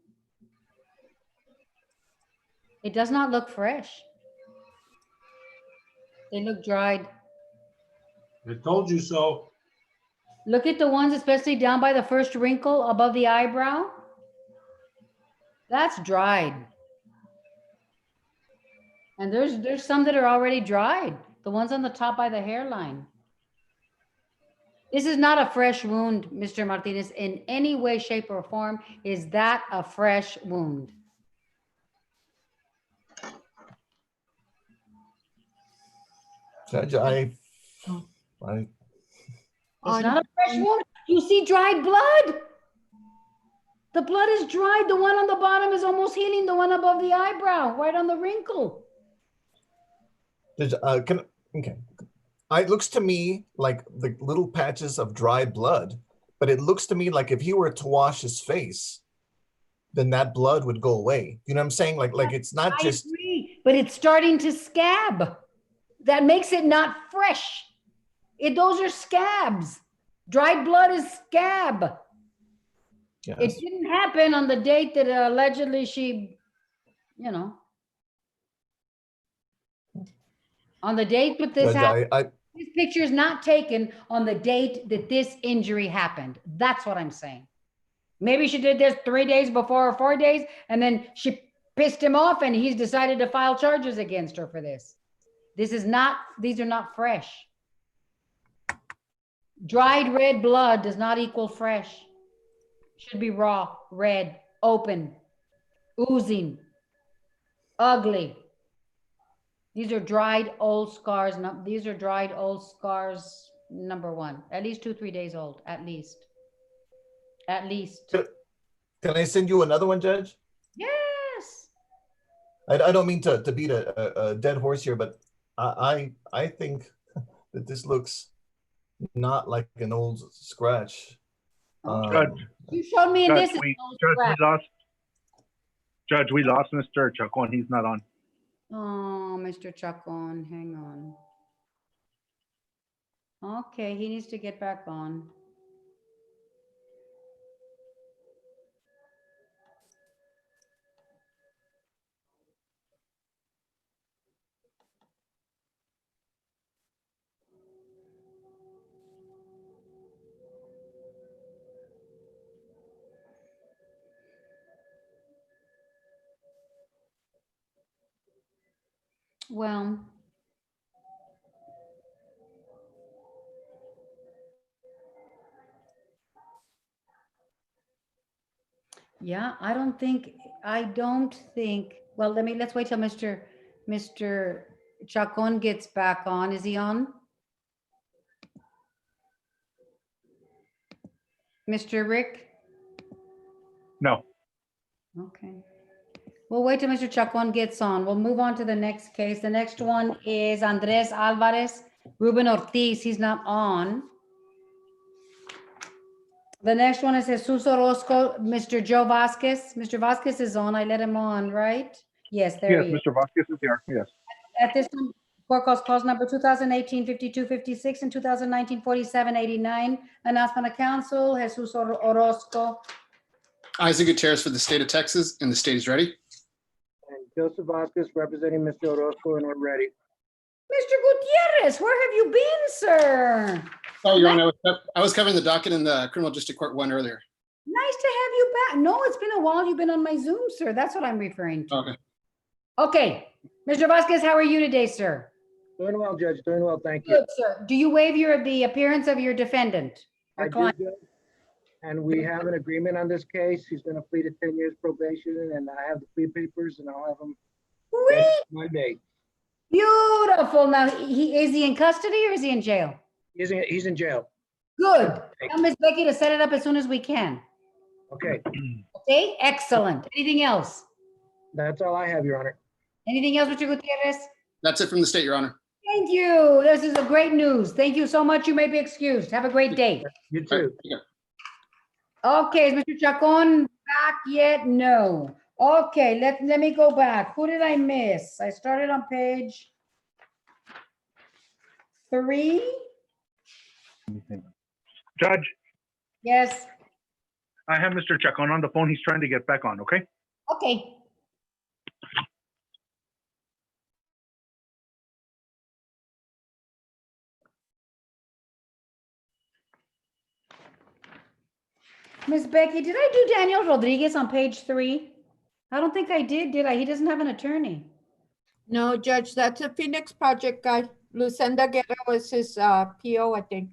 It does not look fresh. They look dried. I told you so. Look at the ones, especially down by the first wrinkle above the eyebrow. That's dried. And there's some that are already dried. The ones on the top by the hairline. This is not a fresh wound, Mr. Martinez, in any way, shape, or form. Is that a fresh wound? Judge, It's not a fresh wound. You see dried blood? The blood is dried. The one on the bottom is almost healing. The one above the eyebrow, right on the wrinkle. Judge, okay. It looks to me like the little patches of dry blood, but it looks to me like if he were to wash his face, then that blood would go away. You know what I'm saying? Like it's not I just. agree, but it's starting to scab. That makes it not fresh. Those are scabs. Dried blood is scab. Yes. It didn't happen on the date that allegedly she, on the date that this Judge, happened. This picture is not taken on the date that this injury happened. That's what I'm saying. Maybe she did this 3 days before or 4 days, and then she pissed him off and he's decided to file charges against her for this. These are not fresh. Dried red blood does not equal fresh. Should be raw, red, open, oozing, ugly. These are dried old scars. These are dried old scars, number one. At least 2-3 days old, at least. At least. Can I send you another one, Judge? Yes. I don't mean to beat a dead horse here, but I think that this looks not like an old scratch. Judge, you showed me in Judge, this. Judge, we lost Mr. Chacon. He's not on. Oh, Mr. Chacon, hang on. Okay, he needs to get back on. Well, yeah, I don't think, well, let's wait till Mr. Chacon gets back on. Is he on? Mr. Rick? No. Okay. We'll wait till Mr. Chacon gets on. We'll move on to the next case. The next one is Andres Alvarez, Ruben Ortiz. He's not on. The next one is Jesus Orozco, Mr. Joe Vasquez. Mr. Vasquez is on. I let him on, right? Yes, there he is. Yes, Mr. Vasquez is here. Yes. At this time, court calls number 2018-5256 and 2019-4789. Announcement of council, Jesus Orozco. Isaac Gutierrez for the state of Texas, and the state is ready. And Joseph Vasquez representing Mr. Orozco, and we're ready. Mr. Gutierrez, where have you been, sir? Oh, Your Honor, I was covering the docket in the criminal district court one earlier. Nice to have you back. No, it's been a while. You've been on my Zoom, sir. That's what I'm referring to. Okay. Okay. Mr. Vasquez, how are you today, sir? Doing well, Judge. Doing well, thank you. Good, sir. Do you waive the appearance of your defendant? I do, Judge. And we have an agreement on this case. He's going to plead to 10 years probation, and I have the plea papers, and I'll have him Monday. Beautiful. Now, is he in custody or is he in jail? He's in jail. Good. Tell Ms. Becky to set it up as soon as we can. Okay. Okay, excellent. Anything else? That's all I have, Your Honor. Anything else, Mr. Gutierrez? That's it from the state, Your Honor. Thank you. This is a great news. Thank you so much. You may be excused. Have a great day. You too. Okay, is Mr. Chacon back yet? No. Okay, let me go back. Who did I miss? I started on page 3. Judge, Yes. I have Mr. Chacon on the phone. He's trying to get back on, okay? Okay. Miss Becky, did I do Daniel Rodriguez on page 3? I don't think I did I? He doesn't have an attorney. No, Judge, that's a Phoenix Project guy. Lucinda Guerra was his PO, I think.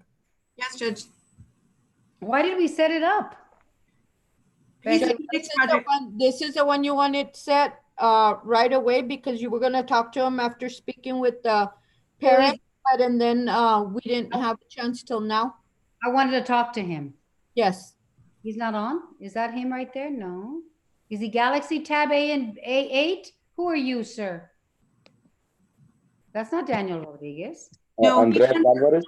Yes, Judge. Why did we set it up? Judge, this is the one you wanted set right away because you were going to talk to him after speaking with the parent, and then we didn't have a chance till now. I wanted to talk to him. Yes. He's not on? Is that him right there? No. Is he Galaxy Tab A and A8? Who are you, sir? That's not Daniel Rodriguez. No, Andres be Alvarez.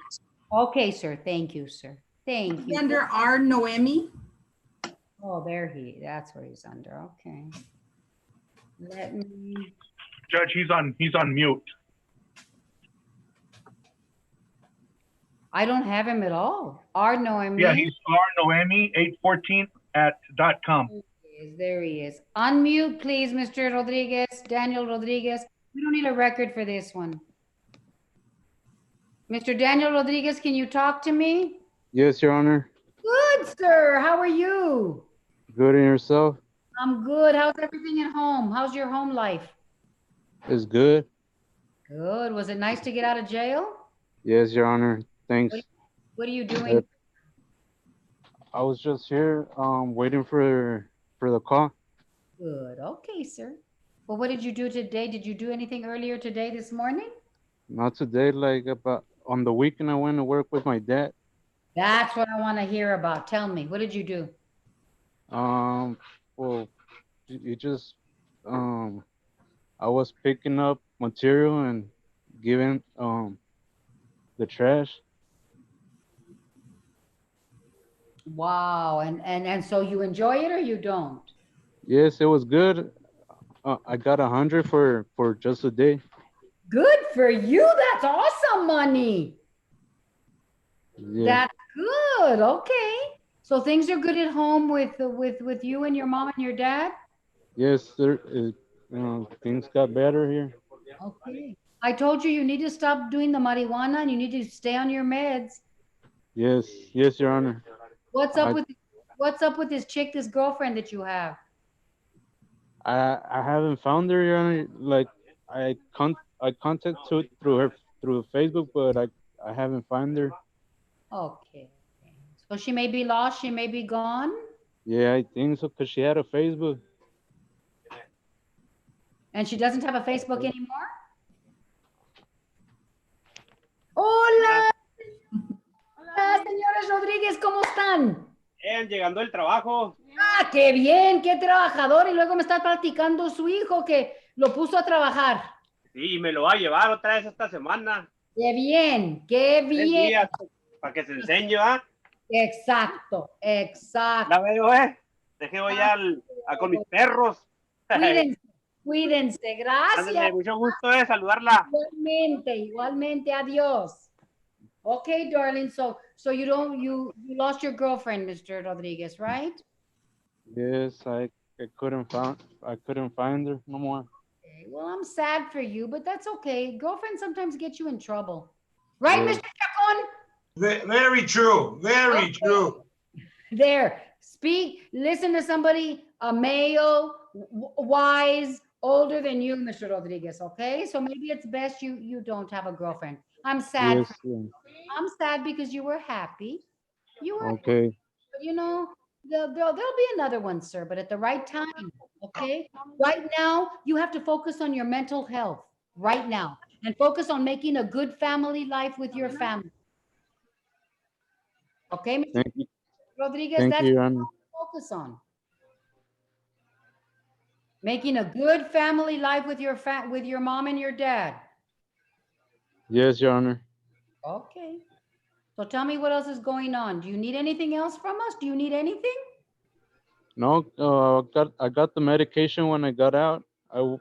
Okay, sir. Thank you, sir. Thank be you. under R. Noemi. Oh, that's where he's under. Okay. Let me, Judge, he's on mute. I don't have him at all. R Noemi. Yeah, he's R Noemi 814 @.com. There he is. Unmute, please, Mr. Rodriguez, Daniel Rodriguez. We don't need a record for this one. Mr. Daniel Rodriguez, can you talk to me? Yes, Your Honor. Good, sir. How are you? Good in yourself? I'm good. How's everything at home? How's your home life? It's good. Good. Was it nice to get out of jail? Yes, Your Honor. Thanks. What are you doing? I was just here waiting for the call. Good. Okay, sir. Well, what did you do today? Did you do anything earlier today, this morning? Not today, like about on the weekend I went to work with my dad. That's what I want to hear about. Tell me, what did you do? Well, you just I was picking up material and giving the trash. Wow. And so you enjoy it or you don't? Yes, it was good. I got 100 for just a day. Good for you. That's awesome money. Yeah. That's good. Okay. So things are good at home with you and your mom and your dad? Yes, sir. Things got better here. Okay. I told you need to stop doing the marijuana and you need to stay on your meds. Yes, yes, Your Honor. What's up with this chick, this girlfriend that you have? I haven't found her, Your Honor. Like I contacted through Facebook, but I haven't found her. Okay. So she may be lost, she may be gone. Yeah, I think so, because she had a Facebook. And she doesn't have a Facebook anymore? Hola. Hola, señores Rodríguez, ¿cómo están? Bien, llegando el trabajo. Ah, qué bien, qué trabajador. Y luego me está platicando su hijo que lo puso a trabajar. Sí, me lo va a llevar otra vez esta semana. Qué bien, qué 3 bien. días para que se enseñe, ¿ah? Exacto, exacto. La veo, Dejé voy con mis perros. Cuídense, cuídense, gracias. Ándale, mucho gusto saludarla. Igualmente, adiós. Okay, darling, so you lost your girlfriend, Mr. Rodriguez, right? Yes, I couldn't find her no more. Okay, well, I'm sad for you, but that's okay. Girlfriends sometimes get you in trouble. Right, Yeah. Mr. Chacon? Very true. Very true. There, listen to somebody, a male, wise, older than you, Mr. Rodriguez, okay? So maybe it's best you don't have a girlfriend. I'm sad. Yes, yeah. I'm sad because you were happy. You were, Okay. but you know, there'll be another one, sir, but at the right time, okay? Right now, you have to focus on your mental health right now and focus on making a good family life with your family. Okay, Mr. Thank you. Rodriguez, Thank that's you, what Your you Honor. focus on. Making a good family life with your mom and your dad. Yes, Your Honor. Okay. So tell me what else is going on. Do you need anything else from us? Do you need anything? No, I got the medication when I got out. I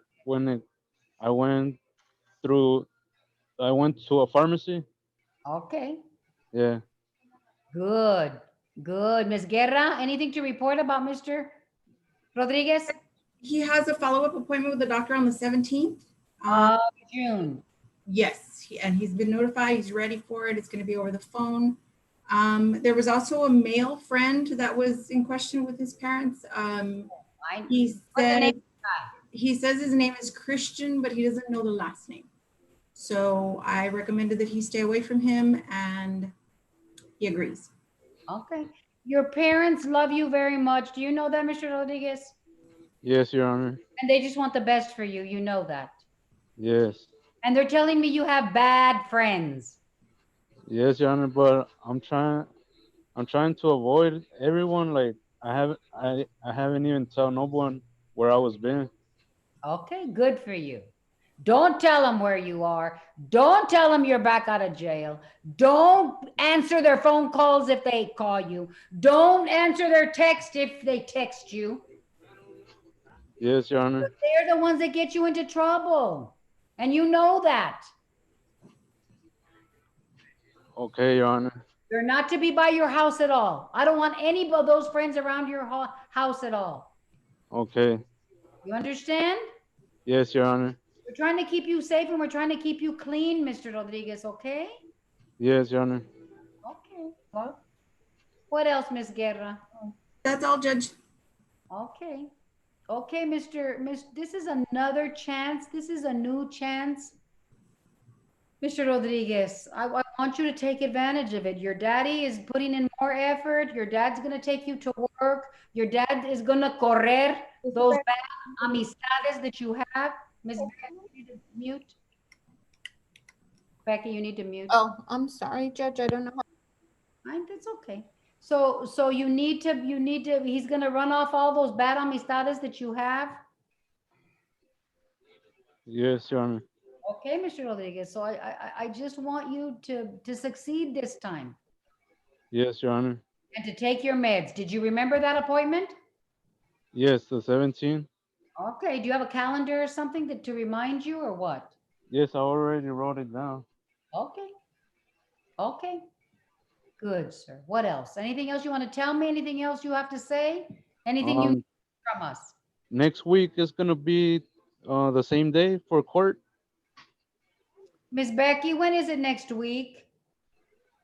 went to a pharmacy. Okay. Yeah. Good. Good. Ms. Guerra, anything to report about Mr. Rodriguez? He has a follow-up appointment with the doctor on the 17th. June. Yes, and he's been notified. He's ready for it. It's going to be over the phone. There was also a male friend that was in question with his parents. He says his name is Christian, but he doesn't know the last name. So I recommended that he stay away from him, and he agrees. Okay. Your parents love you very much. Do you know that, Mr. Rodriguez? Yes, Your Honor. And they just want the best for you. You know that. Yes. And they're telling me you have bad friends. Yes, Your Honor, but I'm trying to avoid everyone. Like I haven't even told no one where I was been. Okay, good for you. Don't tell them where you are. Don't tell them you're back out of jail. Don't answer their phone calls if they call you. Don't answer their text if they text you. Yes, Your Honor. They're the ones that get you into trouble. And you know that. Okay, Your Honor. They're not to be by your house at all. I don't want any of those friends around your house at all. Okay. You understand? Yes, Your Honor. We're trying to keep you safe and we're trying to keep you clean, Mr. Rodriguez, okay? Yes, Your Honor. Okay. Well, what else, Miss Guerra? That's all, Judge. Okay. Okay, this is another chance. This is a new chance. Mr. Rodriguez, I want you to take advantage of it. Your daddy is putting in more effort. Your dad's going to take you to work. Your dad is going to correr those bad amistades that you have. Miss Becky, you need to mute. Becky, you need to mute. Oh, I'm sorry, Judge. I don't know. That's okay. So you need to, he's going to run off all those bad amistades that you have. Yes, Your Honor. Okay, Mr. Rodriguez. So I just want you to succeed this time Yes, Your Honor. and to take your meds. Did you remember that appointment? Yes, the 17th. Okay. Do you have a calendar or something to remind you or what? Yes, I already wrote it down. Okay. Okay. Good, sir. What else? Anything else you want to tell me? Anything else you have to say? Anything you need from us? Next week is going to be the same day for court. Miss Becky, when is it next week?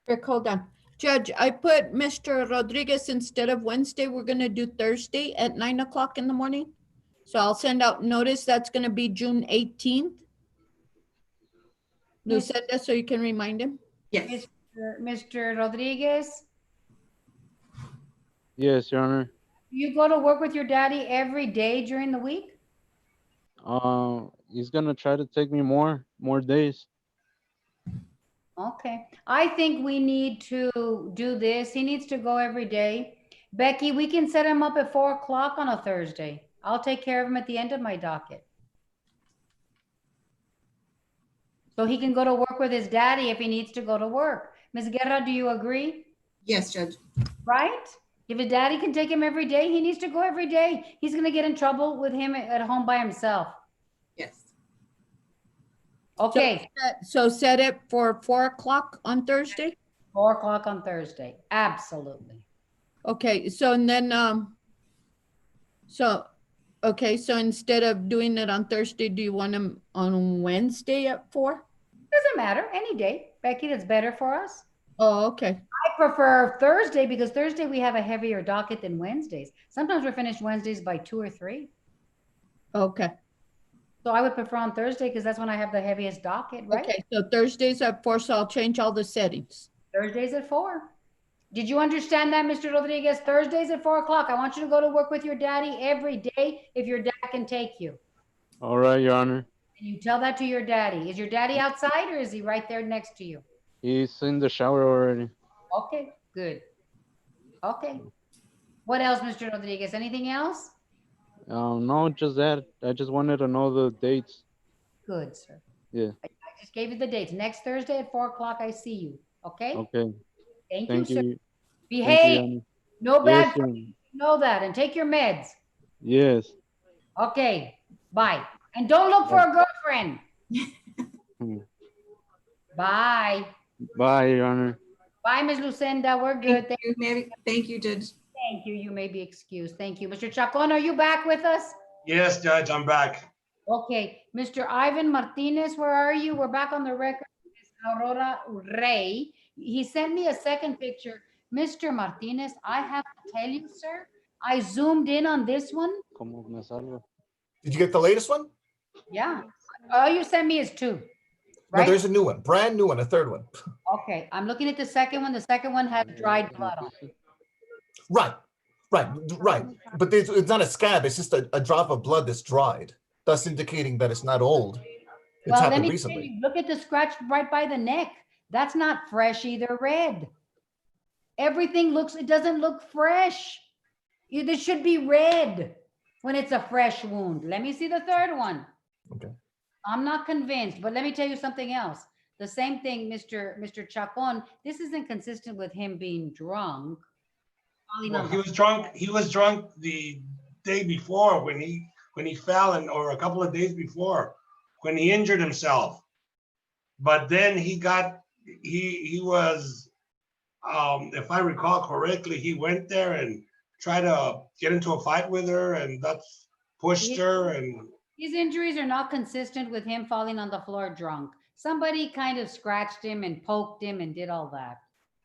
Rick, hold on. Judge, I put Mr. Rodriguez instead of Wednesday. We're going to do Thursday at 9 o'clock in the morning. So I'll send out notice. That's going to be June 18th. Lucinda, so you can remind him. Yes. Mr. Rodriguez, Yes, Your Honor. you go to work with your daddy every day during the week? He's going to try to take me more days. Okay. I think we need to do this. He needs to go every day. Becky, we can set him up at 4 o'clock on a Thursday. I'll take care of him at the end of my docket. So he can go to work with his daddy if he needs to go to work. Ms. Guerra, do you agree? Yes, Judge. Right? If his daddy can take him every day, he needs to go every day. He's going to get in trouble with him at home by himself. Yes. Okay. So set it for 4 o'clock on Thursday? 4 o'clock on Thursday. Absolutely. Okay. So and then, okay. So instead of doing it on Thursday, do you want him on Wednesday at 4? Doesn't matter. Any day. Becky, that's better for us. Oh, okay. I prefer Thursday because Thursday we have a heavier docket than Wednesdays. Sometimes we're finished Wednesdays by 2 or 3. Okay. So I would prefer on Thursday because that's when I have the heaviest docket, right? Okay. So Thursdays at 4, so I'll change all the settings. Thursdays at 4. Did you understand that, Mr. Rodriguez? Thursdays at 4 o'clock. I want you to go to work with your daddy every day if your dad can take you. All right, Your Honor. And you tell that to your daddy. Is your daddy outside or is he right there next to you? He's in the shower already. Okay, good. Okay. What else, Mr. Rodriguez? Anything else? No, just that. I just wanted to know the dates. Good, sir. Yeah. I just gave you the dates. Next Thursday at 4 o'clock, I see you. Okay? Okay. Thank Thank you, sir. you. Behave. Thank you, Your Honor. No bad. Yes, Your Honor. Know that. And take your meds. Yes. Okay. Bye. And don't look for a girlfriend. Bye. Bye, Your Honor. Bye, Ms. Lucinda. We're good. Thank you. Thank you, Judge. Thank you. You may be excused. Thank you. Mr. Chacon, are you back with us? Yes, Judge, I'm back. Okay. Mr. Ivan Martinez, where are you? We're back on the record. Ms. Aurora Rey. He sent me a second picture. Mr. Martinez, I have to tell you, sir, I zoomed in on this one. Did you get the latest one? Yeah. All you sent me is 2. No, Right? there's a new one, brand new one, a third one. Okay. I'm looking at the second one. The second one has dried blood on it. Right. But it's not a scab. It's just a drop of blood that's dried, thus indicating that it's not old. It's Well, let happened me recently. tell you, look at the scratch right by the neck. That's not fresh either, red. Everything it doesn't look fresh. This should be red when it's a fresh wound. Let me see the third one. Okay. I'm not convinced, but let me tell you something else. The same thing, Mr. Chacon, this isn't consistent with him being drunk. falling Well, on he the- was drunk. He was drunk the day before when he fell, and or a couple of days before when he injured himself. But then he was, if I recall correctly, he went there and tried to get into a fight with her, and that's pushed her. And His injuries are not consistent with him falling on the floor drunk. Somebody kind of scratched him and poked him and did all that.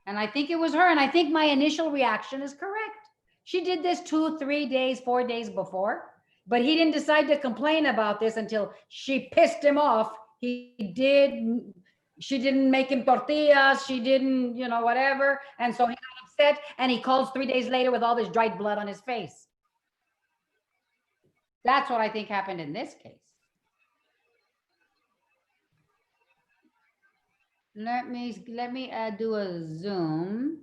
And I think it was her. And I think my initial reaction is correct. She did this 2, 3 days, 4 days before, but he didn't decide to complain about this until she pissed him off. She didn't make him tortillas. She didn't, whatever. And so he got upset and he calls 3 days later with all this dried blood on his face. That's what I think happened in this case. Let me do a zoom.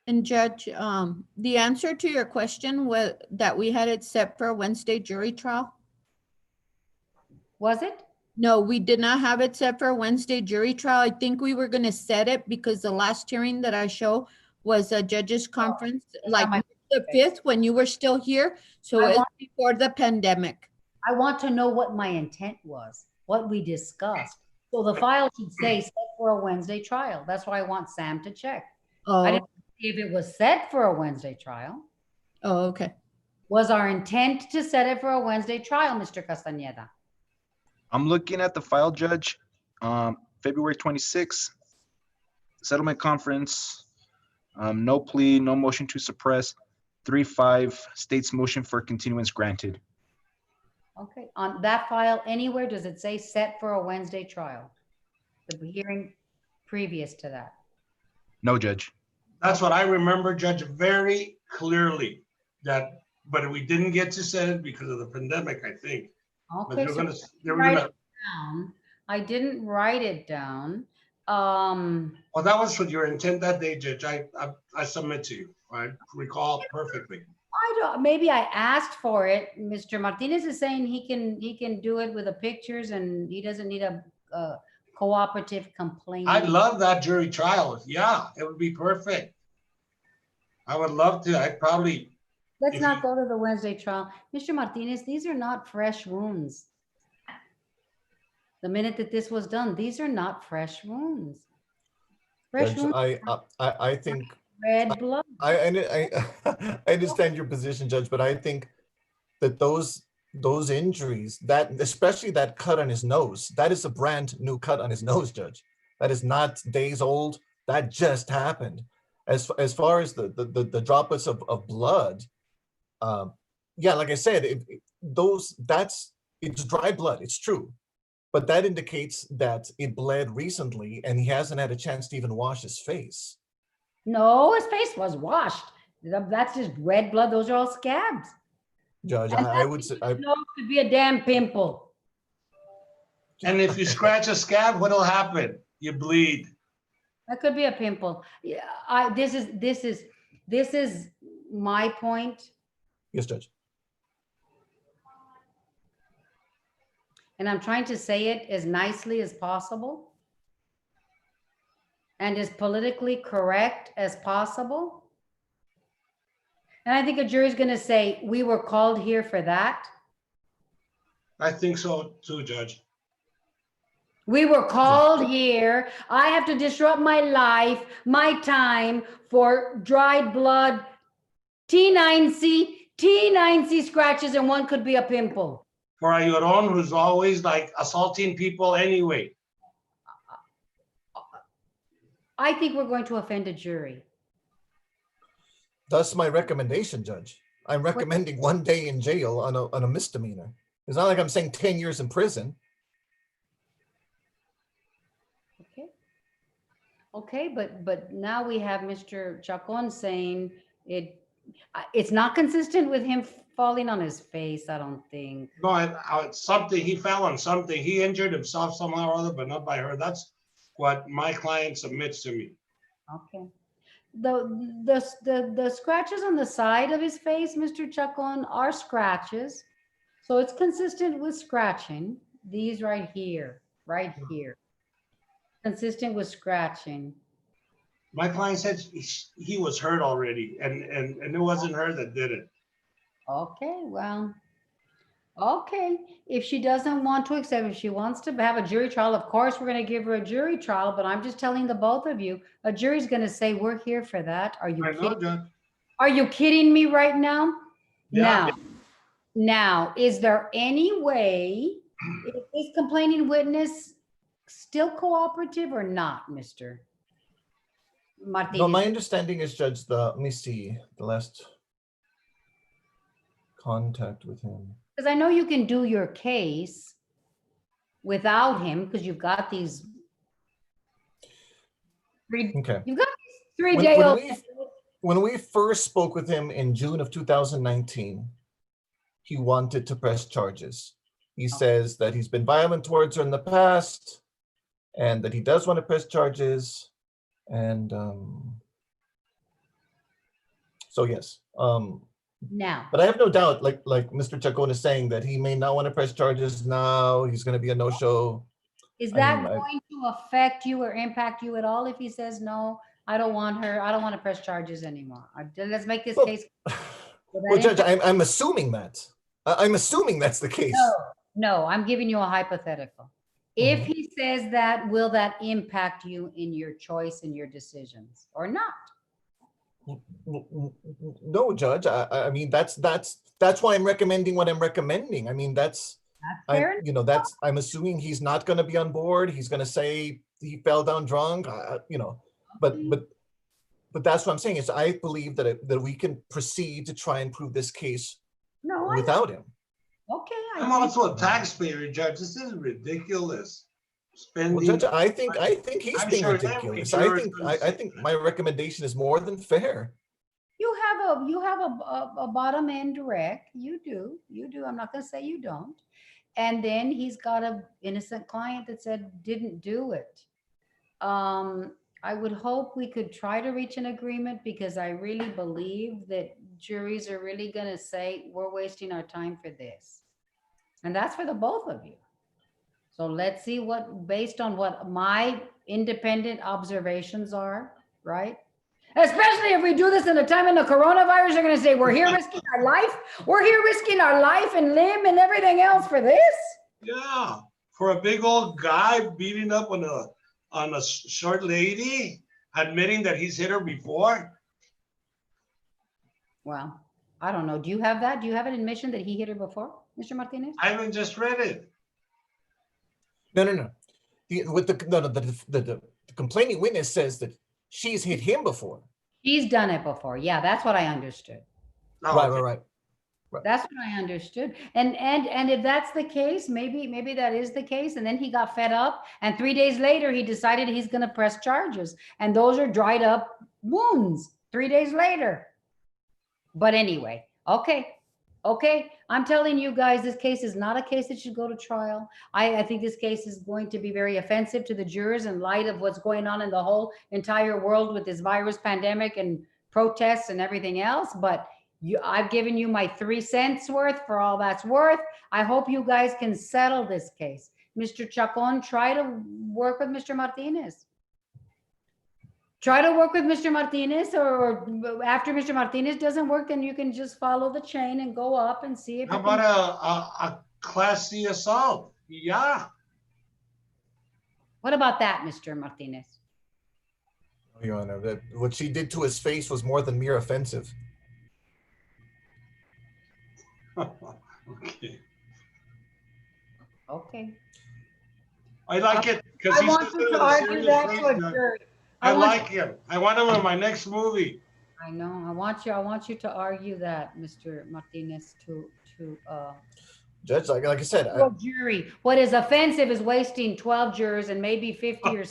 And Judge, the answer to your question was that we had it set for a Wednesday jury trial. Was it? No, we did not have it set for a Wednesday jury trial. I think we were going to set it because the last hearing that I show was a judge's conference, like the 5th when you were still here. So it's before the pandemic. I want to know what my intent was, what we discussed. So the file should say set for a Wednesday trial. That's why I want Sam to check. I didn't see if it was set for a Wednesday trial. Oh, okay. Was our intent to set it for a Wednesday trial, Mr. Castañeda? I'm looking at the file, Judge. February 26th, settlement conference, no plea, no motion to suppress, 3-5, state's motion for continuance granted. Okay, on that file anywhere, does it say set for a Wednesday trial? The hearing previous to that? No, Judge. that's what I remember, Judge, very clearly. But we didn't get to set it because of the pandemic, I think. But Okay, they were so gonna, they were gonna, I didn't write it down. well, that was what your intent that day, Judge. I submit to you. I recall perfectly. Maybe I asked for it. Mr. Martinez is saying he can do it with the pictures and he doesn't need a cooperative complaint. I'd love that jury trial. Yeah, it would be perfect. I would love to. I'd probably. Let's not go to the Wednesday trial. Mr. Martinez, these are not fresh wounds. The minute that this was done, these are not fresh wounds. Fresh wounds. I think red blood. I understand your position, Judge, but I think that those injuries, that especially that cut on his nose, that is a brand new cut on his nose, Judge. That is not days old. That just happened. As far as the droplets of blood, yeah, like I said, it's dry blood. It's true, but that indicates that it bled recently, and he hasn't had a chance to even wash his face. No, his face was washed. That's just red blood. Those are all scabs. Judge, And I would say nose could be a damn pimple. And if you scratch a scab, what'll happen? You bleed. That could be a pimple. Yeah, this is my point. Yes, Judge. And I'm trying to say it as nicely as possible and as politically correct as possible. And I think a jury's going to say, we were called here for that. I think so too, Judge. We were called here. I have to disrupt my life, my time for dried blood, T9C scratches, and one could be a pimple. For a Llorón who's always like assaulting people anyway. I think we're going to offend a jury. That's my recommendation, Judge. I'm recommending 1 day in jail on a misdemeanor. It's not like I'm saying 10 years in prison. Okay, but now we have Mr. Chacon saying it's not consistent with him falling on his face, I don't think. No, it's something, he fell on something. He injured himself somehow or other, but not by her. That's what my client submits to me. Okay. The scratches on the side of his face, Mr. Chacon, are scratches. So it's consistent with scratching. These right here. Consistent with scratching. My client said he was hurt already, and it wasn't her that did it. Okay, well, okay. If she doesn't want to accept, if she wants to have a jury trial, of course, we're going to give her a jury trial, but I'm just telling the both of you, a jury's going to say, we're here for that. Are you kidding? Judge. Are you kidding me right now? Yeah. Now, is there any way, is this complaining witness still cooperative or not, Mr. Martinez? No, my understanding is, Judge, let me see, the last contact with him. Because I know you can do your case without him because you've got these Okay. You've got these 3-day-old. When we first spoke with him in June of 2019, he wanted to press charges. He says that he's been violent towards her in the past and that he does want to press charges. And so, yes. Now. But I have no doubt, like Mr. Chacon is saying, that he may not want to press charges now. He's going to be a no-show. Is that going to affect you or impact you at all if he says, no, I don't want her, I don't want to press charges anymore? Let's make this case. Well, Judge, I'm assuming that. I'm assuming that's the case. No, I'm giving you a hypothetical. If he says that, will that impact you in your choice and your decisions or not? No, Judge. I mean, that's why I'm recommending what I'm recommending. I mean, I'm assuming he's not going to be on board. He's going to say he fell down drunk, but that's what I'm saying is I believe that we can proceed to try and prove this case without him. Okay. I'm also a taxpayer, Judge. This is ridiculous. Spending. Well, Judge, I think he's being ridiculous. I think my recommendation is more than fair. You have a bottom end rec. You do. I'm not going to say you don't. And then he's got an innocent client that said didn't do it. I would hope we could try to reach an agreement because I really believe that juries are really going to say we're wasting our time for this. And that's for the both of you. So let's see based on what my independent observations are, right? Especially if we do this in a time in the coronavirus, they're going to say, we're here risking our life. We're here risking our life and limb and everything else for this. Yeah, for a big old guy beating up on a short lady, admitting that he's hit her before. Well, I don't know. Do you have that? Do you have an admission that he hit her before, Mr. Martinez? I haven't just read it. No. The complaining witness says that she's hit him before. She's done it before. Yeah, that's what I understood. Right. That's what I understood. And if that's the case, maybe that is the case. And then he got fed up. And 3 days later, he decided he's going to press charges. And those are dried up wounds 3 days later. But anyway, okay. I'm telling you guys, this case is not a case that should go to trial. I think this case is going to be very offensive to the jurors in light of what's going on in the whole entire world with this virus pandemic and protests and everything else. But I've given you my 3 cents worth for all that's worth. I hope you guys can settle this case. Mr. Chacon, try to work with Mr. Martinez. Try to work with Mr. Martinez, or after Mr. Martinez doesn't work, then you can just follow the chain and go up and see if. How about a Class C assault? Yeah. What about that, Mr. Martinez? Your Honor, what she did to his face was more than mere offensive. Okay. I like it because I want you to argue that to a jury. I like him. I want him in my next movie. I know. I want you to argue that, Mr. Martinez, to Judge, like I said, a jury. What is offensive is wasting 12 jurors and maybe 50 or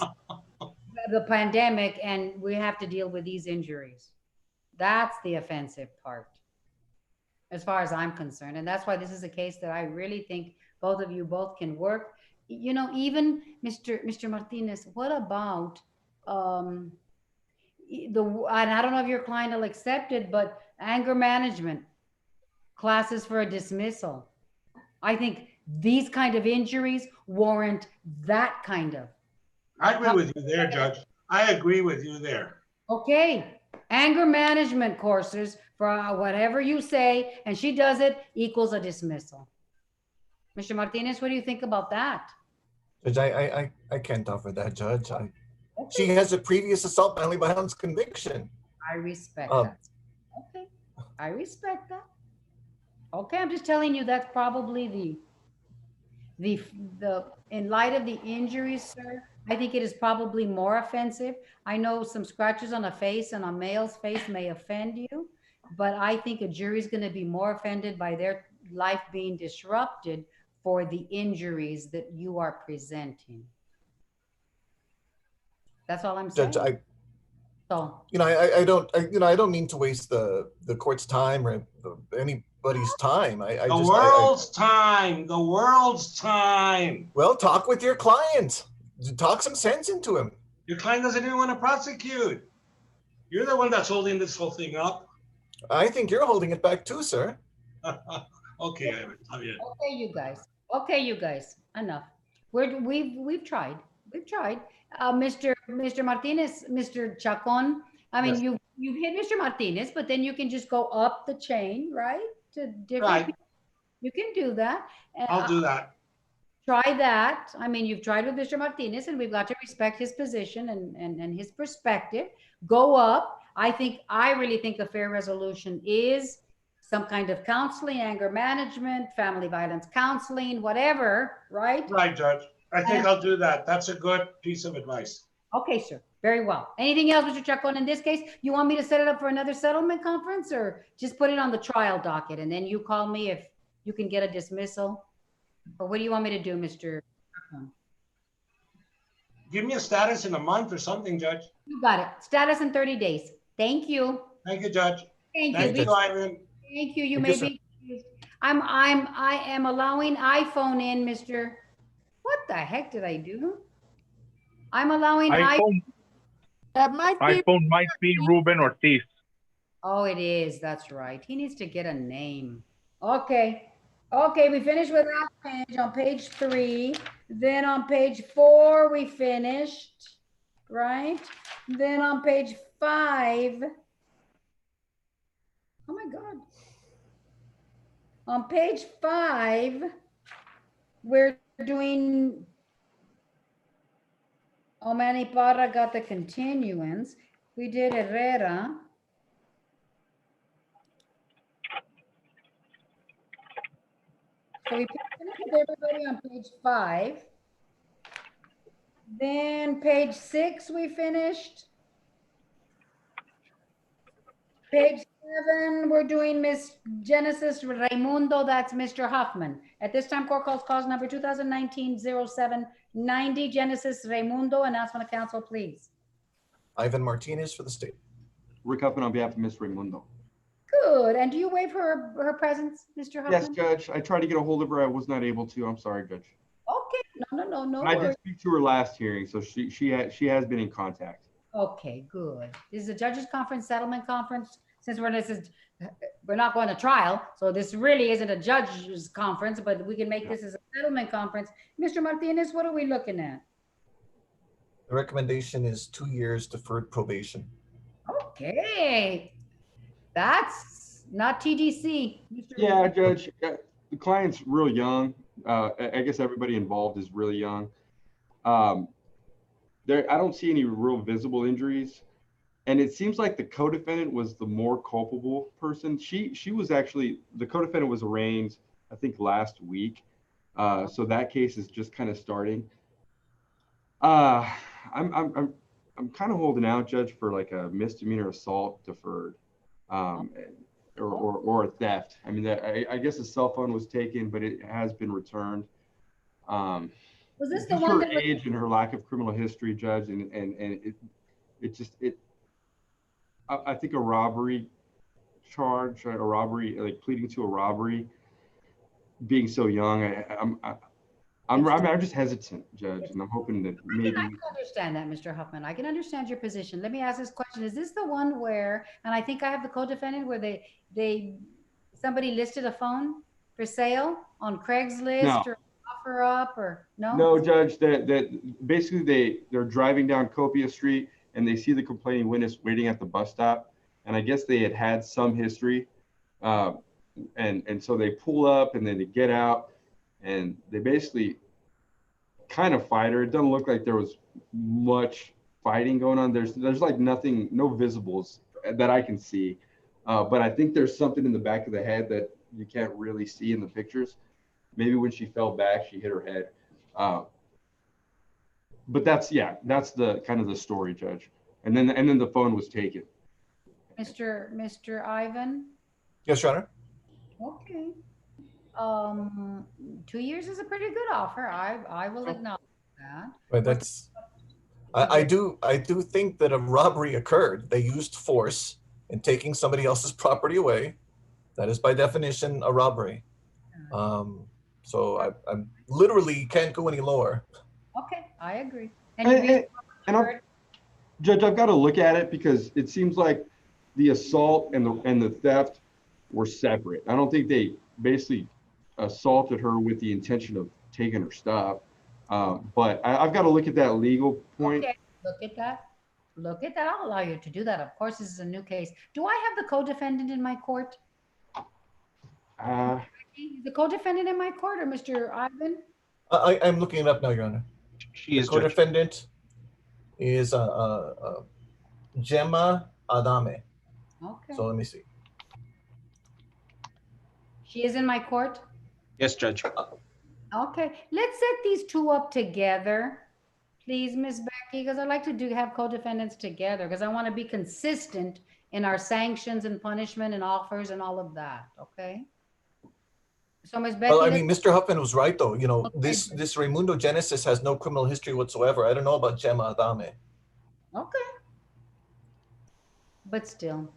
the pandemic, and we have to deal with these injuries. That's the offensive part, as far as I'm concerned. And that's why this is a case that I really think both of you can work. You know, even Mr. Martinez, what about and I don't know if your client will accept it, but anger management classes for a dismissal. I think these kind of injuries warrant that kind of. I agree with you there, Judge. I agree with you there. Okay, anger management courses for whatever you say, and she does it equals a dismissal. Mr. Martinez, what do you think about that? Judge, I can't offer that, Judge. She has a previous assault family violence conviction. I respect that. Okay, I respect that. Okay, I'm just telling you that's probably the in light of the injuries, sir, I think it is probably more offensive. I know some scratches on a face and a male's face may offend you, but I think a jury's going to be more offended by their life being disrupted for the injuries that you are presenting. That's all I'm saying. Judge, So, I don't mean to waste the court's time or anybody's time. The world's time. Well, talk with your client. Talk some sense into him. Your client doesn't even want to prosecute. You're the one that's holding this whole thing up. I think you're holding it back too, sir. Okay, Ivan. Okay, you guys. Okay, you guys. Enough. We've tried. We've tried. Mr. Martinez, Mr. Chacon. I mean, Yes. you hit Mr. Martinez, but then you can just go up the chain, right? To different Right. people. You can do that. I'll do that. Try that. I mean, you've tried with Mr. Martinez, and we've got to respect his position and his perspective. Go up. I really think a fair resolution is some kind of counseling, anger management, family violence counseling, whatever, right? Right, Judge. I think I'll do that. That's a good piece of advice. Okay, sir. Very well. Anything else, Mr. Chacon? In this case, you want me to set it up for another settlement conference, or just put it on the trial docket and then you call me if you can get a dismissal? Or what do you want me to do, Mr. Chacon? Give me a status in a month or something, Judge. You got it. Status in 30 days. Thank you. Thank you, Judge. Thank Thank you. you, Ivan. Thank you. You Thank may you, sir. be excused. I am allowing iPhone in, Mr. What the heck did I do? I'm allowing That might be. iPhone might be Ruben Ortiz. Oh, it is. That's right. He needs to get a name. Okay. Okay, we finished with that page on page 3. Then on page 4, we finished, right? Then on page 5. Oh my God. On page 5, we're doing, Manny Parra got the continuance. We did Herrera. So we finished with everybody on page 5. Then page 6, we finished. Page 7, we're doing Miss Genesis Raimundo, that's Mr. Hoffman. At this time, court calls cause number 2019-0790, Genesis Raimundo. Announcement of council, please. Ivan Martinez for the state. Rick Huffman on behalf of Ms. Raimundo. Good. And do you waive her presence, Mr. Hoffman? Yes, Judge. I tried to get a hold of her. I was not able to. I'm sorry, Judge. Okay. No I did worries. speak to her last hearing, so she has been in contact. Okay, good. This is a judges conference, settlement conference. Since we're not going to trial, so this really isn't a judges conference, but we can make this as a settlement conference. Mr. Martinez, what are we looking at? The recommendation is 2 years deferred probation. Okay, that's not TDC. Mr. Yeah, Judge. The client's real young. I guess everybody involved is really young. I don't see any real visible injuries. And it seems like the co-defendant was the more culpable person. She was actually, the co-defendant was arraigned, I think, last week. So that case is just kind of starting. I'm kind of holding out, Judge, for like a misdemeanor assault deferred, or a theft. I mean, I guess the cell phone was taken, but it has been returned. Was this the Just one her that was? age and her lack of criminal history, Judge, and I think a robbery charge, a robbery, like pleading to a robbery, being so young, I'm just hesitant, Judge, and I'm hoping that maybe. I can understand that, Mr. Huffman. I can understand your position. Let me ask this question. Is this the one where, and I think I have the co-defendant where somebody listed a phone? for sale on Craigslist No. or offer up or no? No, Judge, that basically they're driving down Copia Street and they see the complaining witness waiting at the bus stop. And I guess they had some history. And so they pull up and then they get out and they basically kind of fight her. It doesn't look like there was much fighting going on. There's like nothing, no visibles that I can see. But I think there's something in the back of the head that you can't really see in the pictures. Maybe when she fell back, she hit her head. But that's the kind of the story, Judge. And then the phone was taken. Mr. Ivan? Yes, Your Honor. Okay. 2 years is a pretty good offer. I will acknowledge that. Right, that's. I do think that a robbery occurred. They used force in taking somebody else's property away. That is by definition a robbery. So I literally can't go any lower. Okay, I agree. Judge, I've got to look at it because it seems like the assault and the theft were separate. I don't think they basically assaulted her with the intention of taking her stuff. But I've got to look at that legal point. Okay, look at that. Look at that. I'll allow you to do that. Of course, this is a new case. Do I have the co-defendant in my court? The co-defendant in my court or Mr. Ivan? I'm looking it up now, Your Honor. She is the co-defendant is Gemma Adame. Okay. So let me see. She is in my court? Yes, Judge. Okay, let's set these two up together, please, Ms. Becky, because I like to have co-defendants together because I want to be consistent in our sanctions and punishment and offers and all of that, okay? So, Ms. Becky. Well, I mean, Mr. Huffman was right, though. You know, this Raimundo Genesis has no criminal history whatsoever. I don't know about Gemma Adame. Okay. But still,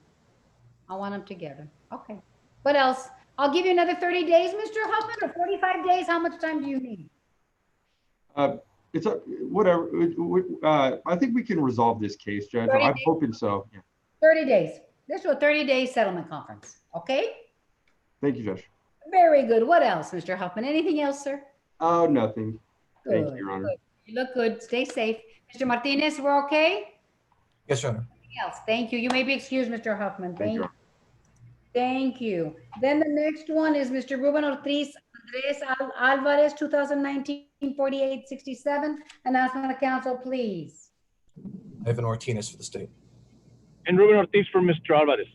I want them together. Okay. What else? I'll give you another 30 days, Mr. Huffman, or 45 days. How much time do you need? It's whatever. I think we can resolve this case, Judge. I'm hoping so. Yeah. 30 days. Let's do a 30-day settlement conference. Okay? Thank you, Judge. Very good. What else, Mr. Huffman? Anything else, sir? Oh, nothing. Thank you, Good, Your Honor. good. You look good. Stay safe. Mr. Martinez, we're okay? Yes, Your Honor. Anything else? Thank you. You may be excused, Mr. Huffman. Thank you. Thank you. Then the next one is Mr. Ruben Ortiz Andres Alvarez, 2019-4867. Announcement of council, please. Ivan Martinez for the state. And Ruben Ortiz for Mr. Alvarez.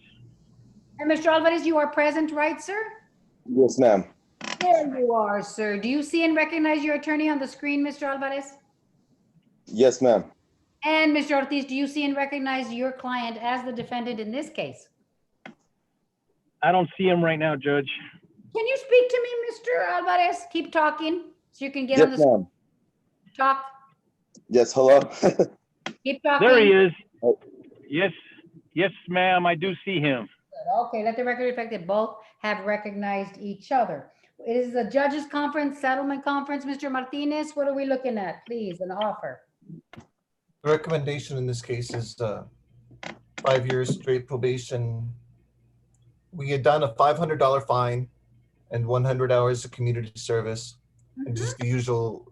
And Mr. Alvarez, you are present, right, sir? Yes, ma'am. There you are, sir. Do you see and recognize your attorney on the screen, Mr. Alvarez? Yes, ma'am. And Mr. Ortiz, do you see and recognize your client as the defendant in this case? I don't see him right now, Judge. Can you speak to me, Mr. Alvarez? Keep talking so you can get on Yes, the ma'am. talk. Yes, hello. Keep talking. There he is. Yes, ma'am. I do see him. Okay, let the record reflect that both have recognized each other. It is a judges conference, settlement conference. Mr. Martinez, what are we looking at? Please, an offer. The recommendation in this case is 5 years straight probation. We had done a $500 fine and 100 hours of community service and just the usual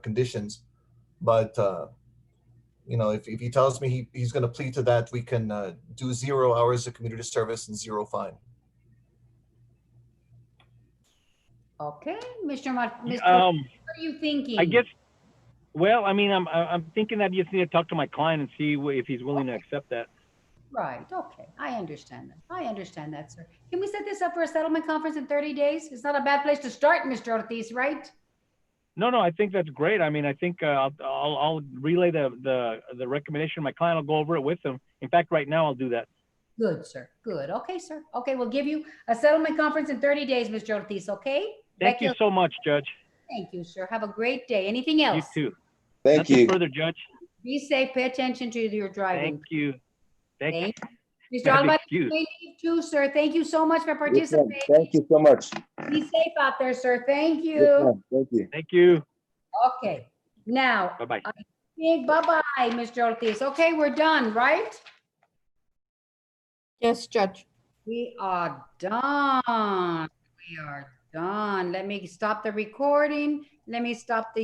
conditions. But, you know, if he tells me he's going to plead to that, we can do 0 hours of community service and 0 fine. Okay, Mr. Martinez, What are you thinking? I guess. Well, I mean, I'm thinking that you just need to talk to my client and see if he's willing to accept that. Right, okay, I understand that. I understand that, sir. Can we set this up for a settlement conference in 30 days? It's not a bad place to start, Mr. Ortiz, right? No, I think that's great. I mean, I think I'll relay the recommendation. My client will go over it with him. In fact, right now I'll do that. Good, sir. Good. Okay, sir. Okay, we'll give you a settlement conference in 30 days, Mr. Ortiz, okay? Thank you so much, Judge. Thank you, sir. Have a great day. Anything else? You too. Thank Nothing you. further, Judge. Be safe. Pay attention to your driving. Thank you. Thank you. Mr. Alvarez, you may leave too, sir. Thank you so much for Yes, ma'am. participating. Thank you so much. Be safe out there, sir. Thank Yes, you. ma'am. Thank you. Thank you. Okay. Now, Bye-bye. I think, bye-bye, Mr. Ortiz. Okay, we're done, right? Yes, Judge. We are done. We are Done. Let me stop the recording. Let me stop the